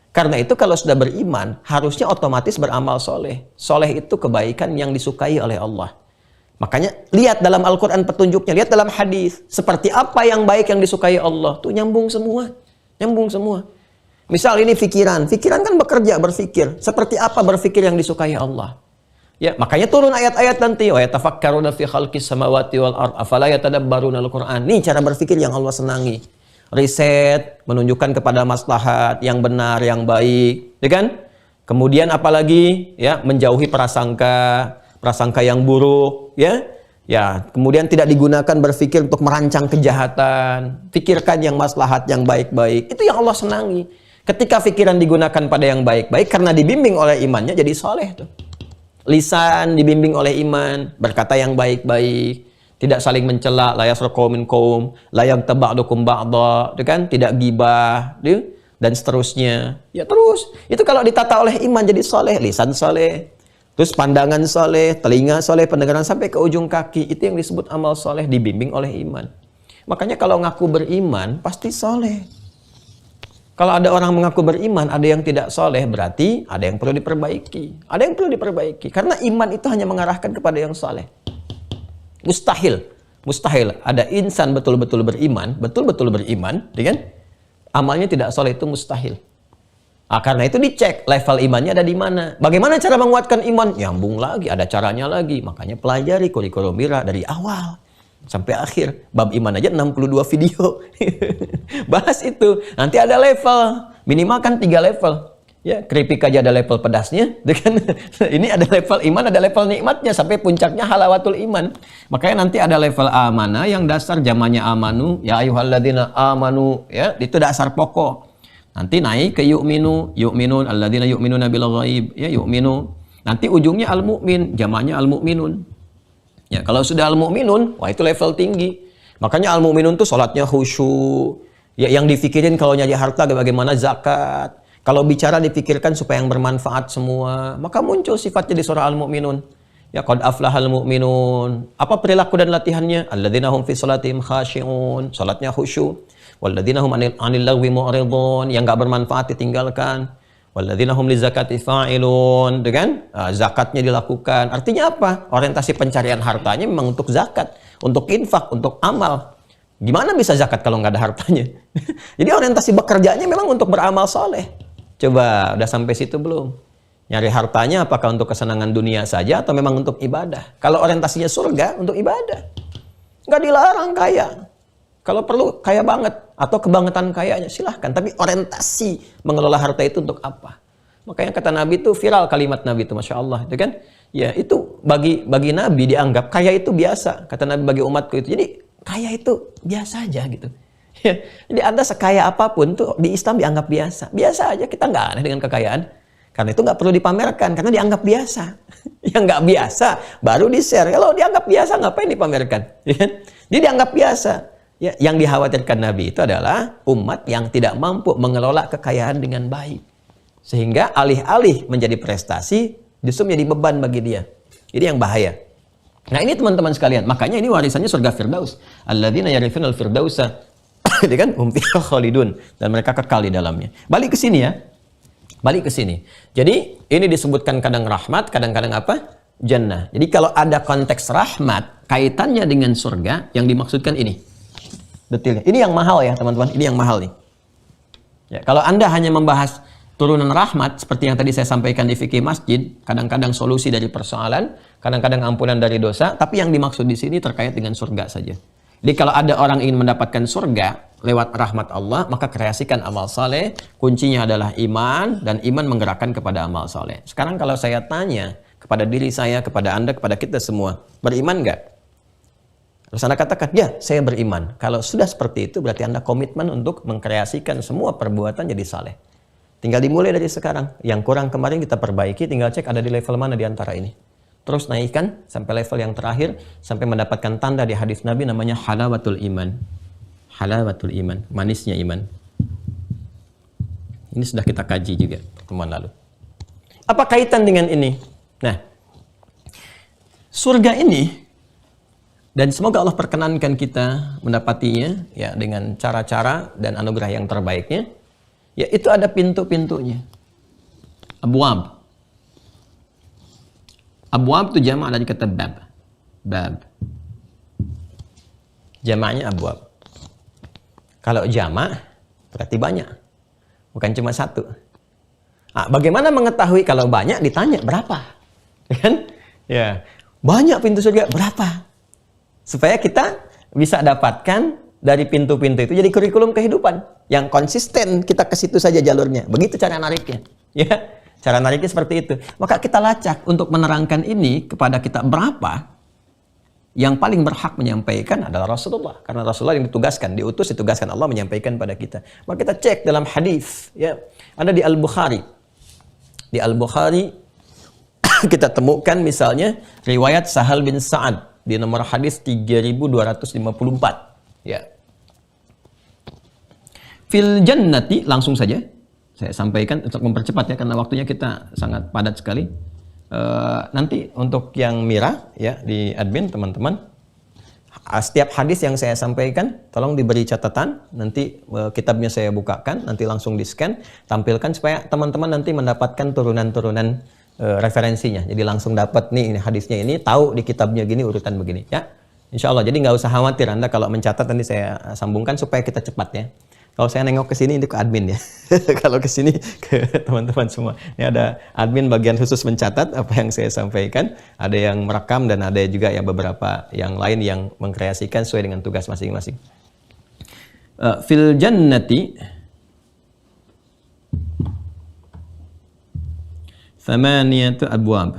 Karena itu kalau sudah beriman, harusnya otomatis beramal soleh. Soleh itu kebaikan yang disukai oleh Allah. Makanya lihat dalam Al-Quran petunjuknya, lihat dalam hadis. Seperti apa yang baik yang disukai Allah. Tuh nyambung semua. Nyambung semua. Misal ini fikiran. Fikiran kan bekerja, berfikir. Seperti apa berfikir yang disukai Allah. Ya, makanya turun ayat-ayat nanti. Wa yatafakkaruna fi khalqis samawati wal ardh afala yatadabbaruna al-Qur'an. Ini cara berfikir yang Allah senangi. Riset, menunjukkan kepada maslahat yang benar, yang baik, ya kan? Kemudian apalagi, ya, menjauhi prasangka yang buruk, ya. Ya, kemudian tidak digunakan berfikir untuk merancang kejahatan. Pikirkan yang maslahat, yang baik-baik. Itu yang Allah senangi. Ketika pikiran digunakan pada yang baik-baik, karena dibimbing oleh imannya, jadi soleh tuh. Lisan dibimbing oleh iman, berkata yang baik-baik. Tidak saling mencela, la yasraqu minkum, la yaghtab ba'dukum ba'dha, itu kan? Tidak gibah, dan seterusnya. Ya terus, itu kalau ditata oleh iman jadi soleh, lisan soleh, terus pandangan soleh, telinga soleh, pendengaran sampai ke ujung kaki, itu yang disebut amal soleh, dibimbing oleh iman. Makanya kalau ngaku beriman, pasti soleh. Kalau ada orang mengaku beriman, ada yang tidak soleh, berarti ada yang perlu diperbaiki. Ada yang perlu diperbaiki, karena iman itu hanya mengarahkan kepada yang soleh. Mustahil Mustahil ada insan betul-betul beriman, ya kan? Amalnya tidak soleh, itu mustahil. Karena itu dicek level imannya ada di mana. Bagaimana cara menguatkan iman? Nyambung lagi, ada caranya lagi. Makanya pelajari kurikulum Mira dari awal sampai akhir. Bab iman aja 62 video. Bahas itu. Nanti ada level. Minimal kan 3 level. Ya, keripik aja ada level pedasnya. Ini ada level iman, ada level nikmatnya. Sampai puncaknya halawatul iman. Makanya nanti ada level amanah yang dasar zamannya amanu. Ya ayyuhalladzina amanu. Ya, itu dasar pokok. Nanti naik ke yu'minun alladzina yu'minuna bil ghaib, ya yu'minu. Nanti ujungnya al-mu'min, jamaknya al-mu'minun. Ya, kalau sudah al-mu'minun, wah itu level tinggi. Makanya al-mu'minun tuh salatnya khusyuk. Ya, yang dipikirin kalau nyari harta bagaimana zakat. Kalau bicara dipikirkan supaya yang bermanfaat semua. Maka muncul sifatnya di surah al-mu'minun. Ya, qad aflahal mu'minun. Apa perilaku dan latihannya? Alladzina hum fi salatihim khashi'un. Salatnya khusyuk. Walladzina hum 'anil lagwi mu'ridun, yang enggak bermanfaat ditinggalkan. Walladzina hum lizakati fa'ilun, kan? Zakatnya dilakukan. Artinya apa? Orientasi pencarian hartanya memang untuk zakat, untuk infak, untuk amal. Gimana bisa zakat kalau nggak ada hartanya? Jadi orientasi bekerjanya memang untuk beramal soleh. Coba, udah sampai situ belum? Nyari hartanya apakah untuk kesenangan dunia saja atau memang untuk ibadah? Kalau orientasinya surga, untuk ibadah. Nggak dilarang kaya. Kalau perlu kaya banget atau kebangetan kayanya silahkan. Tapi orientasi mengelola harta itu untuk apa? Makanya kata Nabi itu viral kalimat Nabi itu, Masya Allah, itu kan? Ya itu bagi Nabi dianggap kaya itu biasa. Kata Nabi bagi umatku itu. Jadi kaya itu biasa aja gitu. Ya, jadi Anda sekaya apapun tuh di Islam dianggap biasa. Biasa aja, kita nggak aneh dengan kekayaan. Karena itu nggak perlu dipamerkan, karena dianggap biasa. Yang nggak biasa baru di-share. Kalau dianggap biasa ngapain dipamerkan? Ya, jadi dianggap biasa. Ya, yang dikhawatirkan Nabi itu adalah umat yang tidak mampu mengelola kekayaan dengan baik. Sehingga alih-alih menjadi prestasi, justru menjadi beban bagi dia. Jadi yang bahaya. Nah ini teman-teman sekalian, makanya ini warisannya surga Firdaus. Alladzina yarithunal firdausa. Jadi kan fiha khalidun, dan mereka kekal di dalamnya. Balik ke sini ya. Balik ke sini. Jadi ini disebutkan kadang rahmat, kadang-kadang apa? Jannah. Jadi kalau ada konteks rahmat, kaitannya dengan surga, yang dimaksudkan ini. Detailnya. Ini yang mahal ya teman-teman, ini yang mahal nih. Ya, kalau Anda hanya membahas turunan rahmat, seperti yang tadi saya sampaikan di fikih masjid, kadang-kadang solusi dari persoalan, kadang-kadang ampunan dari dosa, tapi yang dimaksud di sini terkait dengan surga saja. Jadi kalau ada orang ingin mendapatkan surga lewat rahmat Allah, maka kreasikan amal saleh, kuncinya adalah iman, dan iman menggerakkan kepada amal saleh. Sekarang kalau saya tanya kepada diri saya, kepada Anda, kepada kita semua, beriman nggak? Terus Anda katakan, ya saya beriman. Kalau sudah seperti itu berarti Anda komitmen untuk mengkreasikan semua perbuatan jadi saleh. Tinggal dimulai dari sekarang. Yang kurang kemarin kita perbaiki, tinggal cek ada di level mana di antara ini. Terus naikkan sampai level yang terakhir, sampai mendapatkan tanda di hadis Nabi namanya halawatul iman. Halawatul iman, manisnya iman. Ini sudah kita kaji juga pertemuan lalu. Apa kaitan dengan ini? Nah, surga ini, dan semoga Allah perkenankan kita mendapatinya ya dengan cara-cara dan anugerah yang terbaiknya. Ya itu ada pintu-pintunya. Abwab. Abwab itu jamak dari kata bab. Bab. Jamaknya abwab. Kalau jamak berarti banyak. Bukan cuma satu. Bagaimana mengetahui kalau banyak? Ditanya berapa? Kan? Ya. Banyak pintu surga berapa? Supaya kita bisa dapatkan dari pintu-pintu itu jadi kurikulum kehidupan yang konsisten, kita ke situ saja jalurnya. Begitu cara nariknya. Ya, cara nariknya seperti itu. Maka kita lacak untuk menerangkan ini kepada kita berapa yang paling berhak menyampaikan adalah Rasulullah. Karena Rasulullah yang ditugaskan Allah menyampaikan pada kita. Maka kita cek dalam hadis, ya. Ada di Al-Bukhari. Di Al-Bukhari kita temukan misalnya riwayat Sahal bin Sa'ad di nomor hadis 3254. Ya. Fil jannati, langsung saja saya sampaikan untuk mempercepat ya karena waktunya kita sangat padat sekali. Nanti untuk yang Mira ya di admin teman-teman, setiap hadis yang saya sampaikan tolong diberi catatan, nanti kitabnya saya bukakan, nanti langsung di-scan, tampilkan supaya teman-teman nanti mendapatkan turunan referensinya. Jadi langsung dapat nih hadisnya ini, tahu di kitabnya gini urutan begini ya. Insya Allah. Jadi nggak usah khawatir Anda kalau mencatat, nanti saya sambungkan supaya kita cepat ya. Kalau saya nengok ke sini itu ke admin ya. Kalau ke sini ke teman-teman semua. Ini ada admin bagian khusus mencatat apa yang saya sampaikan. Ada yang merekam dan ada juga yang beberapa yang lain yang mengkreasikan sesuai dengan tugas masing-masing. Fil jannati thamaniyatu abwab.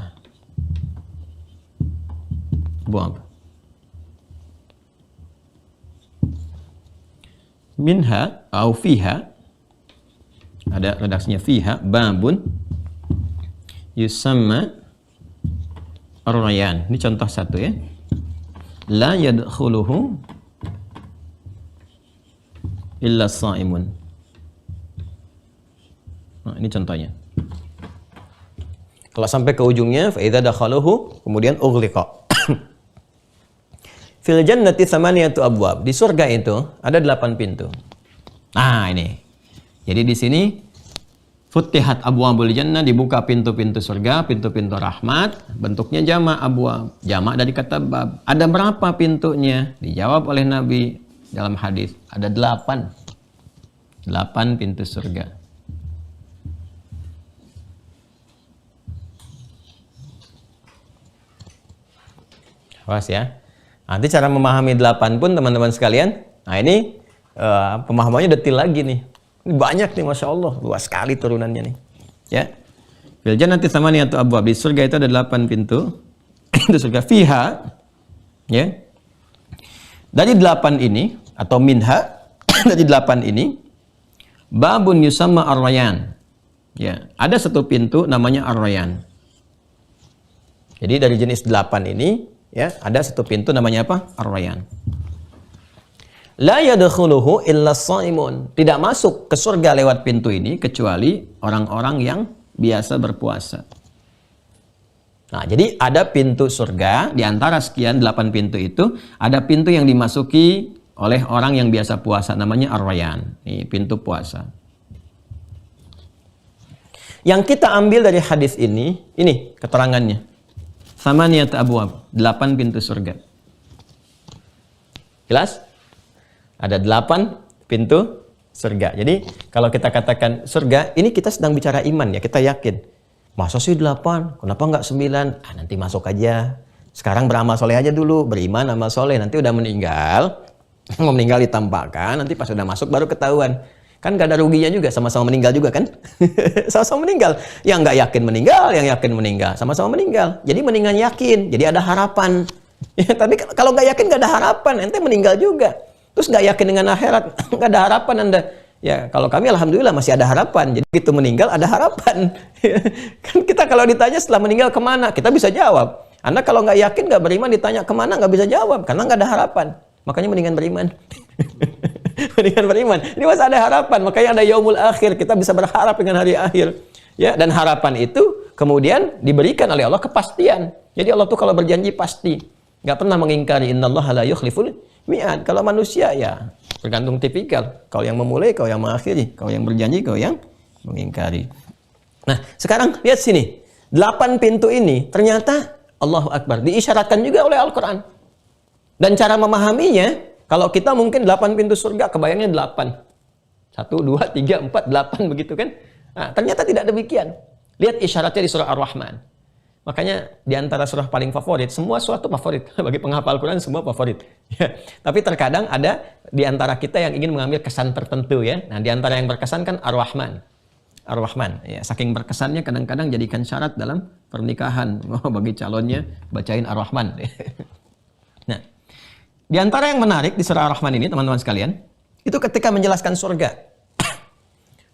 Minha au fiha, ada redaksinya fiha, babun yusamma ar-rayyan. Ini contoh satu ya. La yadkhuluhu illa as-sha'imun. Nah, ini contohnya. Kalau sampai ke ujungnya fa idza dakhaluhu, kemudian ughliqa. Fil jannati thamaniyatu abwab. Di surga itu ada 8 pintu. Nah, ini. Jadi di sini Futihat abwabul jannah, dibuka pintu-pintu surga, pintu-pintu rahmat. Bentuknya jamak abwab. Jamak dari kata bab. Ada berapa pintunya? Dijawab oleh Nabi dalam hadis. Ada 8. 8 pintu surga. Awas ya. Nanti cara memahami 8 pun teman-teman sekalian. Nah ini pemahamannya detil lagi nih. Ini banyak nih, Masya Allah. Luas sekali turunannya nih. Ya. Fil jannati thamaniyatu abwab. Di surga itu ada 8 pintu. Itu surga. Fiha. Ya. Dari 8 ini, atau minha, dari 8 ini, babun yusamma ar-rayyan. Ya. Ada satu pintu namanya ar-rayyan. Jadi dari jenis 8 ini, ya, ada satu pintu namanya apa? Ar-rayyan. La yadkhuluhu illa as-shaimun. Tidak masuk ke surga lewat pintu ini kecuali orang-orang yang biasa berpuasa. Nah, jadi ada pintu surga di antara sekian 8 pintu itu, ada pintu yang dimasuki oleh orang yang biasa puasa namanya ar-rayyan. Ini pintu puasa. Yang kita ambil dari hadis ini keterangannya. Thamaniyat abwab, 8 pintu surga. Jelas? Ada 8 pintu surga. Jadi kalau kita katakan surga, ini kita sedang bicara iman ya, kita yakin. Masa sih 8? Kenapa enggak 9? Nanti masuk aja. Sekarang beramal soleh aja dulu, beriman amal soleh. Nanti udah meninggal, mau meninggal ditampakkan, nanti pas udah masuk baru ketahuan. Kan gak ada ruginya juga, sama-sama meninggal juga kan? Sama-sama meninggal. Yang nggak yakin meninggal, yang yakin meninggal. Sama-sama meninggal. Jadi mendingan yakin, jadi ada harapan. Ya, tapi kalau nggak yakin nggak ada harapan, ente meninggal juga. Terus nggak yakin dengan akhirat, nggak ada harapan Anda. Ya, kalau kami alhamdulillah masih ada harapan. Jadi begitu meninggal ada harapan. Kan kita kalau ditanya setelah meninggal kemana, kita bisa jawab. Anda kalau nggak yakin, nggak beriman, ditanya kemana, nggak bisa jawab. Karena nggak ada harapan. Makanya mendingan beriman. Mendingan beriman. Ini masih ada harapan. Makanya ada yaumul akhir. Kita bisa berharap dengan hari akhir. Ya, dan harapan itu kemudian diberikan oleh Allah kepastian. Jadi Allah tuh kalau berjanji pasti. Nggak pernah mengingkari. Innallaha la yukhliful mi'ad. Kalau manusia ya tergantung tipikal. Kau yang memulai, kau yang mengakhiri. Kau yang berjanji, kau yang mengingkari. Nah, sekarang lihat sini. 8 pintu ini ternyata Allahu Akbar diisyaratkan juga oleh Al-Quran. Dan cara memahaminya, kalau kita mungkin 8 pintu surga, kebayangnya 8. 1, 2, 3, 4, 8 begitu kan. Nah, ternyata tidak demikian. Lihat isyaratnya di surah Ar-Rahman. Makanya di antara surah paling favorit, semua surah itu favorit. Bagi penghafal Al-Quran semua favorit. Ya. Tapi terkadang ada di antara kita yang ingin mengambil kesan tertentu ya. Nah, di antara yang berkesan kan Ar-Rahman. Ar-Rahman. Ya, saking berkesannya kadang-kadang jadikan syarat dalam pernikahan. Bagi calonnya bacain Ar-Rahman. Nah, di antara yang menarik di surah Ar-Rahman ini teman-teman sekalian, itu ketika menjelaskan surga.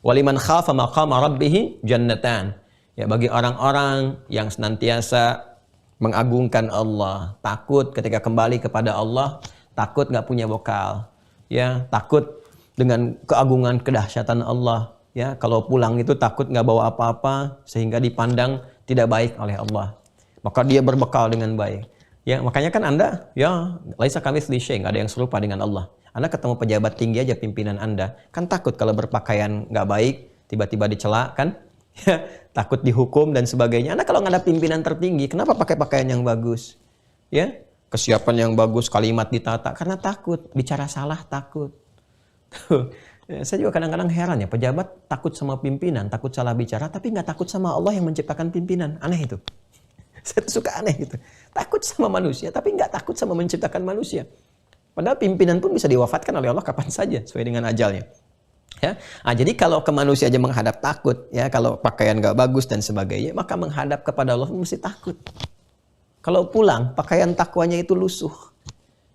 Waliman khafa maqama rabbih jannatan. Ya, bagi orang-orang yang senantiasa mengagungkan Allah, takut ketika kembali kepada Allah, takut nggak punya bekal, ya, takut dengan keagungan kedahsyatan Allah, ya, kalau pulang itu takut nggak bawa apa-apa sehingga dipandang tidak baik oleh Allah, maka dia berbekal dengan baik, ya, makanya kan Anda, ya, laisa kamitslihi syai', nggak ada yang serupa dengan Allah. Anda ketemu pejabat tinggi aja pimpinan Anda, kan takut kalau berpakaian nggak baik tiba-tiba dicela kan? Ya, takut dihukum dan sebagainya. Anda kalau nggak ada pimpinan tertinggi, kenapa pakai pakaian yang bagus? Ya, Kesiapan yang bagus, kalimat ditata. Karena takut, bicara salah takut. Saya juga kadang-kadang heran ya, pejabat takut sama pimpinan, takut salah bicara, tapi nggak takut sama Allah yang menciptakan pimpinan. Aneh itu. Saya tuh suka aneh gitu. Takut sama manusia, tapi nggak takut sama menciptakan manusia. Padahal pimpinan pun bisa diwafatkan oleh Allah kapan saja, sesuai dengan ajalnya. Ya, jadi kalau ke manusia aja menghadap takut, ya kalau pakaian nggak bagus dan sebagainya, maka menghadap kepada Allah mesti takut. Kalau pulang, pakaian takwanya itu lusuh.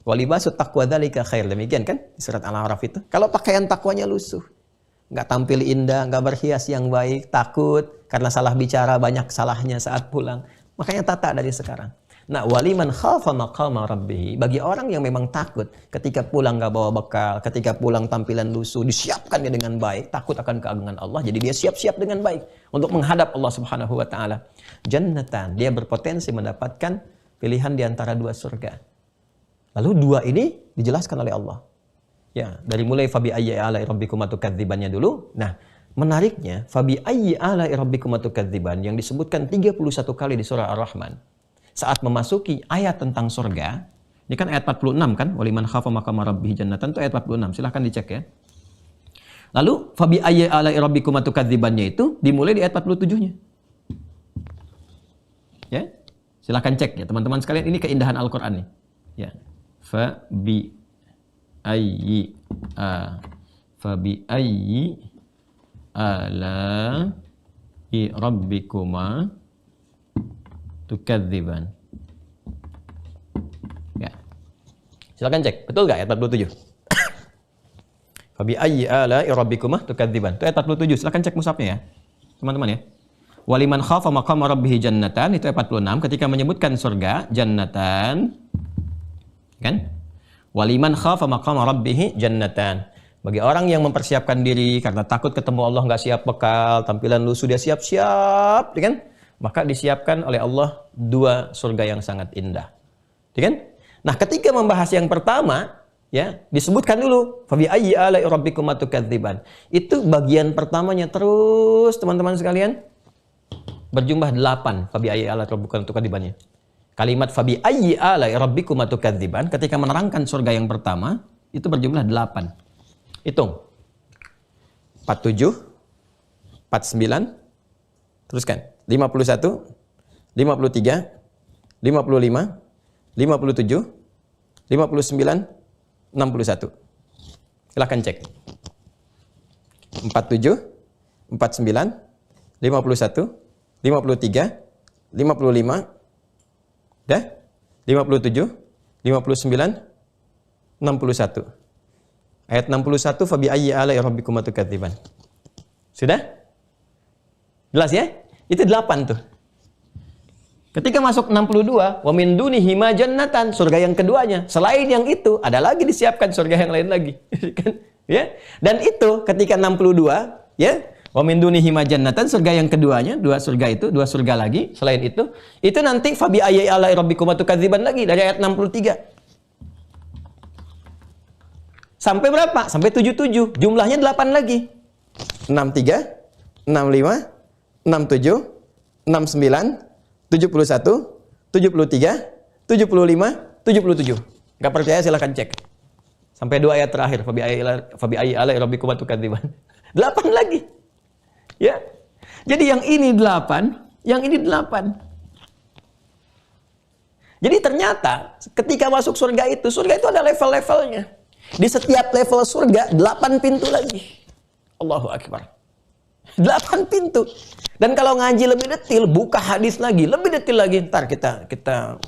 Walibasu taqwa dzalika khair. Demikian kan di surat Al-A'raf itu. Kalau pakaian takwanya lusuh, nggak tampil indah, nggak berhias yang baik, takut karena salah bicara, banyak salahnya saat pulang. Makanya tata dari sekarang. Nah, waliman khafa maqama rabbih, bagi orang yang memang takut ketika pulang nggak bawa bekal, ketika pulang tampilan lusuh, disiapkan dia dengan baik, takut akan keagungan Allah, jadi dia siap-siap dengan baik untuk menghadap Allah Subhanahu wa taala. Jannatan, dia berpotensi mendapatkan pilihan di antara dua surga. Lalu dua ini dijelaskan oleh Allah. Ya, dari mulai fabi ayyi ala'i rabbikum tukadzibannya dulu. Nah, menariknya fabi ayyi ala'i rabbikum tukadziban yang disebutkan 31 kali di surah Ar-Rahman. Saat memasuki ayat tentang surga, ini kan ayat 46 kan, waliman khafa maqama rabbih jannatan, itu ayat 46. Silahkan dicek ya. Lalu fabi ayyi ala'i rabbikum tukadzibannya itu dimulai di ayat 47-nya. Ya. Silahkan cek ya teman-teman sekalian, ini keindahan Al-Qur'an nih. Ya. Fabi ayyi ala'i rabbikuma tukadziban. Ya. Silakan cek, betul enggak ayat 47? Fabi ayyi ala'i rabbikuma tukadziban. Itu ayat 47. Silakan cek mushafnya ya. Teman-teman ya. Waliman khafa maqama rabbih jannatan, itu ayat 46 ketika menyebutkan surga, jannatan. Kan? Waliman khafa maqama rabbih jannatan. Bagi orang yang mempersiapkan diri karena takut ketemu Allah, nggak siap bekal, tampilan lusuh, dia siap-siap, kan? Maka disiapkan oleh Allah dua surga yang sangat indah. Kan? Nah, ketika membahas yang pertama, ya, disebutkan dulu fa bi ayyi ala'i rabbikum tukadziban. Itu bagian pertamanya terus teman-teman sekalian berjumlah 8 fa bi ayyi ala'i rabbikum tukadzibannya. Kalimat fabi ayyi ala'i rabbikum tukadziban ketika menerangkan surga yang pertama itu berjumlah 8. Hitung. 47, 49, teruskan. 51, 53, 55, 57, 59, 61. Silahkan cek. 47, 49, 51, 53, 55, dah? 57, 59, 61. Ayat 61, fabi ayyi ala'i rabbikum tukadziban. Sudah? Jelas ya? Itu 8 tuh. Ketika masuk 62, wa min dunihi ma jannatan, surga yang keduanya. Selain yang itu, ada lagi disiapkan surga yang lain lagi. Ya? Dan itu ketika 62, ya, wa min dunihi ma jannatan, surga yang keduanya, dua surga lagi selain itu nanti fabi ayyi ala'i rabbikum tukadziban lagi dari ayat 63. Sampai berapa? Sampai 77. Jumlahnya 8 lagi. 63, 65, 67, 69, 71, 73, 75, 77. Enggak percaya silahkan cek. Sampai 2 ayat terakhir fabi ayyi ala'i rabbikum tukadziban. 8 lagi. Ya. Jadi yang ini 8, yang ini 8. Jadi ternyata ketika masuk surga itu ada level-levelnya. Di setiap level surga 8 pintu lagi. Allahu Akbar. 8 pintu. Dan kalau ngaji lebih detail, buka hadis lagi, lebih detail lagi. Ntar kita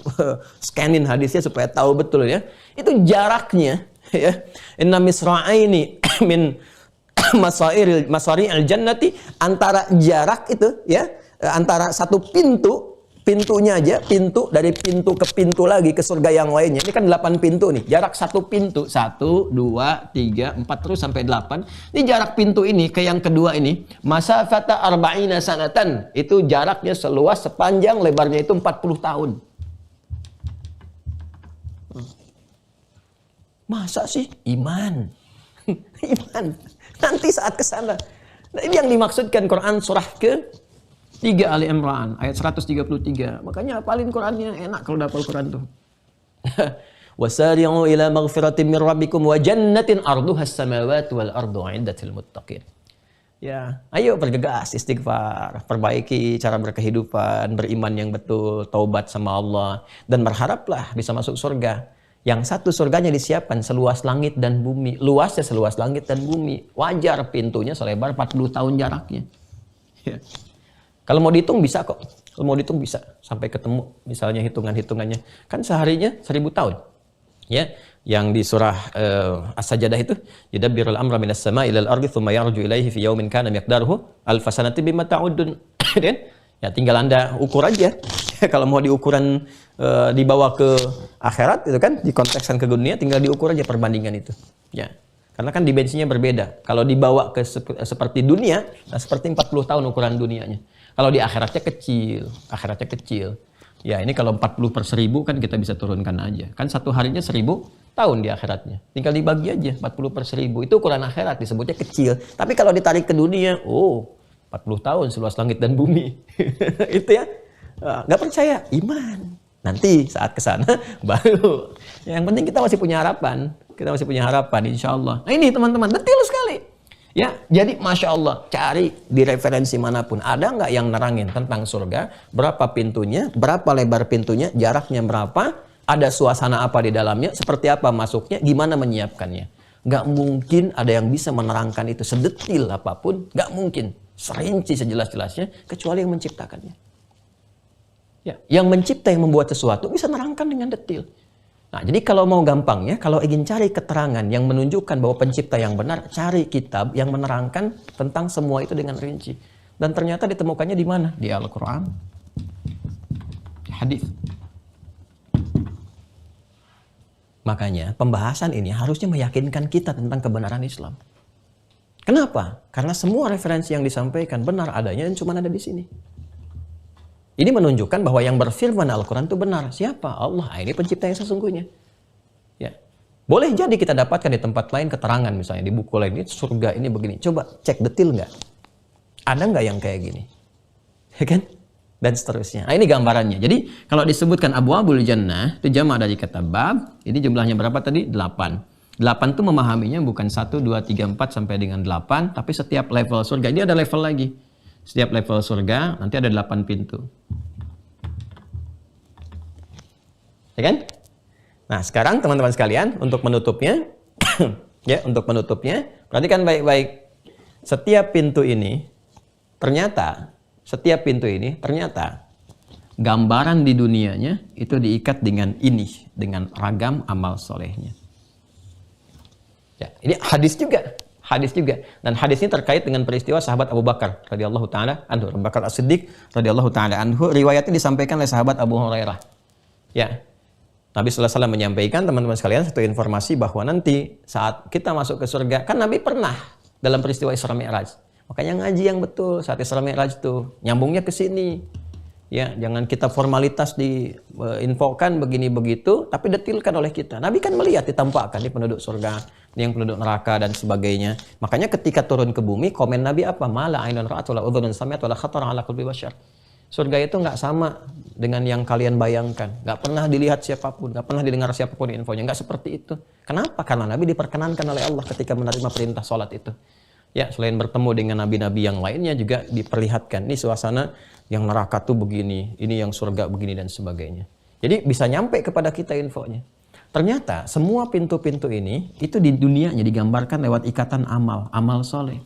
scanin hadisnya supaya tahu betul ya. Itu jaraknya ya. Inna misra'aini min masari'il jannati, antara jarak itu ya, antara satu pintunya aja, pintu dari pintu ke pintu lagi ke surga yang lainnya. Ini kan 8 pintu nih. Jarak satu pintu, 1, 2, 3, 4 terus sampai 8. Ini jarak pintu ini ke yang kedua ini, masafata arba'ina sanatan. Itu jaraknya seluas, sepanjang, lebarnya itu 40 tahun. Masa sih? Iman. Iman. Nanti saat ke sana. Nah, ini yang dimaksudkan Quran surah ke 3 Ali Imran ayat 133. Makanya hafalin Qurannya, enak kalau udah hafal Quran tuh. Wasari'u ila maghfiratin min rabbikum wa jannatin arduha as-samawati wal ardu 'iddatil muttaqin. Ya, ayo bergegas istighfar, perbaiki cara berkehidupan, beriman yang betul, taubat sama Allah, dan berharaplah bisa masuk surga. Yang satu surganya disiapkan seluas langit dan bumi, luasnya seluas langit dan bumi. Wajar pintunya selebar 40 tahun jaraknya. Ya. Kalau mau dihitung bisa kok, kalau mau dihitung bisa sampai ketemu misalnya hitungannya, kan seharinya 1000 tahun. Ya, yang di surah As-Sajdah itu, yudabbirul amra minas sama'i ilal ardi tsumma yarju ilaihi fi yaumin kana miqdaruhu alf sanati bimma ta'udun. Ya tinggal Anda ukur aja. Kalau mau diukuran dibawa ke akhirat itu kan, dikontekskan ke dunia, tinggal diukur aja perbandingan itu. Ya. Karena kan dimensinya berbeda. Kalau dibawa ke seperti dunia, nah seperti 40 tahun ukuran dunianya. Kalau di akhiratnya kecil. Ya ini kalau 40/1000 kan kita bisa turunkan aja. Kan satu harinya 1000 tahun di akhiratnya. Tinggal dibagi aja 40/1000. Itu ukuran akhirat, disebutnya kecil. Tapi kalau ditarik ke dunia, 40 tahun seluas langit dan bumi. Itu ya. Nggak percaya, iman. Nanti saat kesana baru. Yang penting kita masih punya harapan. Insya Allah. Nah ini teman-teman, detail sekali. Ya, jadi Masya Allah, cari di referensi manapun. Ada nggak yang nerangin tentang surga? Berapa pintunya? Berapa lebar pintunya? Jaraknya berapa? Ada suasana apa di dalamnya? Seperti apa masuknya? Gimana menyiapkannya? Nggak mungkin ada yang bisa menerangkan itu sedetil apapun. Nggak mungkin. Serinci sejelas-jelasnya, kecuali yang menciptakannya. Ya, yang mencipta, yang membuat sesuatu, bisa nerangkan dengan detil. Nah, jadi kalau mau gampangnya, kalau ingin cari keterangan yang menunjukkan bahwa pencipta yang benar, cari kitab yang menerangkan tentang semua itu dengan rinci. Dan ternyata ditemukannya di mana? Di Al-Quran, di hadis. Makanya pembahasan ini harusnya meyakinkan kita tentang kebenaran Islam. Kenapa? Karena semua referensi yang disampaikan benar adanya dan cuma ada di sini. Ini menunjukkan bahwa yang berfirman Al-Quran itu benar. Siapa? Allah. Ini pencipta yang sesungguhnya. Ya. Boleh jadi kita dapatkan di tempat lain keterangan, misalnya di buku lain, ini surga ini begini. Coba cek detil nggak? Ada nggak yang kayak gini? Ya kan? Dan seterusnya. Nah, ini gambarannya. Jadi kalau disebutkan Abwabul Jannah, itu jamak dari kata bab. Ini jumlahnya berapa tadi? 8. 8 itu memahaminya bukan 1, 2, 3, 4 sampai dengan 8. Tapi setiap level surga. Ini ada level lagi. Setiap level surga nanti ada 8 pintu. Ya kan? Nah, sekarang teman-teman sekalian, untuk menutupnya ya, untuk menutupnya, perhatikan baik-baik. Setiap pintu ini ternyata gambaran di dunianya itu diikat dengan ini, dengan ragam amal solehnya. Ya, ini hadis juga. Dan hadis ini terkait dengan peristiwa sahabat Abu Bakar radhiyallahu taala anhu, Abu Bakar As-Siddiq radhiyallahu taala anhu. Riwayatnya disampaikan oleh sahabat Abu Hurairah. Ya. Nabi sallallahu alaihi wasallam menyampaikan, teman-teman sekalian, satu informasi bahwa nanti saat kita masuk ke surga, kan Nabi pernah dalam peristiwa Isra Mi'raj. Makanya ngaji yang betul saat Isra Mi'raj itu, nyambungnya ke sini. Ya, jangan kita formalitas diinfokan begini begitu, tapi detilkan oleh kita. Nabi kan melihat, ditampakkan di penduduk surga, yang penduduk neraka dan sebagainya. Makanya ketika turun ke bumi, komen Nabi apa? Mala ainun ra'at wala udhunun sami'at wala khatara ala qalbi bashar. Surga itu nggak sama dengan yang kalian bayangkan. Nggak pernah dilihat siapapun, nggak pernah didengar siapapun infonya. Nggak seperti itu. Kenapa? Karena Nabi diperkenankan oleh Allah ketika menerima perintah sholat itu. Ya, selain bertemu dengan nabi-nabi yang lainnya juga diperlihatkan. Ini suasana yang neraka tuh begini, ini yang surga begini dan sebagainya. Jadi bisa nyampe kepada kita infonya. Ternyata semua pintu-pintu ini itu di dunianya digambarkan lewat ikatan amal soleh.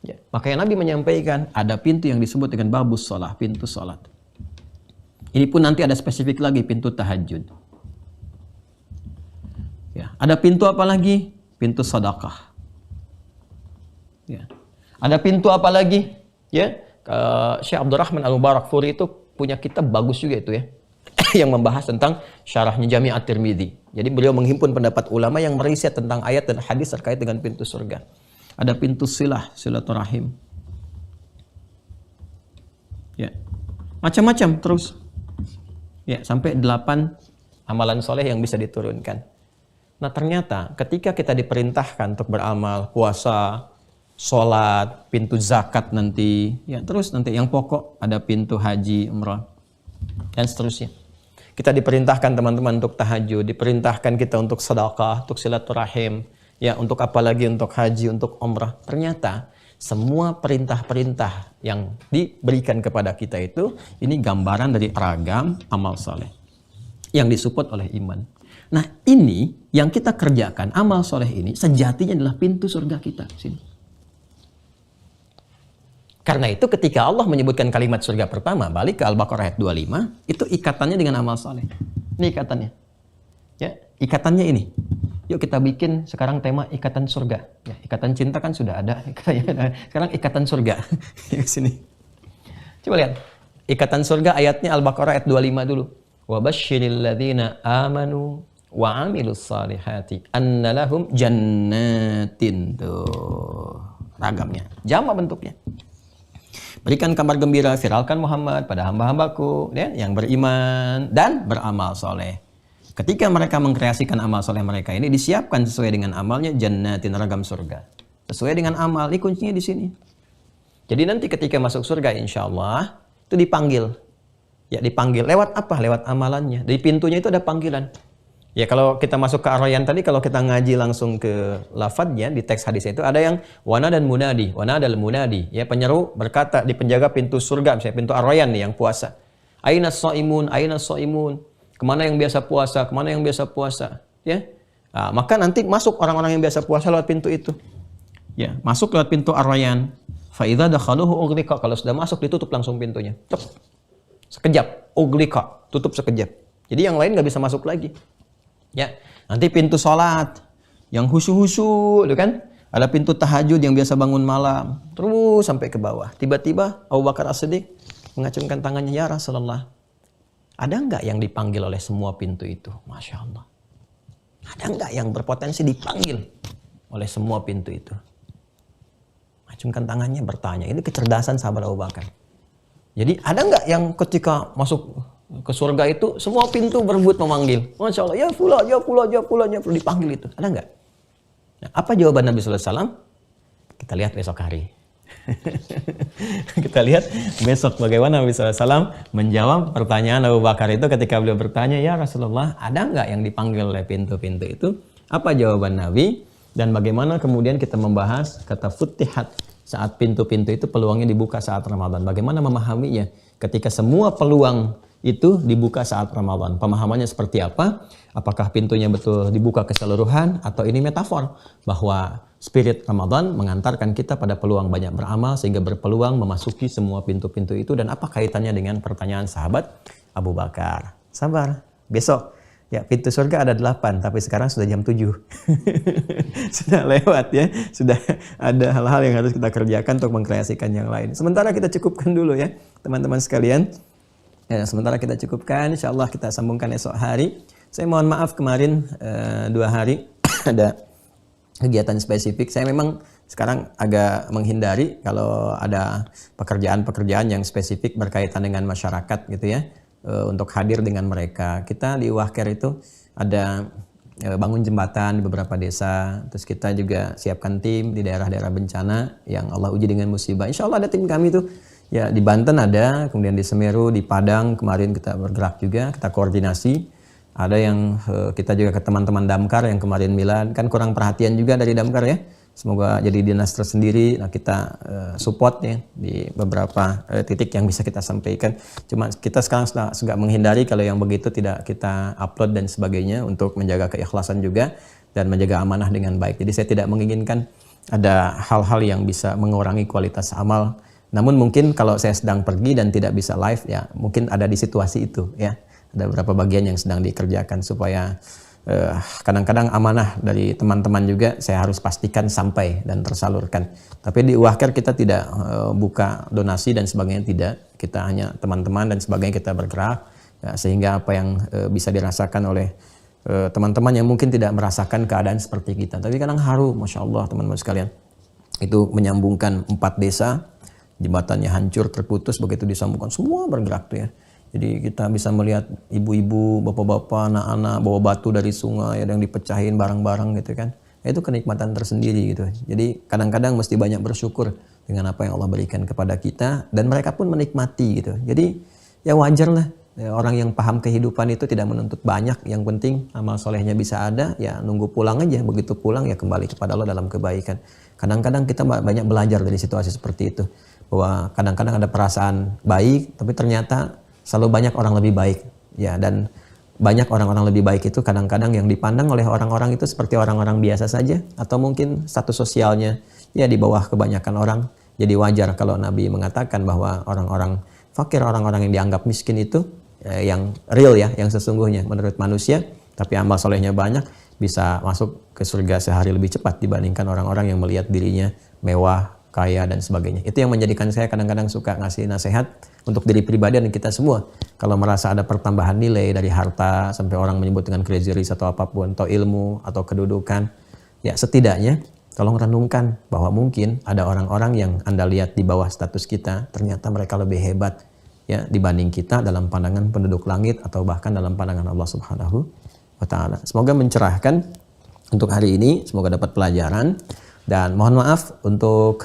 Ya, makanya Nabi menyampaikan ada pintu yang disebut dengan babus sholah, pintu sholat. Ini pun nanti ada spesifik lagi, pintu tahajud. Ya, ada pintu apa lagi? Pintu sedekah. Ya. Ada pintu apa lagi? Ya, Syekh Abdurrahman Al-Mubarakfuri itu punya kitab bagus juga itu ya, yang membahas tentang syarahnya Jami' At-Tirmidzi. Jadi beliau menghimpun pendapat ulama yang meriset tentang ayat dan hadis terkait dengan pintu surga. Ada pintu silaturahim. Ya. Macam-macam terus. Ya, sampai 8 amalan soleh yang bisa diturunkan. Nah, ternyata ketika kita diperintahkan untuk beramal, puasa, sholat, pintu zakat nanti, ya terus nanti yang pokok ada pintu haji, umrah, dan seterusnya. Kita diperintahkan teman-teman untuk tahajud, diperintahkan kita untuk sedekah, untuk silaturahim, ya untuk apa lagi, untuk haji, untuk umrah. Ternyata semua perintah-perintah yang diberikan kepada kita itu, ini gambaran dari ragam amal soleh yang disupport oleh iman. Nah ini yang kita kerjakan, amal soleh ini sejatinya adalah pintu surga kita. Sini. Karena itu ketika Allah menyebutkan kalimat surga pertama, balik ke Al-Baqarah ayat 25, itu ikatannya dengan amal soleh. Ini ikatannya. Ya, ikatannya ini. Yuk kita bikin sekarang tema ikatan surga. Ya, ikatan cinta kan sudah ada. Sekarang ikatan surga. Di sini. Coba lihat. Ikatan surga ayatnya Al-Baqarah ayat 25 dulu. Wa basyiril ladzina amanu wa amilus salihati anna lahum jannatin. Tuh. Ragamnya. Jamak bentuknya. Berikan kabar gembira, viralkan Muhammad pada hamba-hambaku ya, yang beriman dan beramal soleh. Ketika mereka mengkreasikan amal soleh mereka ini, disiapkan sesuai dengan amalnya jannatin, ragam surga. Sesuai dengan amal, ini kuncinya di sini. Jadi nanti ketika masuk surga insya Allah itu dipanggil. Ya dipanggil, lewat apa? Lewat amalannya. Di pintunya itu ada panggilan. Ya kalau kita masuk ke Ar-Rayyan tadi, kalau kita ngaji langsung ke lafadznya di teks hadis itu ada yang wana dan munadi, wana dan munadi. Ya penyeru berkata di penjaga pintu surga, misalnya pintu Ar-Rayyan nih yang puasa. Ainas shaimun, ainas shaimun. Kemana yang biasa puasa, kemana yang biasa puasa. Ya, nah, maka nanti masuk orang-orang yang biasa puasa lewat pintu itu. Ya, masuk lewat pintu Ar-Rayyan. Fa idza dakhaluhu ughliqa, kalau sudah masuk ditutup langsung pintunya. Cep. Sekejap, ughliqa, tutup sekejap. Jadi yang lain nggak bisa masuk lagi. Ya, nanti pintu sholat yang khusyuk-khusyuk, itu kan? Ada pintu tahajud yang biasa bangun malam, terus sampai ke bawah. Tiba-tiba Abu Bakar As-Siddiq mengacungkan tangannya, ya Rasulullah, ada nggak yang dipanggil oleh semua pintu itu? Masya Allah. Ada nggak yang berpotensi dipanggil oleh semua pintu itu? Acungkan tangannya, bertanya. Ini kecerdasan sahabat Abu Bakar. Jadi ada nggak yang ketika masuk ke surga itu semua pintu berebut memanggil? Masya Allah, ya fulan, ya fulan, ya fulan, ya fulan, dipanggil itu. Ada nggak? Nah, apa jawaban Nabi Sallallahu Alaihi Wasallam? Kita lihat besok hari. Kita lihat besok bagaimana Nabi Sallallahu Alaihi Wasallam menjawab pertanyaan Abu Bakar itu ketika beliau bertanya, ya Rasulullah, ada nggak yang dipanggil oleh pintu-pintu itu? Apa jawaban Nabi? Dan bagaimana kemudian kita membahas kata futihat, saat pintu-pintu itu peluangnya dibuka saat Ramadan. Bagaimana memahaminya ketika semua peluang itu dibuka saat Ramadan. Pemahamannya seperti apa? Apakah pintunya betul dibuka keseluruhan atau ini metafor bahwa spirit Ramadan mengantarkan kita pada peluang banyak beramal sehingga berpeluang memasuki semua pintu-pintu itu, dan apa kaitannya dengan pertanyaan sahabat Abu Bakar? Sabar, besok ya pintu surga ada 8 tapi sekarang sudah jam 7. Sudah lewat ya, sudah ada hal-hal yang harus kita kerjakan untuk mengkreasikan yang lain. Sementara kita cukupkan dulu ya teman-teman sekalian. Ya, sementara kita cukupkan, insya Allah kita sambungkan esok hari. Saya mohon maaf kemarin 2 hari ada kegiatan spesifik. Saya memang sekarang agak menghindari kalau ada pekerjaan-pekerjaan yang spesifik berkaitan dengan masyarakat gitu ya, untuk hadir dengan mereka. Kita di Wahker itu ada bangun jembatan di beberapa desa. Terus kita juga siapkan tim di daerah-daerah bencana yang Allah uji dengan musibah. Insya Allah ada tim kami tuh. Ya di Banten ada, kemudian di Semeru, di Padang kemarin kita bergerak juga, kita koordinasi. Ada yang kita juga ke teman-teman Damkar yang kemarin Milan, kan kurang perhatian juga dari Damkar ya. Semoga jadi dinas tersendiri. Nah kita support ya di beberapa titik yang bisa kita sampaikan. Cuma kita sekarang sudah menghindari kalau yang begitu tidak kita upload dan sebagainya untuk menjaga keikhlasan juga dan menjaga amanah dengan baik. Jadi saya tidak menginginkan ada hal-hal yang bisa mengurangi kualitas amal. Namun mungkin kalau saya sedang pergi dan tidak bisa live ya mungkin ada di situasi itu ya. Ada beberapa bagian yang sedang dikerjakan supaya kadang-kadang amanah dari teman-teman juga saya harus pastikan sampai dan tersalurkan. Tapi di Wahker kita tidak buka donasi dan sebagainya, tidak. Kita hanya teman-teman dan sebagainya kita bergerak ya, sehingga apa yang bisa dirasakan oleh teman-teman yang mungkin tidak merasakan keadaan seperti kita. Tapi kadang haru, Masya Allah teman-teman sekalian. Itu menyambungkan 4 desa. Jembatannya hancur, terputus, begitu disambungkan semua bergerak tuh ya. Jadi kita bisa melihat ibu-ibu, bapak-bapak, anak-anak bawa batu dari sungai, ada yang dipecahin barang-barang gitu kan. Itu kenikmatan tersendiri gitu. Jadi kadang-kadang mesti banyak bersyukur dengan apa yang Allah berikan kepada kita dan mereka pun menikmati gitu. Jadi ya wajar lah Orang yang paham kehidupan itu tidak menuntut banyak, yang penting amal solehnya bisa ada, ya nunggu pulang aja, begitu pulang ya kembali kepada Allah dalam kebaikan. Kadang-kadang kita banyak belajar dari situasi seperti itu, bahwa kadang-kadang ada perasaan baik, tapi ternyata selalu banyak orang lebih baik, ya, dan banyak orang-orang lebih baik itu kadang-kadang yang dipandang oleh orang-orang itu seperti orang-orang biasa saja, atau mungkin status sosialnya ya di bawah kebanyakan orang. Jadi wajar kalau Nabi mengatakan bahwa orang-orang fakir, orang-orang yang dianggap miskin itu yang real ya, yang sesungguhnya menurut manusia, tapi amal solehnya banyak, bisa masuk ke surga sehari lebih cepat dibandingkan orang-orang yang melihat dirinya mewah, kaya, dan sebagainya. Itu yang menjadikan saya kadang-kadang suka ngasih nasihat untuk diri pribadi dan kita semua. Kalau merasa ada pertambahan nilai dari harta, sampai orang menyebut dengan crazy rich atau apapun, atau ilmu, atau kedudukan, ya setidaknya tolong renungkan bahwa mungkin ada orang-orang yang Anda lihat di bawah status kita, ternyata mereka lebih hebat ya dibanding kita dalam pandangan penduduk langit atau bahkan dalam pandangan Allah Subhanahu wa taala. Semoga mencerahkan untuk hari ini, semoga dapat pelajaran, dan mohon maaf untuk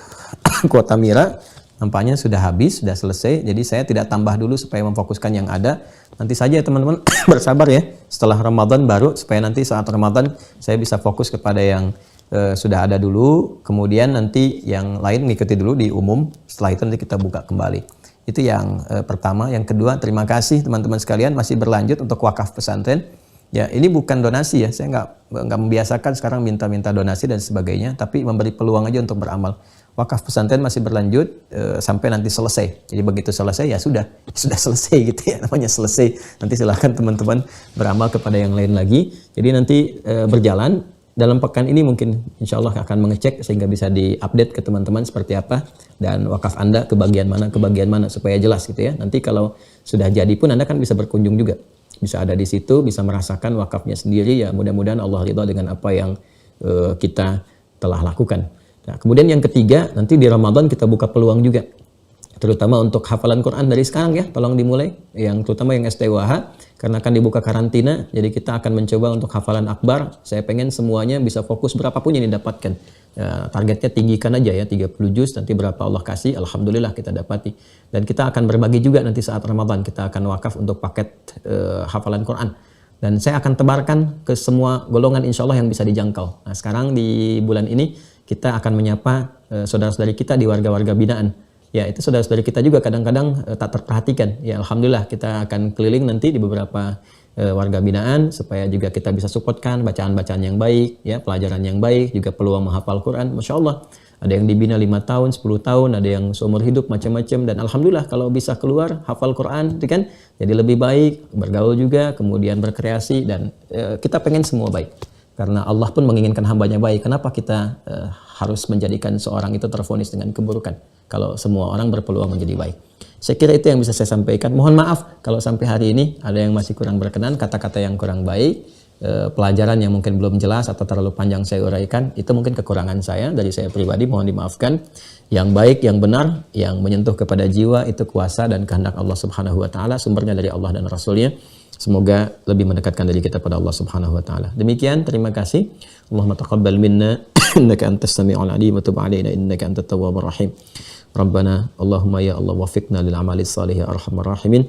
kuota Mira nampaknya sudah habis, sudah selesai. Jadi saya tidak tambah dulu supaya memfokuskan yang ada. Nanti saja teman-teman bersabar ya, setelah Ramadan baru, supaya nanti saat Ramadan saya bisa fokus kepada yang sudah ada dulu, kemudian nanti yang lain ngikuti dulu di umum, setelah itu nanti kita buka kembali. Itu yang pertama. Yang kedua, terima kasih teman-teman sekalian masih berlanjut untuk wakaf pesantren. Ya, ini bukan donasi ya. Saya nggak membiasakan sekarang minta-minta donasi dan sebagainya, tapi memberi peluang aja untuk beramal. Wakaf pesantren masih berlanjut sampai nanti selesai. Jadi begitu selesai ya sudah selesai gitu ya, namanya selesai. Nanti silahkan teman-teman beramal kepada yang lain lagi. Jadi nanti berjalan. Dalam pekan ini mungkin insya Allah akan mengecek sehingga bisa diupdate ke teman-teman seperti apa dan wakaf Anda ke bagian mana supaya jelas gitu ya. Nanti kalau sudah jadi pun Anda kan bisa berkunjung juga, bisa ada di situ, bisa merasakan wakafnya sendiri ya. Mudah-mudahan Allah ridha dengan apa yang kita telah lakukan. Nah, kemudian yang ketiga, nanti di Ramadan kita buka peluang juga, terutama untuk hafalan Quran dari sekarang ya, tolong dimulai, yang terutama yang STWH, karena akan dibuka karantina, jadi kita akan mencoba untuk hafalan akbar. Saya pengen semuanya bisa fokus berapapun yang didapatkan. Ya, targetnya tinggikan aja ya, 30 juz, nanti berapa Allah kasih, alhamdulillah kita dapati. Dan kita akan berbagi juga nanti saat Ramadan, kita akan wakaf untuk paket hafalan Quran. Dan saya akan tebarkan ke semua golongan insya Allah yang bisa dijangkau. Nah sekarang di bulan ini kita akan menyapa saudara-saudari kita di warga-warga binaan. Ya itu saudara-saudari kita juga kadang-kadang tak terperhatikan. Ya alhamdulillah kita akan keliling nanti di beberapa warga binaan supaya juga kita bisa supportkan bacaan-bacaan yang baik, ya pelajaran yang baik, juga peluang menghafal Quran. Masya Allah, ada yang dibina 5 tahun, 10 tahun, ada yang seumur hidup macam-macam, dan alhamdulillah kalau bisa keluar hafal Quran, itu kan jadi lebih baik, bergaul juga, kemudian berkreasi, dan kita pengen semua baik. Karena Allah pun menginginkan hambanya baik. Kenapa kita harus menjadikan seorang itu tervonis dengan keburukan kalau semua orang berpeluang menjadi baik? Saya kira itu yang bisa saya sampaikan. Mohon maaf kalau sampai hari ini ada yang masih kurang berkenan, kata-kata yang kurang baik, pelajaran yang mungkin belum jelas atau terlalu panjang saya uraikan. Itu mungkin kekurangan saya, dari saya pribadi, mohon dimaafkan. Yang baik, yang benar, yang menyentuh kepada jiwa, itu kuasa dan kehendak Allah Subhanahu wa taala, sumbernya dari Allah dan Rasulnya. Semoga lebih mendekatkan diri kita pada Allah Subhanahu wa taala. Demikian, terima kasih. Allahumma taqabbal minna innaka antas samiul alim wa tub alaina innaka antat tawwabur rahim. Rabbana Allahumma ya Allah wafiqna lil amali salih ya arhamar rahimin.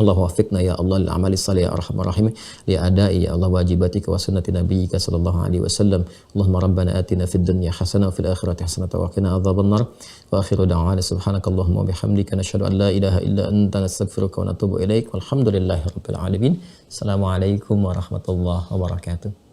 Allahumma wafiqna ya Allah lil amali salih ya arhamar rahimin, li adai ya Allah wajibatika wa sunnati nabiyyika sallallahu alaihi wasallam. Allahumma rabbana atina fid dunya hasanah wa fil akhirati hasanah wa qina adzabannar. Wa akhiru da'wana subhanakallahumma wa bihamdika nasyhadu an la ilaha illa anta nastaghfiruka wa natubu ilaik. Walhamdulillahi rabbil alamin. Assalamualaikum warahmatullahi wabarakatuh.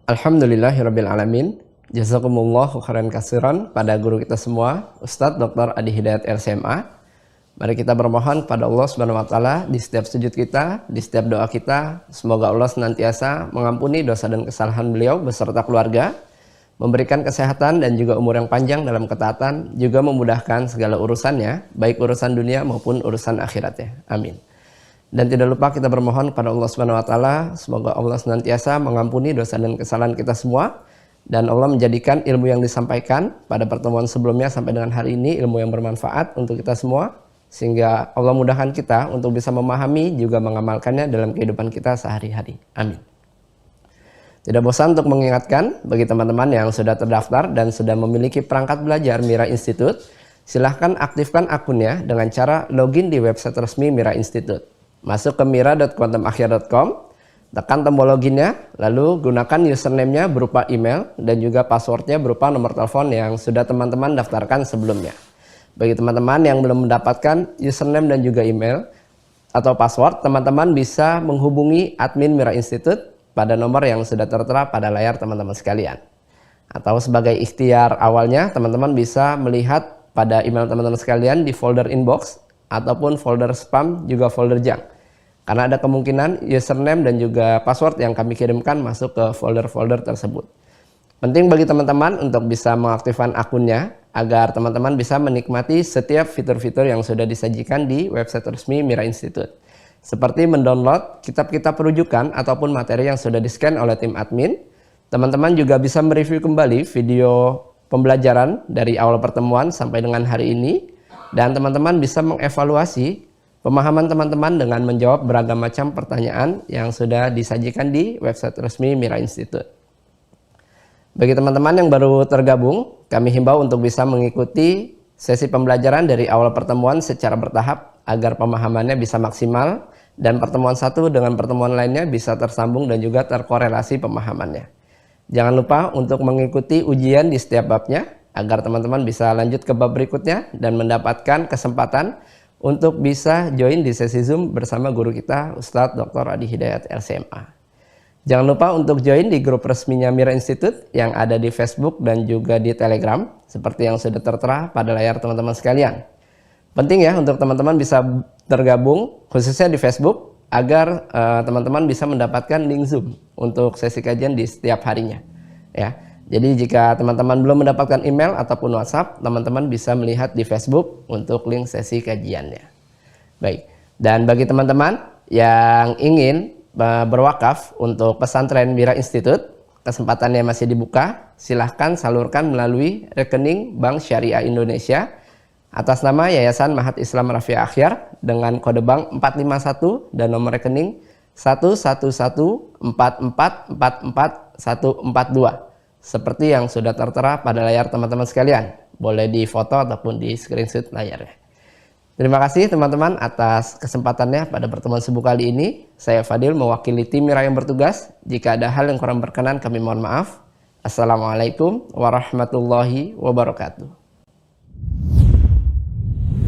Alhamdulillahirabbil alamin. Jazakumullahu khairan katsiran pada guru kita semua, Ustadz Dr. Adi Hidayat LCMA. Mari kita bermohon kepada Allah Subhanahu wa taala di setiap sujud kita, di setiap doa kita, semoga Allah senantiasa mengampuni dosa dan kesalahan beliau beserta keluarga, memberikan kesehatan dan juga umur yang panjang dalam ketaatan, juga memudahkan segala urusannya, baik urusan dunia maupun urusan akhiratnya. Amin. Dan tidak lupa kita bermohon kepada Allah Subhanahu wa taala, semoga Allah senantiasa mengampuni dosa dan kesalahan kita semua, dan Allah menjadikan ilmu yang disampaikan pada pertemuan sebelumnya sampai dengan hari ini ilmu yang bermanfaat untuk kita semua, sehingga Allah mudahkan kita untuk bisa memahami juga mengamalkannya dalam kehidupan kita sehari-hari. Amin. Tidak bosan untuk mengingatkan bagi teman-teman yang sudah terdaftar dan sudah memiliki perangkat belajar Mira Institute, silahkan aktifkan akunnya dengan cara login di website resmi Mira Institute. Masuk ke mira.quantumakhir.com, tekan tombol loginnya, lalu gunakan username-nya berupa email dan juga password-nya berupa nomor telepon yang sudah teman-teman daftarkan sebelumnya. Bagi teman-teman yang belum mendapatkan username dan juga email atau password, teman-teman bisa menghubungi admin Mira Institute pada nomor yang sudah tertera pada layar teman-teman sekalian. Atau sebagai ikhtiar awalnya, teman-teman bisa melihat pada email teman-teman sekalian di folder inbox ataupun folder spam, juga folder junk. Karena ada kemungkinan username dan juga password yang kami kirimkan masuk ke folder-folder tersebut. Penting bagi teman-teman untuk bisa mengaktifkan akunnya agar teman-teman bisa menikmati setiap fitur-fitur yang sudah disajikan di website resmi Mira Institute. Seperti mendownload kitab-kitab rujukan ataupun materi yang sudah di-scan oleh tim admin. Teman-teman juga bisa mereview kembali video pembelajaran dari awal pertemuan sampai dengan hari ini. Dan teman-teman bisa mengevaluasi pemahaman teman-teman dengan menjawab beragam macam pertanyaan yang sudah disajikan di website resmi Mira Institute. Bagi teman-teman yang baru tergabung, kami himbau untuk bisa mengikuti sesi pembelajaran dari awal pertemuan secara bertahap agar pemahamannya bisa maksimal dan pertemuan satu dengan pertemuan lainnya bisa tersambung dan juga terkorelasi pemahamannya. Jangan lupa untuk mengikuti ujian di setiap babnya agar teman-teman bisa lanjut ke bab berikutnya dan mendapatkan kesempatan untuk bisa join di sesi Zoom bersama guru kita Ustadz Dr. Adi Hidayat LCMA. Jangan lupa untuk join di grup resminya Mira Institute yang ada di Facebook dan juga di Telegram seperti yang sudah tertera pada layar teman-teman sekalian. Penting ya untuk teman-teman bisa tergabung khususnya di Facebook agar teman-teman bisa mendapatkan link Zoom untuk sesi kajian di setiap harinya. Ya. Jadi jika teman-teman belum mendapatkan email ataupun WhatsApp, teman-teman bisa melihat di Facebook untuk link sesi kajiannya. Baik, dan bagi teman-teman yang ingin berwakaf untuk pesantren Mira Institute, kesempatannya masih dibuka. Silahkan salurkan melalui rekening Bank Syariah Indonesia atas nama Yayasan Mahat Islam Rafiah Akhyar dengan kode bank 451 dan nomor rekening 11144444142. Seperti yang sudah tertera pada layar teman-teman sekalian. Boleh di foto ataupun di screenshot layarnya. Terima kasih teman-teman atas kesempatannya pada pertemuan subuh kali ini. Saya Fadil mewakili tim Mira yang bertugas. Jika ada hal yang kurang berkenan kami mohon maaf. Assalamualaikum warahmatullahi wabarakatuh.